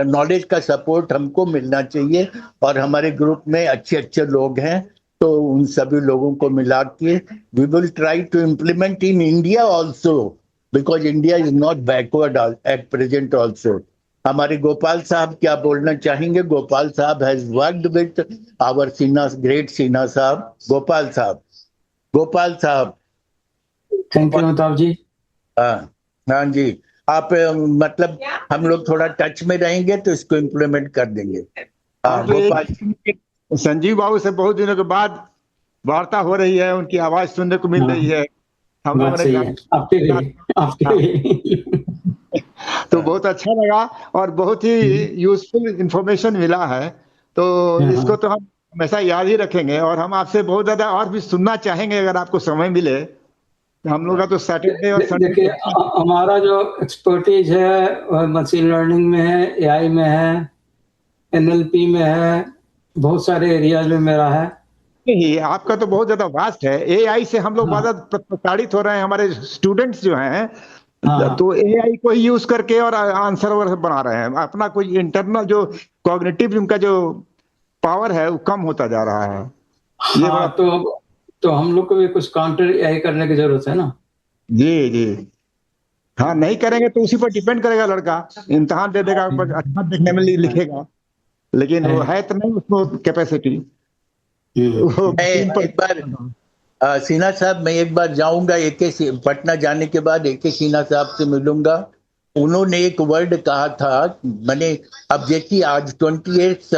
नॉलेज का सपोर्ट हमको मिलना चाहिए. और हमारे ग्रुप में अच्छे अच्छे लोग हैं, तो उन सभी लोगों को मिला के we will try to implement in India also, because India is not backward at present also. हमारे गोपाल साहब क्या बोलना चाहेंगे? गोपाल साहब has worked with our Sinha, great Sinha साहब. गोपाल साहब. Thank you Amitabh ji. हाँ जी, आप मतलब हम लोग थोड़ा टच में रहेंगे तो इसको इम्प्लीमेंट कर देंगे. संजीव बाबू से बहुत दिनों के बाद वार्ता हो रही है, उनकी आवाज सुनने को मिल रही है. हम लोगों ने तो बहुत अच्छा लगा और बहुत ही यूजफुल इंफॉर्मेशन मिला है. तो इसको तो हम हमेशा याद ही रखेंगे, और हम आपसे बहुत ज्यादा और भी सुनना चाहेंगे अगर आपको समय मिले. हम लोग का तो सैटरडे और संडे हमारा जो एक्सपर्टीज है मशीन लर्निंग में है, एआई में है, एनएलपी में है, बहुत सारे एरियाज में मेरा है. नहीं, आपका तो बहुत ज्यादा वास्ट है. एआई से हम लोग बहुत प्रताड़ित हो रहे हैं. हमारे स्टूडेंट्स जो हैं तो एआई को ही यूज करके और आंसर बना रहे हैं. अपना कोई इंटरनल जो कॉग्निटिव उनका जो पावर है वो कम होता जा रहा है. ये बड़ा तो हम लोग को भी कुछ काउंटर एआई करने की जरूरत है ना. जी. हाँ, नहीं करेंगे तो उसी पर डिपेंड करेगा. लड़का इम्तिहान दे देगा, अच्छा देखने में लिखेगा, लेकिन वो है तो नहीं उसको कैपेसिटी. एक बार सिन्हा साहब, मैं एक बार जाऊंगा पटना जाने के बाद AK सिन्हा साहब से मिलूंगा. उन्होंने एक वर्ड कहा था, मैंने अब देखिए आज 28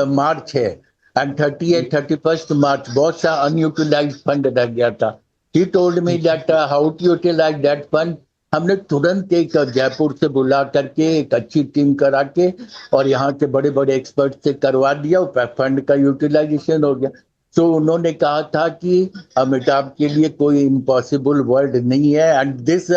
मार्च है एंड 31 मार्च बहुत सा अनयूटिलाइज्ड फंड रह गया था. He told me that how to utilise that fund. हमने तुरंत एक जयपुर से बुला करके एक अच्छी टीम करा के और यहाँ के बड़े बड़े एक्सपर्ट से करवा दिया, फंड का यूटिलाइजेशन हो गया. सो उन्होंने कहा था कि अमिताभ के लिए कोई इम्पॉसिबल वर्ड नहीं है. एंड दिस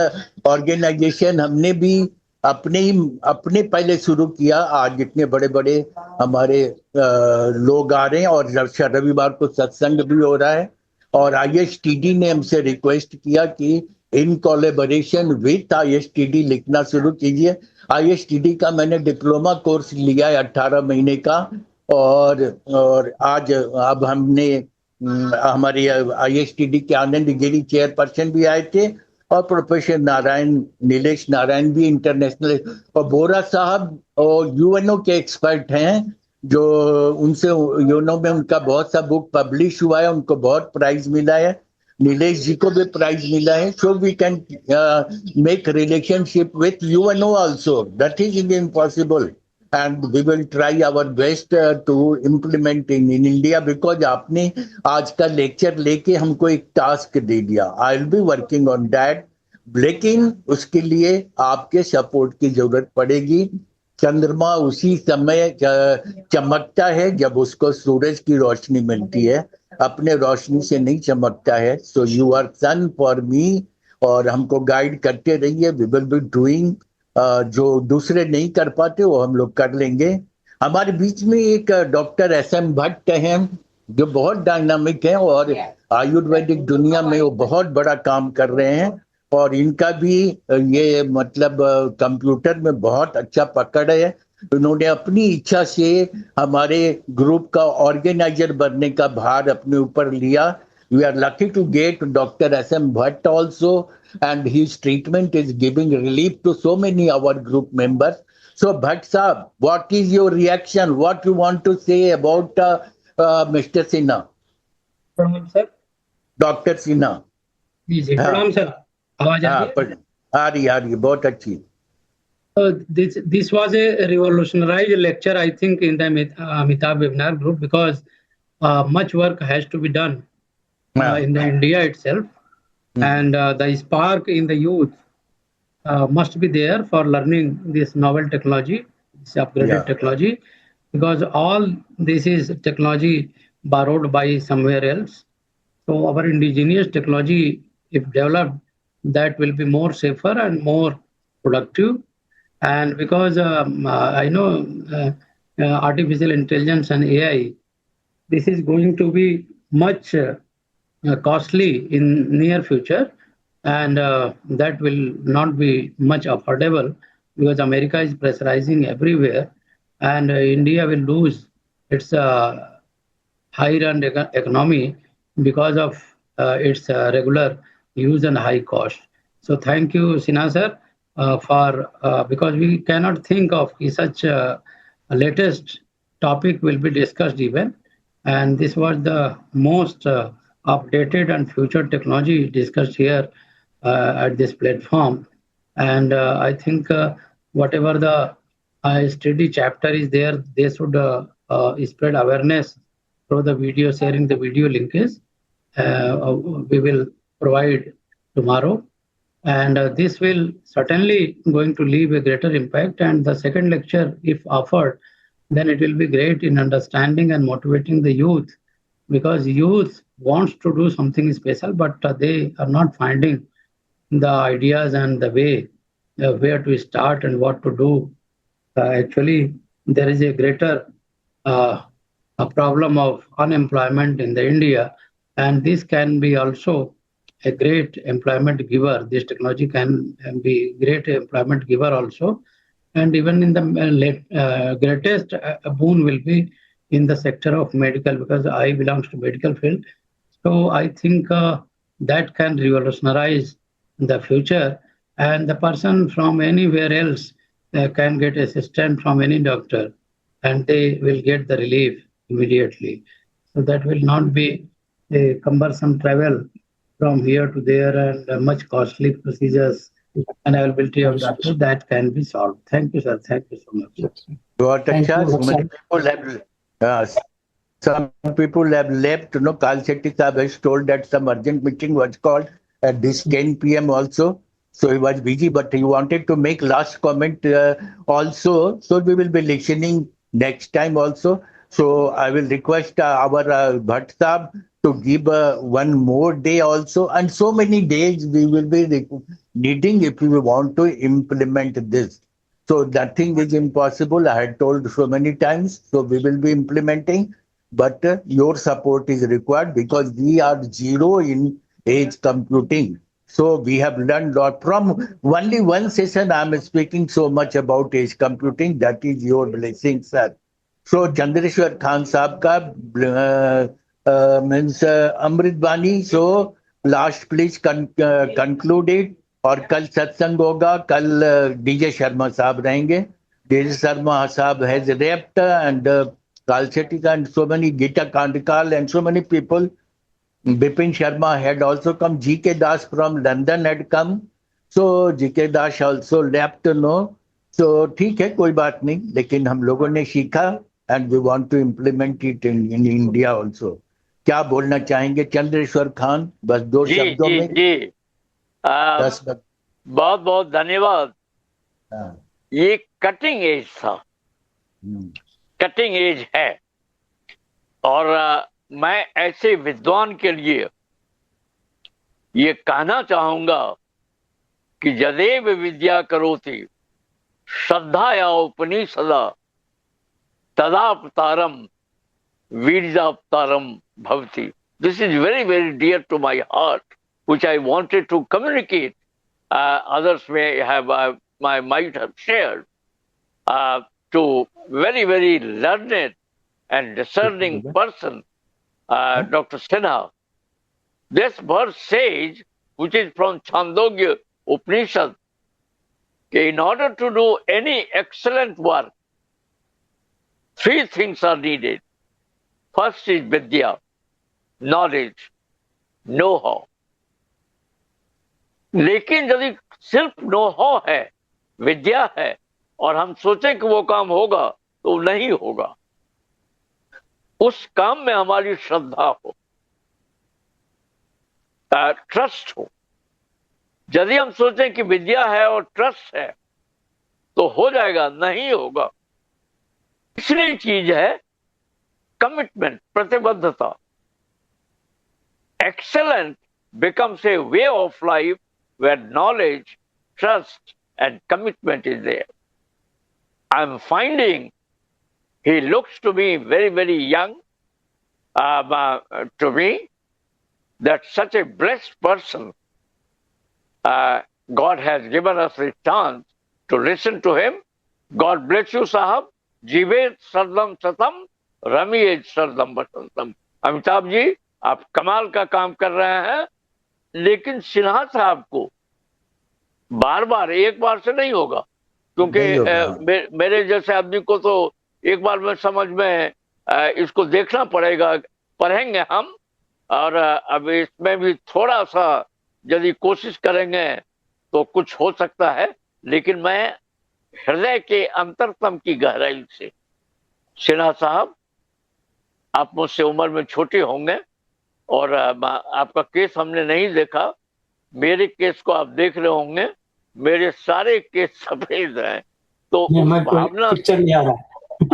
ऑर्गेनाइजेशन हमने भी अपने पहले शुरू किया. आज इतने बड़े बड़े हमारे लोग आ रहे हैं और रविवार को सत्संग भी हो रहा है. और ISTD ने हमसे रिक्वेस्ट किया कि इन कोलैबोरेशन विथ ISTD लिखना शुरू कीजिए. ISTD का मैंने डिप्लोमा कोर्स लिया है 18 महीने का. और आज अब हमने हमारी ISTD के आनंद गिरी चेयरपर्सन भी आए थे, और प्रोफेसर नीलेश नारायण भी इंटरनेशनल, और बोरा साहब और UNO के एक्सपर्ट हैं, जो उनसे UNO में उनका बहुत सा बुक पब्लिश हुआ है, उनको बहुत प्राइज मिला है. नीलेश जी को भी प्राइज मिला है. So we can make relationship with UNO also. That is impossible and we will try our best to implement in India, because आपने आज का लेक्चर लेके हमको एक टास्क दे दिया. आई will be working on that, लेकिन उसके लिए आपके सपोर्ट की जरूरत पड़ेगी. चंद्रमा उसी समय चमकता है जब उसको सूरज की रोशनी मिलती है, अपने रोशनी से नहीं चमकता है. So you are sun for me, और हमको गाइड करते रहिए. वी विल बी डूइंग जो दूसरे नहीं कर पाते वो हम लोग कर लेंगे. हमारे बीच में एक डॉक्टर SM भट्ट हैं जो बहुत डायनामिक हैं और आयुर्वेदिक दुनिया में वो बहुत बड़ा काम कर रहे हैं. और इनका भी ये मतलब कंप्यूटर में बहुत अच्छा पकड़ है. उन्होंने अपनी इच्छा से हमारे ग्रुप का ऑर्गेनाइजर बनने का भार अपने ऊपर लिया. We are lucky to get Dr. SM Bhatt also, and his treatment is giving relief to so many our group members. So, Bhatt Saab, what is your reaction? What you want to say about Mr. Sinha? प्रणाम sir. Dr. Sinha. जी जी प्रणाम sir. आवाज आ रही है? आ रही बहुत अच्छी। This was a revolutionary lecture, I think, in the Amitabh webinar group, because much work has to be done in the India itself, and the spark in the youth must be there for learning this novel technology, this upgraded technology, because all this is technology borrowed by somewhere else. So our indigenous technology, if developed, that will be more safer and more productive. And because I know artificial intelligence and AI, this is going to be much costly in near future, and that will not be much affordable, because America is pressurizing everywhere, and India will lose its high-run economy because of its regular use and high cost. So thank you, Sinha sir, for because we cannot think of such a latest topic will be discussed even, and this was the most updated and future technology discussed here at this platform. And I think whatever the study chapter is there, they should spread awareness through the video, sharing the video links. We will provide tomorrow, and this will certainly going to leave a greater impact. And the second lecture, if offered, then it will be great in understanding and motivating the youth, because youth wants to do something special, but they are not finding the ideas and the way where to start and what to do. Actually, there is a greater a problem of unemployment in the India, and this can be also a great employment giver. This technology can be great employment giver also, and even in the greatest boon will be in the sector of medical, because I belongs to medical field. So I think that can revolutionize the future, and the person from anywhere else can get assistance from any doctor, and they will get the relief immediately. So that will not be a cumbersome travel from here to there, and much costly procedures and availability of doctors that can be solved. Thank you, sir. Thank you so much. बहुत अच्छा. So many people have some people have left. You know, Kal Shetty Saab has told that some urgent meeting was called at this 10 p.m. also. So he was busy, but he wanted to make last comment also. So we will be listening next time also. So I will request our Bhatt Saab to give one more day also. And so many days we will be needing if we want to implement this. So nothing is impossible. I had told so many times. So we will be implementing. But your support is required, because we are zero in age computing. So we have learned a lot from only one session. I'm speaking so much about age computing. That is your blessing, sir. So Chandreshwar Khan Saab ka means Amrit Bani. So last please conclude it. और कल सत्संग होगा. कल DJ Sharma साहब रहेंगे. DJ Sharma साहब has rapped and Kalsetika and so many Gita Kandikal and so many people. Bipin Sharma had also come. G.K. Das from London had come. So G.K. Das also left, no. So ठीक है, कोई बात नहीं. लेकिन हम लोगों ने सीखा and we want to implement it in India also. क्या बोलना चाहेंगे चंद्रेश्वर खान? बस दो शब्दों में. जी बहुत बहुत धन्यवाद. ये कटिंग एज था, कटिंग एज है, और मैं ऐसे विद्वान के लिए ये कहना चाहूंगा कि यदेव विद्या करोति श्रद्धाया उपनिषदा तदावतारम वीर्यावतारम भवति. This is very, very dear to my heart, which I wanted to communicate. Others may have, might have shared to very, very learned and discerning person, Dr. Sinha. This verse says, which is from Chandogya Upanishad, कि in order to do any excellent work, 3 things are needed. First is vidya, knowledge, know-how. लेकिन यदि सिर्फ know-how है, विद्या है, और हम सोचें कि वो काम होगा, तो नहीं होगा. उस काम में हमारी श्रद्धा हो, ट्रस्ट हो. यदि हम सोचें कि विद्या है और ट्रस्ट है तो हो जाएगा, नहीं होगा. तीसरी चीज है कमिटमेंट, प्रतिबद्धता. Excellent becomes a way of life where knowledge, trust and commitment is there. I'm finding he looks to me very, very young, to me, that such a blessed person, God has given us a chance to listen to him. God bless you, Sahab. जीवेत सरदम सतम, रमिएत सरदम बसंतम. अमिताभ जी, आप कमाल का काम कर रहे हैं, लेकिन सिन्हा साहब को बार बार, एक बार से नहीं होगा, क्योंकि मेरे जैसे आदमी को तो एक बार में समझ में इसको देखना पड़ेगा. पढ़ेंगे हम, और अब इसमें भी थोड़ा सा यदि कोशिश करेंगे तो कुछ हो सकता है. लेकिन मैं हृदय के अंतरतम की गहराई से, सिन्हा साहब, आप मुझसे उम्र में छोटे होंगे और आपका केस हमने नहीं देखा. मेरे केस को आप देख रहे होंगे. मेरे सारे केस सफेद हैं, तो उस भावना से,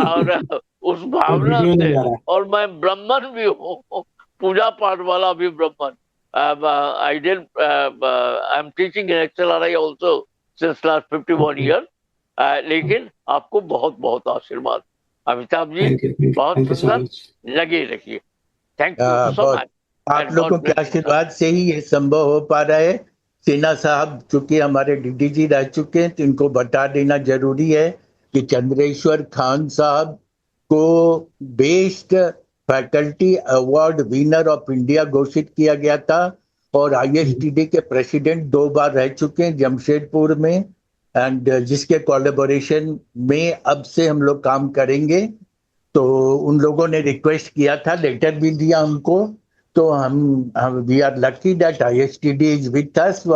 और उस भावना से, और मैं ब्राह्मण भी हूँ, पूजा पाठ वाला भी ब्राह्मण. I did, I'm teaching in XLRI also since last 51 years. लेकिन आपको बहुत बहुत आशीर्वाद. अमिताभ जी, बहुत सुंदर, लगे रखिए. Thank you so much. आप लोगों के आशीर्वाद से ही ये संभव हो पा रहा है. सिन्हा साहब चूंकि हमारे डीडीजी रह चुके हैं, तो इनको बता देना जरूरी है कि चंद्रेश्वर खान साहब को best faculty award winner of India घोषित किया गया था, और आईएसटीडी के प्रेसिडेंट 2 बार रह चुके हैं जमशेदपुर में, एंड जिसके कोलैबोरेशन में अब से हम लोग काम करेंगे. तो उन लोगों ने रिक्वेस्ट किया था, लेटर भी दिया हमको. तो हम we are lucky that ISTD is with us,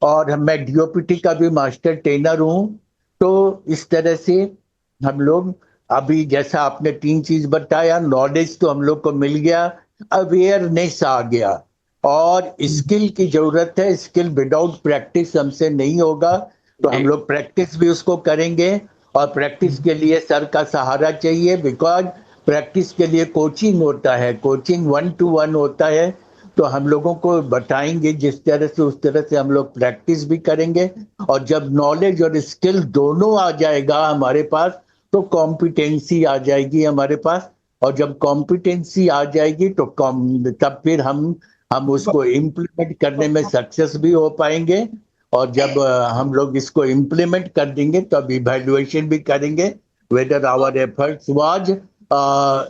और मैं डीओपीटी का भी मास्टर ट्रेनर हूँ. तो इस तरह से हम लोग अभी, जैसा आपने 3 चीज बताया, नॉलेज तो हम लोग को मिल गया, अवेयरनेस आ गया, और स्किल की जरूरत है. स्किल विदाउट प्रैक्टिस हमसे नहीं होगा, तो हम लोग प्रैक्टिस भी उसको करेंगे, और प्रैक्टिस के लिए सर का सहारा चाहिए. बिकॉज प्रैक्टिस के लिए कोचिंग होता है, कोचिंग 1-to-1 होता है. तो हम लोगों को बताएंगे जिस तरह से, उस तरह से हम लोग प्रैक्टिस भी करेंगे. और जब नॉलेज और स्किल दोनों आ जाएगा हमारे पास, तो कॉम्पिटेंसी आ जाएगी हमारे पास. और जब कॉम्पिटेंसी आ जाएगी तो तब फिर हम उसको इम्प्लीमेंट करने में सक्सेस भी हो पाएंगे. और जब हम लोग इसको इम्प्लीमेंट कर देंगे, तब इवैल्यूएशन भी करेंगे whether our efforts was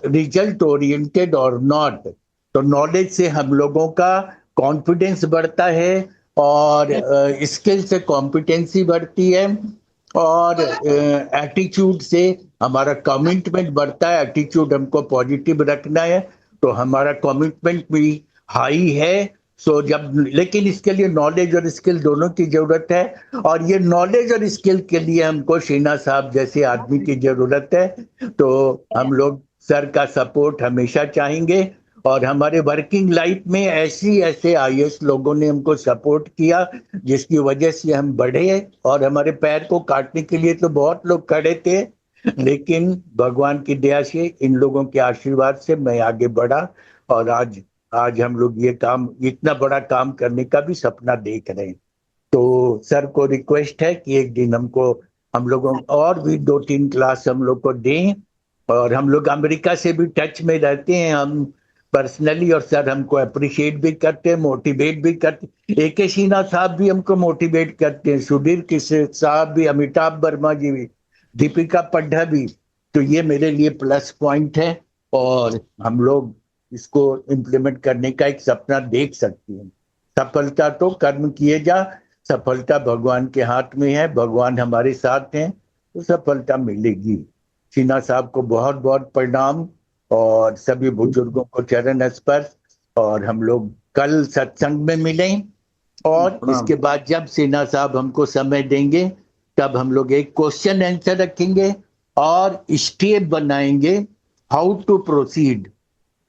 result oriented और नॉट. तो नॉलेज से हम लोगों का कॉन्फिडेंस बढ़ता है, और स्किल से कॉम्पिटेंसी बढ़ती है, और एटीट्यूड से हमारा कमिटमेंट बढ़ता है. एटीट्यूड हमको पॉजिटिव रखना है, तो हमारा कमिटमेंट भी हाई है. लेकिन इसके लिए नॉलेज और स्किल दोनों की जरूरत है, और ये नॉलेज और स्किल के लिए हमको सिन्हा साहब जैसे आदमी की जरूरत है. तो हम लोग सर का सपोर्ट हमेशा चाहेंगे, और हमारे वर्किंग लाइफ में ऐसे आईएएस लोगों ने हमको सपोर्ट किया, जिसकी वजह से हम बढ़े. और हमारे पैर को काटने के लिए तो बहुत लोग खड़े थे, लेकिन भगवान की दया से, इन लोगों के आशीर्वाद से मैं आगे बढ़ा, और आज हम लोग ये काम, इतना बड़ा काम करने का भी सपना देख रहे हैं. तो सर को रिक्वेस्ट है कि एक दिन हम लोगों और भी 2-3 क्लास हम लोग को दें. और हम लोग अमेरिका से भी टच में रहते हैं हम पर्सनली, और सर हमको अप्रिशिएट भी करते हैं, मोटिवेट भी करते हैं. AK सिन्हा साहब भी हमको मोटिवेट करते हैं, सुधीर किशोर साहब भी, अमिताभ वर्मा जी भी, दीपिका पड्ढा भी. तो ये मेरे लिए प्लस पॉइंट है, और हम लोग इसको इम्प्लीमेंट करने का एक सपना देख सकते हैं. सफलता तो कर्म किए जा, सफलता भगवान के हाथ में है, भगवान हमारे साथ हैं तो सफलता मिलेगी। सिन्हा साहब को बहुत बहुत प्रणाम और सभी बुजुर्गों को चरण स्पर्श। और हम लोग कल सत्संग में मिलें और इसके बाद जब सिन्हा साहब हमको समय देंगे तब हम लोग एक क्वेश्चन आंसर रखेंगे और स्टेप बनाएंगे हाउ टू प्रोसीड।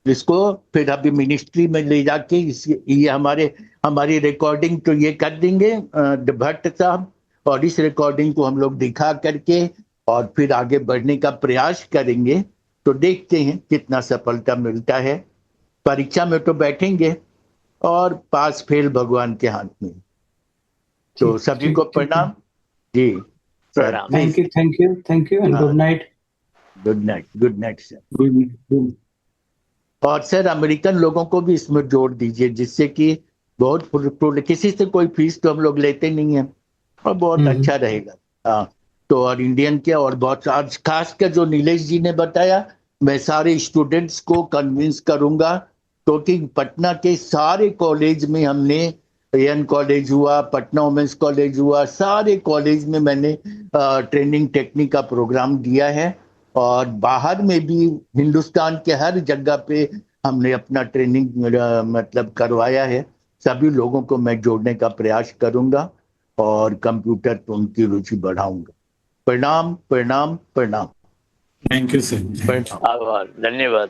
इसको फिर अभी मिनिस्ट्री में ले जाके ये हमारी रिकॉर्डिंग तो ये कर देंगे भट्ट साहब, और इस रिकॉर्डिंग को हम लोग दिखा करके और फिर आगे बढ़ने का प्रयास करेंगे। तो देखते हैं कितना सफलता मिलता है। परीक्षा में तो बैठेंगे और पास फेल भगवान के हाथ में। तो सभी को प्रणाम जी sir. Thank you and good night. Good night sir. और सर अमेरिकन लोगों को भी इसमें जोड़ दीजिए जिससे कि बहुत किसी से कोई फीस तो हम लोग लेते नहीं है और बहुत अच्छा रहेगा। हाँ तो और इंडियन के और बहुत आज खास कर जो नीलेश जी ने बताया, मैं सारे स्टूडेंट्स को कन्विंस करूंगा क्योंकि पटना के सारे कॉलेज में हमने एन कॉलेज हुआ, पटना वुमेन्स कॉलेज हुआ, सारे कॉलेज में मैंने ट्रेनिंग टेक्निक का प्रोग्राम दिया है और बाहर में भी हिंदुस्तान के हर जगह पे हमने अपना ट्रेनिंग मतलब करवाया है। सभी लोगों को मैं जोड़ने का प्रयास करूंगा और कंप्यूटर पर उनकी रुचि बढ़ाऊंगा। प्रणाम प्रणाम प्रणाम। Thank you sir. आभार, धन्यवाद।